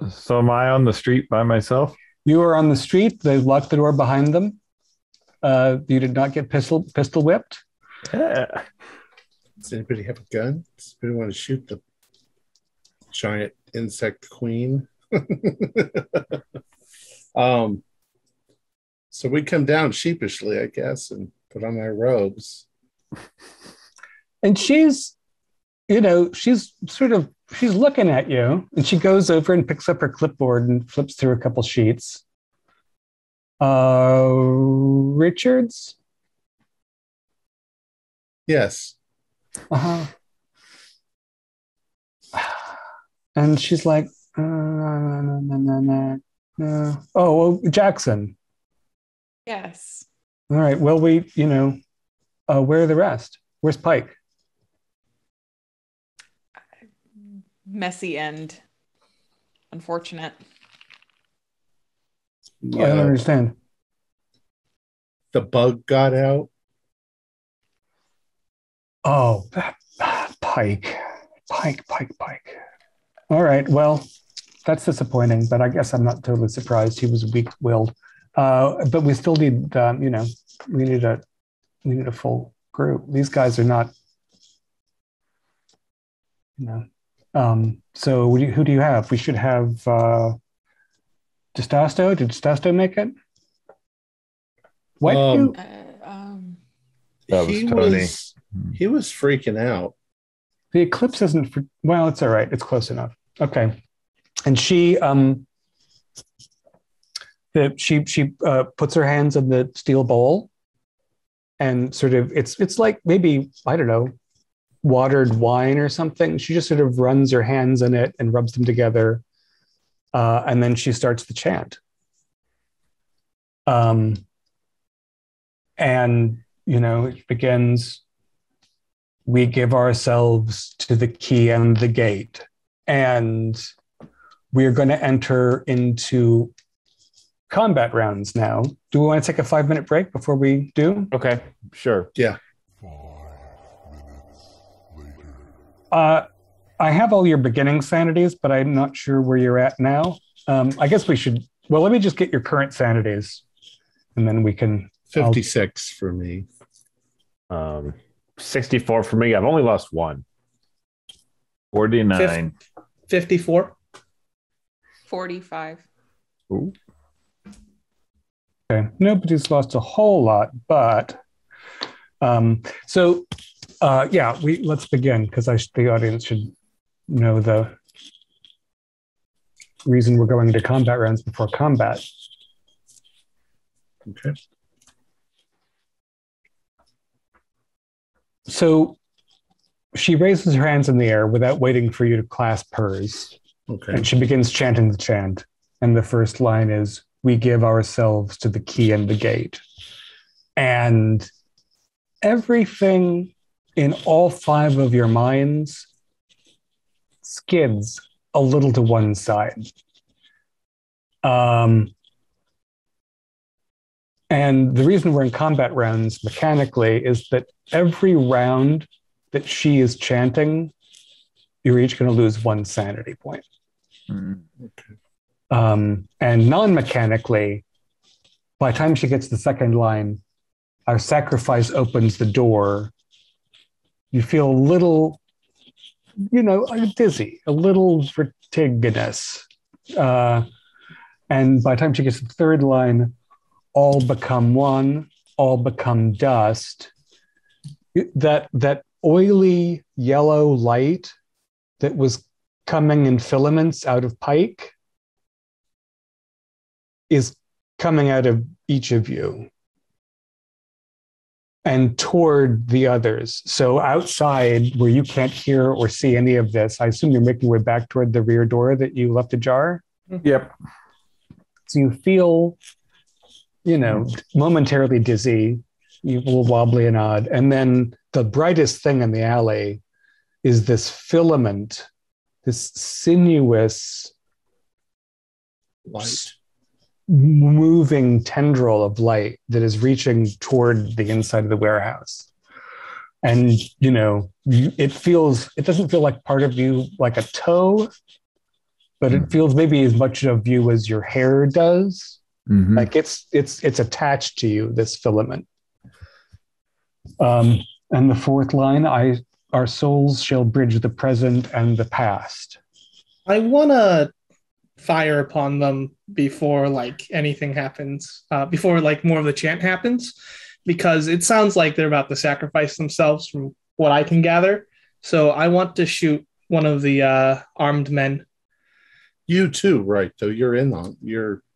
So am I on the street by myself? You are on the street. They locked the door behind them. You did not get pistol whipped. Yeah. Does anybody have a gun? Does anybody want to shoot the giant insect queen? So we come down sheepishly, I guess, and put on our robes. And she's looking at you, and she goes over and picks up her clipboard and flips through a couple sheets. Richards? Yes. Uh-huh. And she's like, no. Oh, well, Jackson. Yes. All right. Well, where are the rest? Where's Pike? Messy end. Unfortunate. I don't understand. The bug got out. Oh, Pike. All right. Well, that's disappointing, but I guess I'm not totally surprised. He was weak-willed. But we still need, we need a full group. These guys are not, So who do you have? We should have Distasto. Did Distasto make it? What? That was Tony. He was freaking out. The eclipse isn't. Well, it's all right. It's close enough. Okay. And she puts her hands in the steel bowl, and sort of it's like maybe, I don't know, watered wine or something. She just sort of runs her hands in it and rubs them together, and then she starts to chant. And it begins. We give ourselves to the key and the gate, and we're going to enter into combat rounds now. Do we want to take a 5-minute break before we do? Okay, sure. Yeah. I have all your beginning sanities, but I'm not sure where you're at now. I guess we should. Well, let me just get your current sanities, and then we can. 56 for me. 64 for me. I've only lost one. 49. 54. 45. Ooh. Okay, nobody's lost a whole lot, but let's begin, because the audience should know the reason we're going into combat rounds before combat. Okay. So she raises her hands in the air without waiting for you to clasp hers. Okay. And she begins chanting the chant. And the first line is, we give ourselves to the key and the gate. And everything in all 5 of your minds skids a little to one side. And the reason we're in combat rounds mechanically is that every round that she is chanting, you're each going to lose 1 sanity point. Okay. And non-mechanically, by the time she gets to the second line, our sacrifice opens the door. You feel a little, dizzy, a little vertiginous. And by the time she gets to the third line, all become one, all become dust. That oily yellow light that was coming in filaments out of Pike is coming out of each of you and toward the others. So outside, where you can't hear or see any of this, I assume you're making your way back toward the rear door that you left ajar? Yep. So you feel, momentarily dizzy, you feel wobbly and odd. And then the brightest thing in the alley is this filament, this sinuous light. moving tendril of light that is reaching toward the inside of the warehouse. And, it doesn't feel like part of you like a toe, but it feels maybe as much of you as your hair does. Mm-hmm. Like it's attached to you, this filament. And the fourth line, our souls shall bridge the present and the past. I want to fire upon them before like anything happens, before like more of the chant happens, because it sounds like they're about to sacrifice themselves from what I can gather. So I want to shoot one of the armed men. You too, right? So you're in on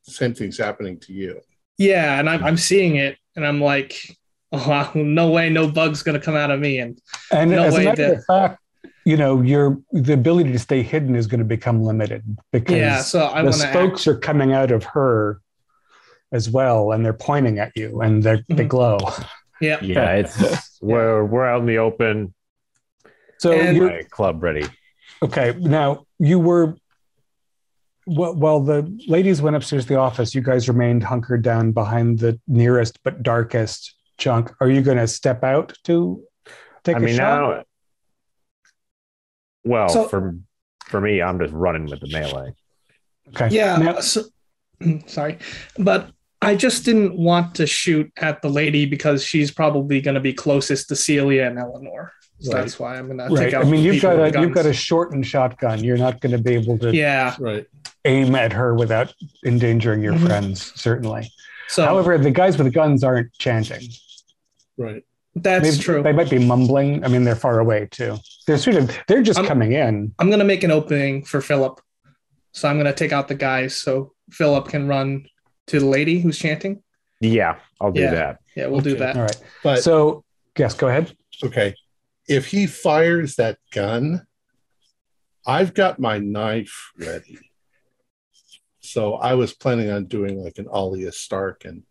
same thing's happening to you. Yeah, and I'm seeing it, and I'm like, oh, no way, no bug's gonna come out of me, and no as way. A matter of fact, the ability to stay hidden is going to become limited because the spokes are coming out of her as well, and they're pointing at you, and they glow. Yeah, we're out in the open. So you're club ready. Okay, now you were. While the ladies went upstairs to the office, you guys remained hunkered down behind the nearest but darkest chunk. Are you going to step out to take a shot? For me, I'm just running with the melee. Okay. Yeah. Sorry, but I just didn't want to shoot at the lady because she's probably going to be closest to Celia and Eleanor. So that's why I'm going to take out. I mean, you've got a shortened shotgun. You're not going to be able to aim at her without endangering your friends, certainly. So, however, the guys with the guns aren't chanting. Right. That's true. They might be mumbling. I mean, they're far away too. They're just coming in. I'm going to make an opening for Philip. So I'm going to take out the guys so Philip can to the lady who's chanting. Yeah, I'll do that. Yeah, we'll do that. All right. Yes, go ahead. Okay. If he fires that gun, I've got my knife ready. So I was planning on doing like an Olia Stark and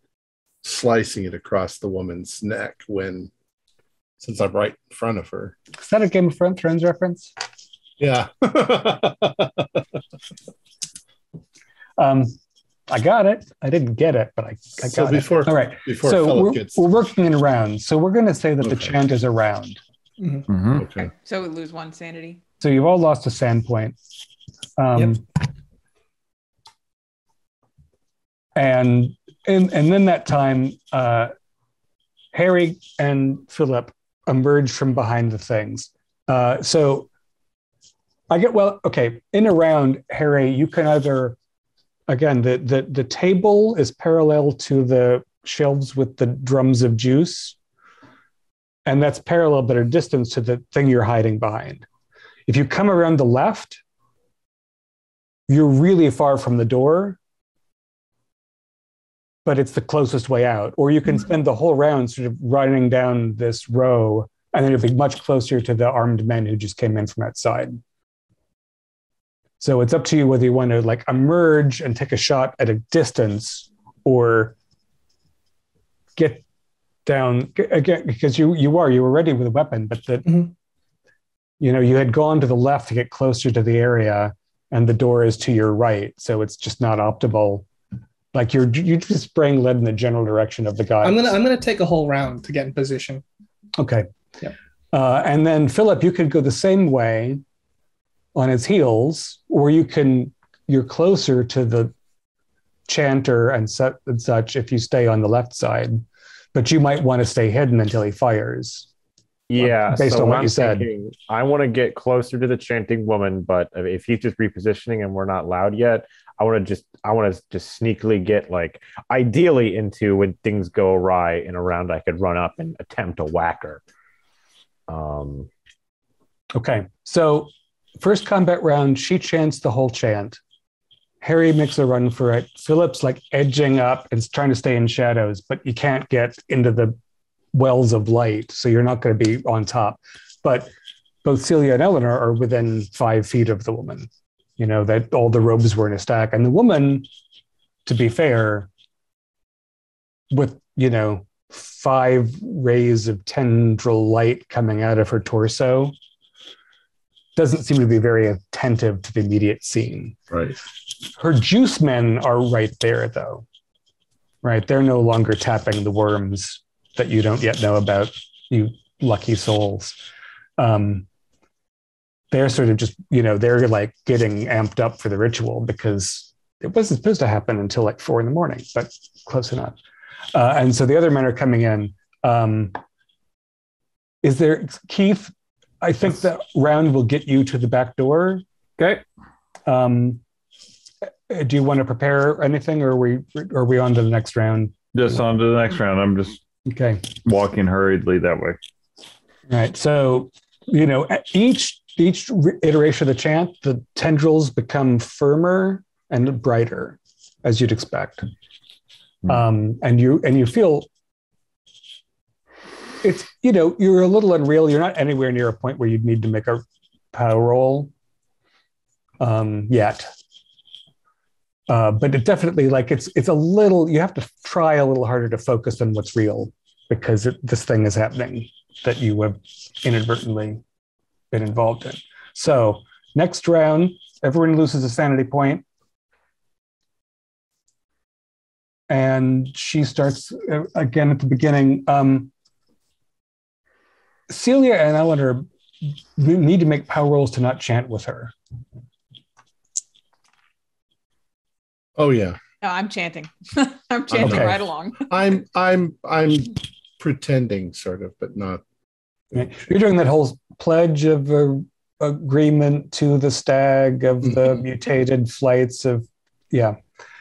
slicing it across the woman's neck since I'm right in front of her. Is that a Game of Thrones reference? Yeah. I got it. I didn't get it, but I got it. All right. We're working in rounds. So we're going to say that the chant is a round. Mm-hmm. Mm-hmm. Okay. So we lose one sanity. So you've all lost a sand point. Yep. And then that time, Harry and Philip emerge from behind the things. So in a round, Harry, you can either, again, the table is parallel to the shelves with the drums of juice. And that's parallel, but a distance to the thing you're hiding behind. If you come around the left, you're really far from the door, but it's the closest way out. Or you can spend the whole round sort of running down this row, and then you'll be much closer to the armed men who just came in from outside. So it's up to you whether you want to like emerge and take a shot at a distance or get down again, because you were ready with a weapon, but you had gone to the left to get closer to the area, and the door is to your right, so it's just not optimal. Like you're just spraying lead in the general direction of the guy. I'm gonna take a whole round to get in position. Okay. Yeah. And then Philip, you could go the same way on his heels, or you're closer to the chanter and such if you stay on the left side. But you might want to stay hidden until he fires. Yeah, based on what you said. I want to get closer to the chanting woman, but if he's just repositioning and we're not loud yet, I want to just sneakily get like ideally into when things go awry in a round. I could run up and attempt to whack her. Okay, so first combat round, she chants the whole chant. Harry makes a run for it. Philip's like edging up and trying to stay in shadows, but you can't get into the wells of light, so you're not going to be on top. But both Celia and Eleanor are within 5 feet of the woman. That all the robes were in a stack. And the woman, to be fair, with, 5 rays of tendril light coming out of her torso, doesn't seem to be very attentive to the immediate scene. Right. Her juice men are right there, though. right? They're no longer tapping the worms that you don't yet know about, you lucky souls. They're sort of just, they're like getting amped up for the ritual because it wasn't supposed to happen until like 4 a.m, but close enough. And so the other men are coming in. Is there, Keith? I think that round will get you to the back door. Okay. Do you want to prepare anything, or are we on to the next round? Just on to the next round. I'm just walking hurriedly that way. All right. So, each iteration of the chant, the tendrils become firmer and brighter, as you'd expect. And you feel it's, you're a little unreal. You're not anywhere near a point where you'd need to make a power roll yet. But it definitely, like, it's a little, you have to try a little harder to focus on what's real because this thing is happening that you have inadvertently been involved in. So next round, everyone loses a sanity point. And she starts again at the beginning. Celia and Eleanor need to make power rolls to not chant with her. Oh yeah. No, I'm chanting. I'm chanting right along. I'm pretending sort of, but not. You're doing that whole pledge of agreement to the stag of the mutated flights of,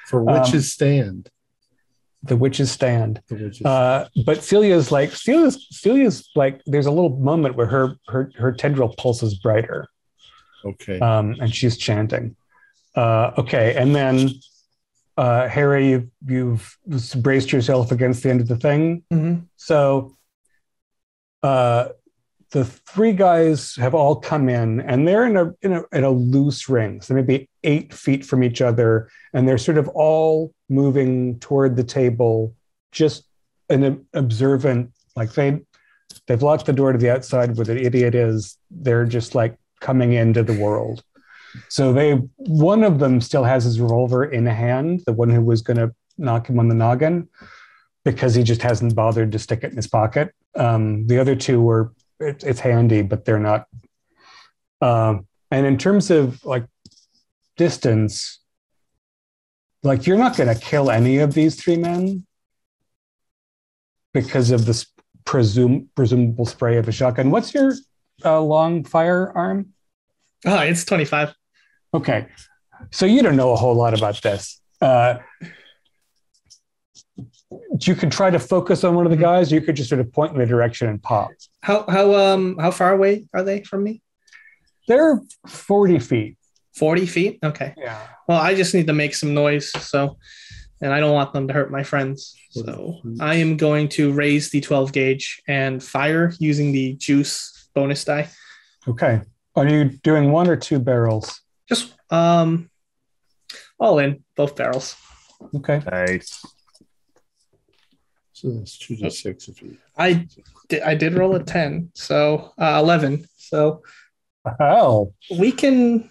for witches stand. The witches stand. But Celia's like, there's a little moment where her tendril pulses brighter. Okay. And she's chanting. Okay, and then Harry, you've braced yourself against the end of the thing. Mm-hmm. So the 3 guys have all come in, and they're in a loose ring. So maybe 8 feet from each other, and they're sort of all moving toward the table, just an observant. Like they've locked the door to the outside where the idiot is. They're just like coming into the world. So one of them still has his revolver in hand, the one who was going to knock him on the noggin, because he just hasn't bothered to stick it in his pocket. The other 2 it's handy, but they're not. And in terms of like distance, like you're not going to kill any of these 3 men because of this presumable spray of a shotgun. What's your long firearm? Oh, it's 25. Okay. So you don't know a whole lot about this. You could try to focus on one of the guys. You could just sort of point in the direction and pop. How far away are they from me? They're 40 feet. 40 feet? Okay. Yeah. Well, I just need to make some noise, and I don't want them to hurt my friends. So I am going to raise the 12 gauge and fire using the juice bonus die. Okay. Are you doing 1 or 2 barrels? Just all in, both barrels. Okay. Nice. So that's 2d6 if you. I did roll a 10, so 11. So we can.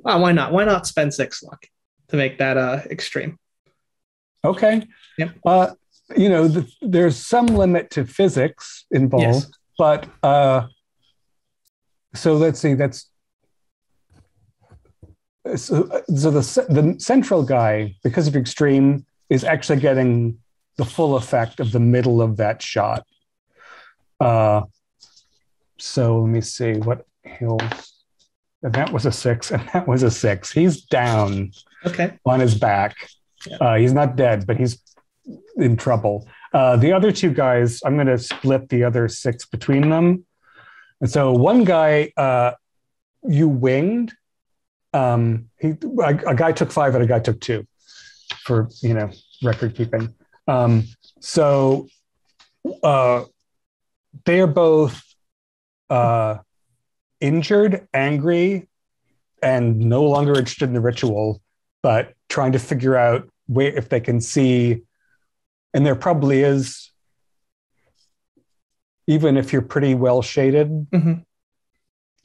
Why not? Why not spend 6 luck to make that extreme? Okay. Yep. There's some limit to physics involved, but so let's see. So the central guy, because of extreme, is actually getting the full effect of the middle of that shot. So let me see what he'll. And that was a 6, and that was a 6. He's down. Okay. On his back. Yeah. He's not dead, but he's in trouble. The other 2 guys, I'm going to split the other 6 between them. And so one guy, you winged. A guy took 5 and a guy took 2 for, record keeping. So they are both injured, angry, and no longer interested in the ritual, but trying to figure out if they can see. And there probably is, even if you're pretty well shaded,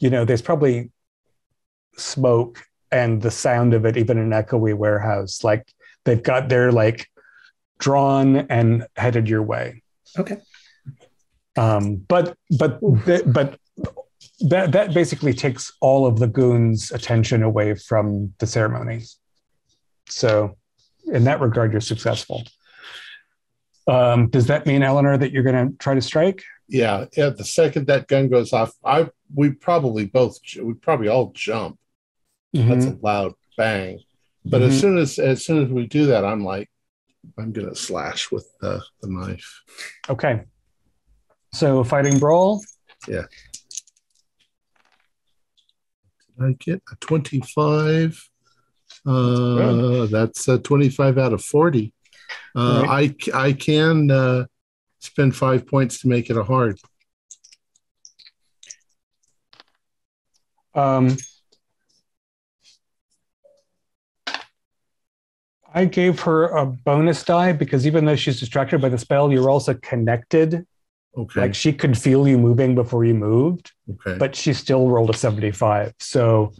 there's probably smoke and the sound of it, even in an echoey warehouse. Like they've got their like drawn and headed your way. Okay. But that basically takes all of the goons' attention away from the ceremony. So in that regard, you're successful. Does that mean, Eleanor, that you're going to try to strike? Yeah. The second that gun goes off, we probably all jump. Mm-hmm. That's a loud bang. But as soon as we do that, I'm going to slash with the knife. Okay. So fighting brawl. Yeah. Did I get a 25? That's a 25 out of 40. Right. I can spend 5 points to make it a hard. I gave her a bonus die because even though she's distracted by the spell, you're also connected. Okay. Like she could feel you moving before you moved. Okay. But she still rolled a 75. So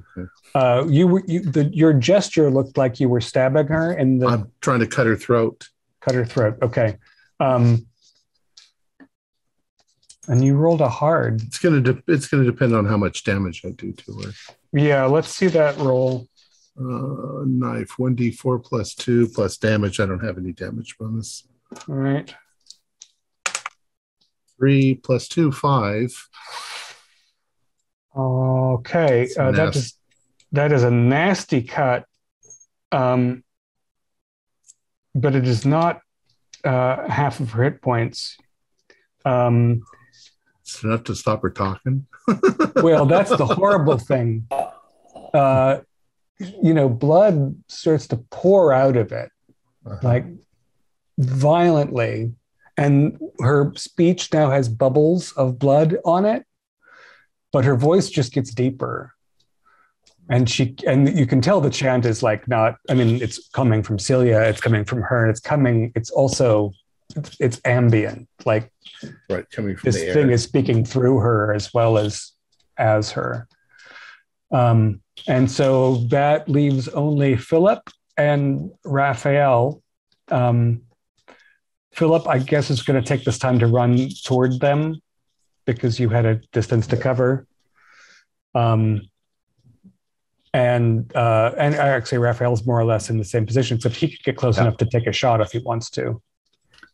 your gesture looked like you were stabbing her in the. I'm trying to cut her throat. Cut her throat. Okay. And you rolled a hard. It's gonna depend on how much damage I do to her. Yeah, let's see that roll. Knife 1d4 plus 2 plus damage. I don't have any damage bonus. All right. 3 plus 2, 5. Okay, that is a nasty cut, but it is not half of her hit points. It's enough to stop her talking. Well, that's the horrible thing. Blood starts to pour out of it, like violently. And her speech now has bubbles of blood on it, but her voice just gets deeper. And you can tell the chant is like not, I mean, it's coming from Celia, it's coming from her, and it's ambient. Like right, coming from this the air. thing is speaking through her as well as her. And so that leaves only Philip and Raphael. Philip, I guess, is going to take this time to run toward them because you had a distance to cover. And actually, Raphael's more or less in the same position, except he could get close enough to take a shot if he wants to.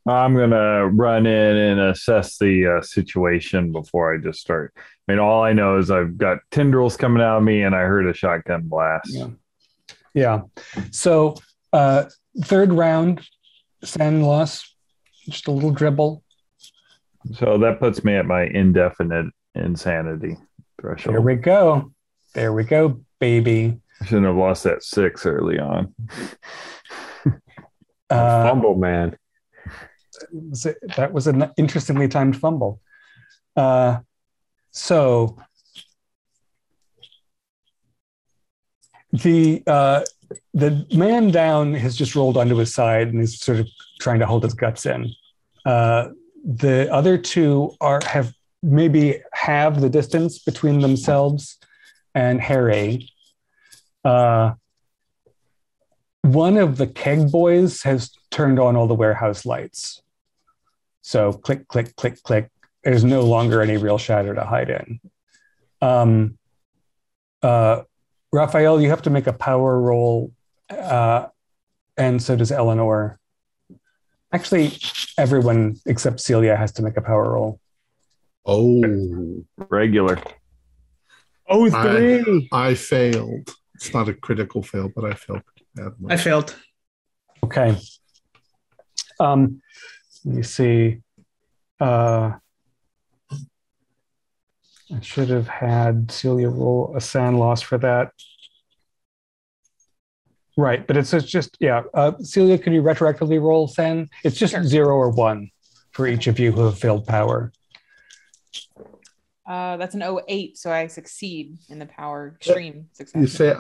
I'm going to run in and assess the situation before I just start. I mean, all I know is I've got tendrils coming out of me and I heard a shotgun blast. Yeah. So third round, SAN loss, just a little dribble. So that puts me at my indefinite insanity threshold. There we go, baby. I shouldn't have lost that 6 early on. Fumble, man. That was an interestingly timed fumble. So the man down has just rolled onto his side and is sort of trying to hold his guts in. The other two have the distance between themselves and Harry. One of the keg boys has turned on all the warehouse lights. So click, click, click, click. There's no longer any real shadow to hide in. Raphael, you have to make a power roll, and so does Eleanor. Actually, everyone except Celia has to make a power roll. Oh, regular. Oh, 3. I failed. It's not a critical fail, but I failed. I failed. Okay. Let me see. I should have had Celia roll a SAN loss for that. Right, but it's just, Celia, can you retroactively roll SAN? It's just 0 or 1 for each of you who have failed power. That's an 08, so I succeed in the power extreme success. You say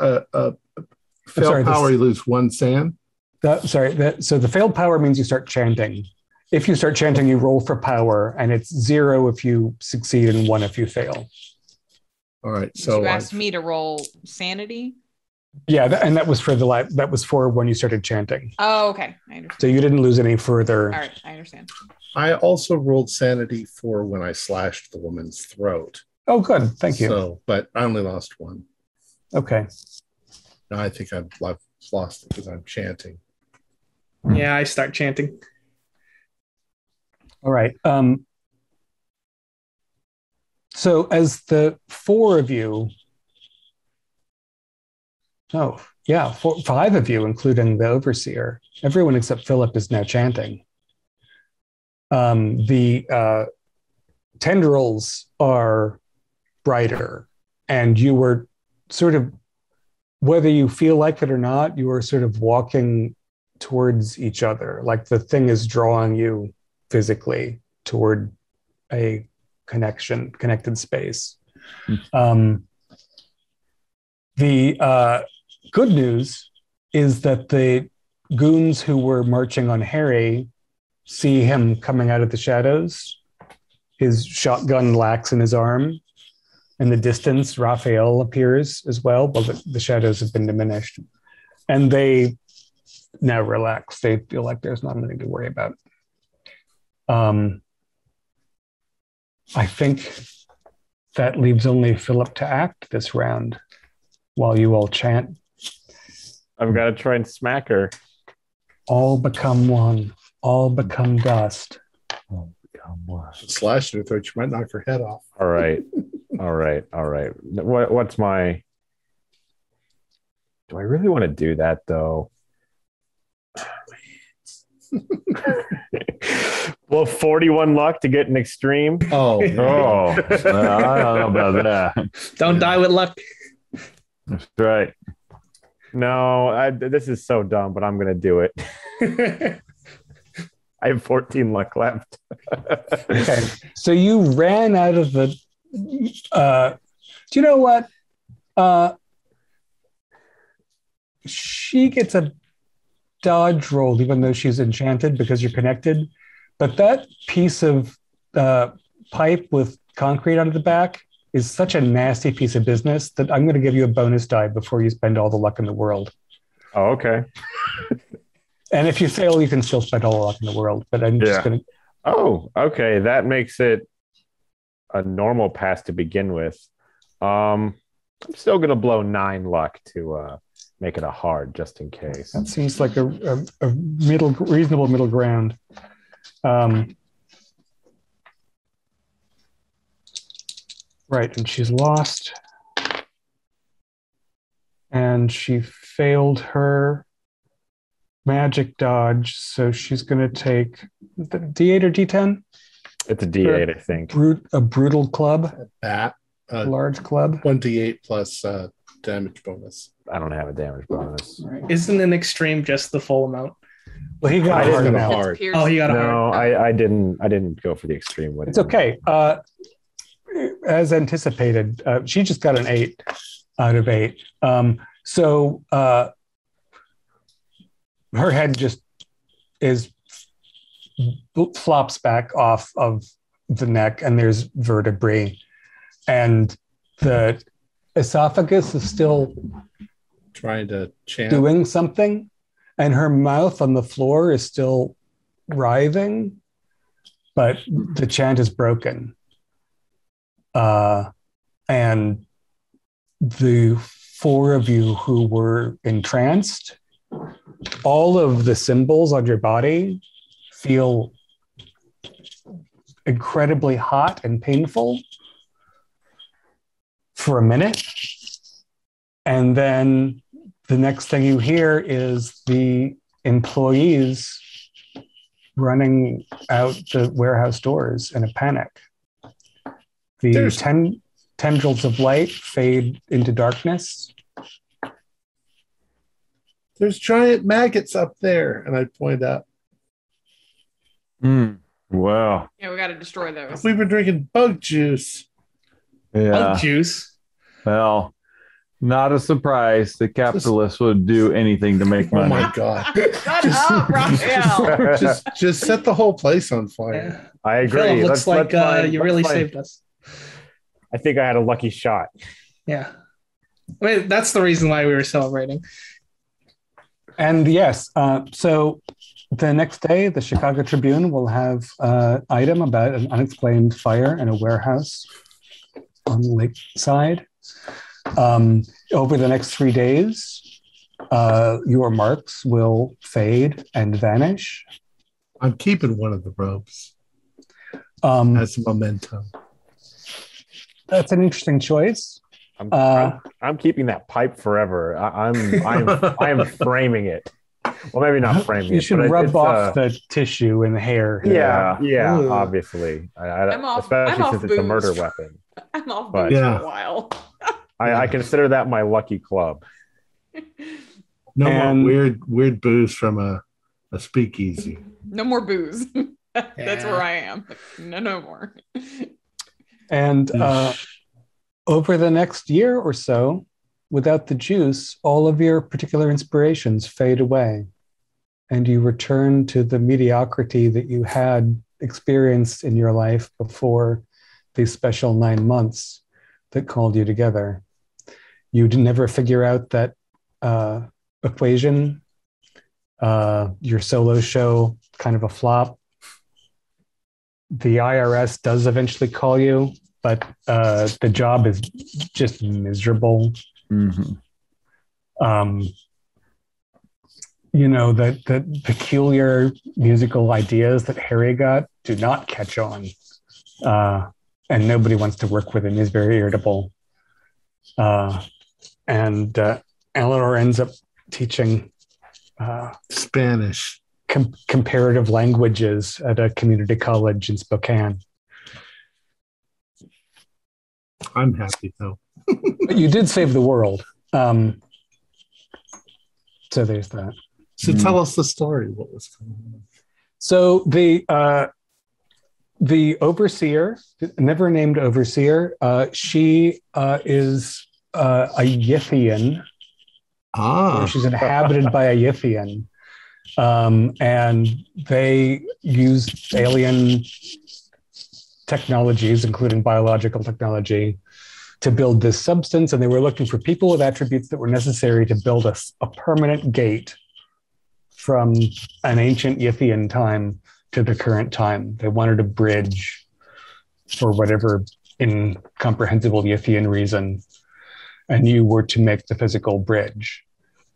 failed power, you lose 1 SAN? So the failed power means you start chanting. If you start chanting, you roll for power, and it's 0 if you succeed and 1 if you fail. All right. So you asked me to roll sanity? Yeah, and that was for that was for when you started chanting. Oh, okay. I understand. So you didn't lose any further. All right, I understand. I also rolled sanity for when I slashed the woman's throat. Oh, good. Thank you. So, but I only lost one. Okay. Now I think I've lost it because I'm chanting. Yeah, I start chanting. All right. So as the four of you, five of you, including the overseer, everyone except Philip is now chanting. The tendrils are brighter, and you were sort of, whether you feel like it or not, you are sort of walking towards each other, like the thing is drawing you physically toward a connected space. The good news is that the goons who were marching on Harry see him coming out of the shadows. His shotgun lacks in his arm. In the distance, Raphael appears as well, but the shadows have been diminished. And they now relax. They feel like there's not anything to worry about. I think that leaves only Philip to act this round while you all chant. I've got to try and smack her. All become one. All become dust. All become one. Slash her throat, you might knock her head off. All right. What's my... Do I really want to do that, though? Well, 41 luck to get an extreme. Oh, I don't know about that. Don't die with luck. That's right. No, this is so dumb, but I'm going to do it. I have 14 luck left. Okay, so you ran out of the... do you know what? She gets a dodge roll, even though she's enchanted because you're connected. But that piece of pipe with concrete out of the back is such a nasty piece of business that I'm going to give you a bonus die before you spend all the luck in the world. Oh, okay. And if you fail, you can still spend all the luck in the world. But I'm just going to... Oh, okay. That makes it a normal pass to begin with. I'm still going to blow 9 luck to make it a hard, just in case. That seems like a reasonable middle ground. Right, and she's lost. And she failed her magic dodge, so she's going to take the D8 or D10? It's a D8, I think. A brutal club? That. A large club? 1d8 plus damage bonus. I don't have a damage bonus. Right. Isn't an extreme just the full amount? Well, he got I hard didn't now. hard. Oh, he got a No, hard. I didn't go for the extreme one. It's okay. As anticipated, she just got an 8 out of 8. So her head just flops back off of the neck, and there's vertebrae, and the esophagus is still Trying to chant. doing something, and her mouth on the floor is still writhing, but the chant is broken. And the 4 of you who were entranced, all of the symbols on your body feel incredibly hot and painful for a minute. And then the next thing you hear is the employees running out the warehouse doors in a panic. The tendrils of light fade into darkness. There's giant maggots up there. And I point out, Wow. Yeah, we got to destroy those. we've been drinking bug juice. Yeah. Bug juice. Well, not a surprise. The capitalists would do anything to make Oh money. my God. Shut up, Raphael. just set the whole place on fire. Yeah. I agree. Phil, looks like you really let's find- saved us. I think I had a lucky shot. Yeah. Wait, that's the reason why we were celebrating. And yes, so the next day, the Chicago Tribune will have an item about an unexplained fire in a warehouse on the lakeside. Over the next 3 days, your marks will fade and vanish. I'm keeping one of the robes as a memento. That's an interesting choice. I'm keeping that pipe forever. I'm framing it. Well, maybe not framing it. You should rub off the tissue and the hair. Yeah, Ooh. obviously. Especially I'm off since it's a booze. murder weapon. I'm off But- booze Yeah. for a while. I consider that my lucky club. No And- more weird booze from a speakeasy. No more booze. That's Yeah. where I am. No more. And over the next year or so, without the juice, all of your particular inspirations fade away. And you return to the mediocrity that you had experienced in your life before these special 9 months that called you together. You did never figure out that equation. Your solo show, kind of a flop. The IRS does eventually call you, but the job is just miserable. Mhm. The peculiar musical ideas that Harry got do not catch on. And nobody wants to work with him. He's very irritable. And Eleanor ends up teaching Spanish. comparative languages at a community college in Spokane. I'm happy though. But you did save the world. So there's that. So tell us the story. What was going on? So the overseer, never named overseer, she is a Yithian. She's inhabited by a Yithian. And they use alien technologies, including biological technology, to build this substance. And they were looking for people with attributes that were necessary to build a permanent gate from an ancient Yithian time to the current time. They wanted a bridge for whatever incomprehensible Yithian reason. And you were to make the physical bridge.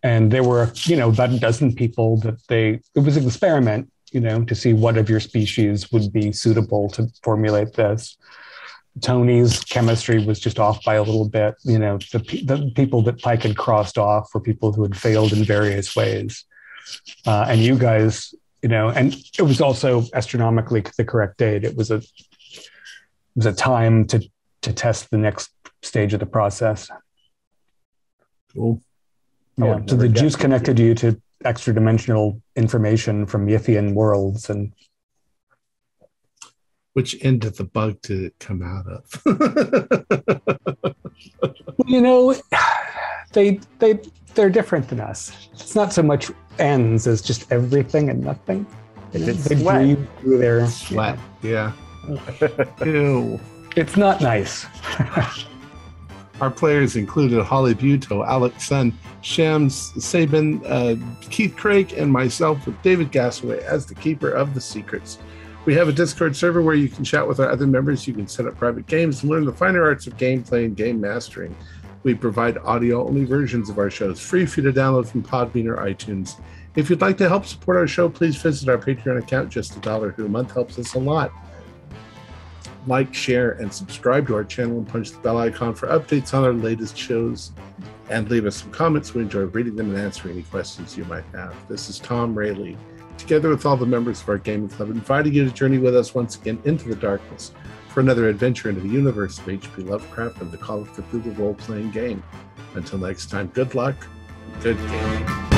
And there were, about a dozen people that it was an experiment, to see what of your species would be suitable to formulate this. Tony's chemistry was just off by a little bit. The people that Pike had crossed off were people who had failed in various ways. And you guys, and it was also astronomically the correct date. It was a time to test the next stage of the process. Cool. Yeah. So the juice connected you to extra dimensional information from Yithian worlds, and Which end did the bug to come out of? they're different than us. It's not so much ends as just everything and nothing. They breathe through their Sweat. Yeah. Ew. It's not nice. Our players included Holly Buto, Alex Sun, Shams Sabin, Keith Craig, and myself, with David Gasaway as the keeper of the secrets. We have a Discord server where you can chat with our other members. You can set up private games and learn the finer arts of gameplay and game mastering. We provide audio-only versions of our shows, free for you to download from Podbean or iTunes. If you'd like to help support our show, please visit our Patreon account. Just $1 a month helps us a lot. Like, share, and subscribe to our channel and punch the bell icon for updates on our latest shows. And leave us some comments. We enjoy reading them and answering any questions you might have. This is Tom Rayleigh, together with all the members of our gaming club, inviting you to journey with us once again into the darkness for another adventure into the universe of H.P. Lovecraft and the Call of Cthulhu role-playing game. Until next time, good luck and good gaming.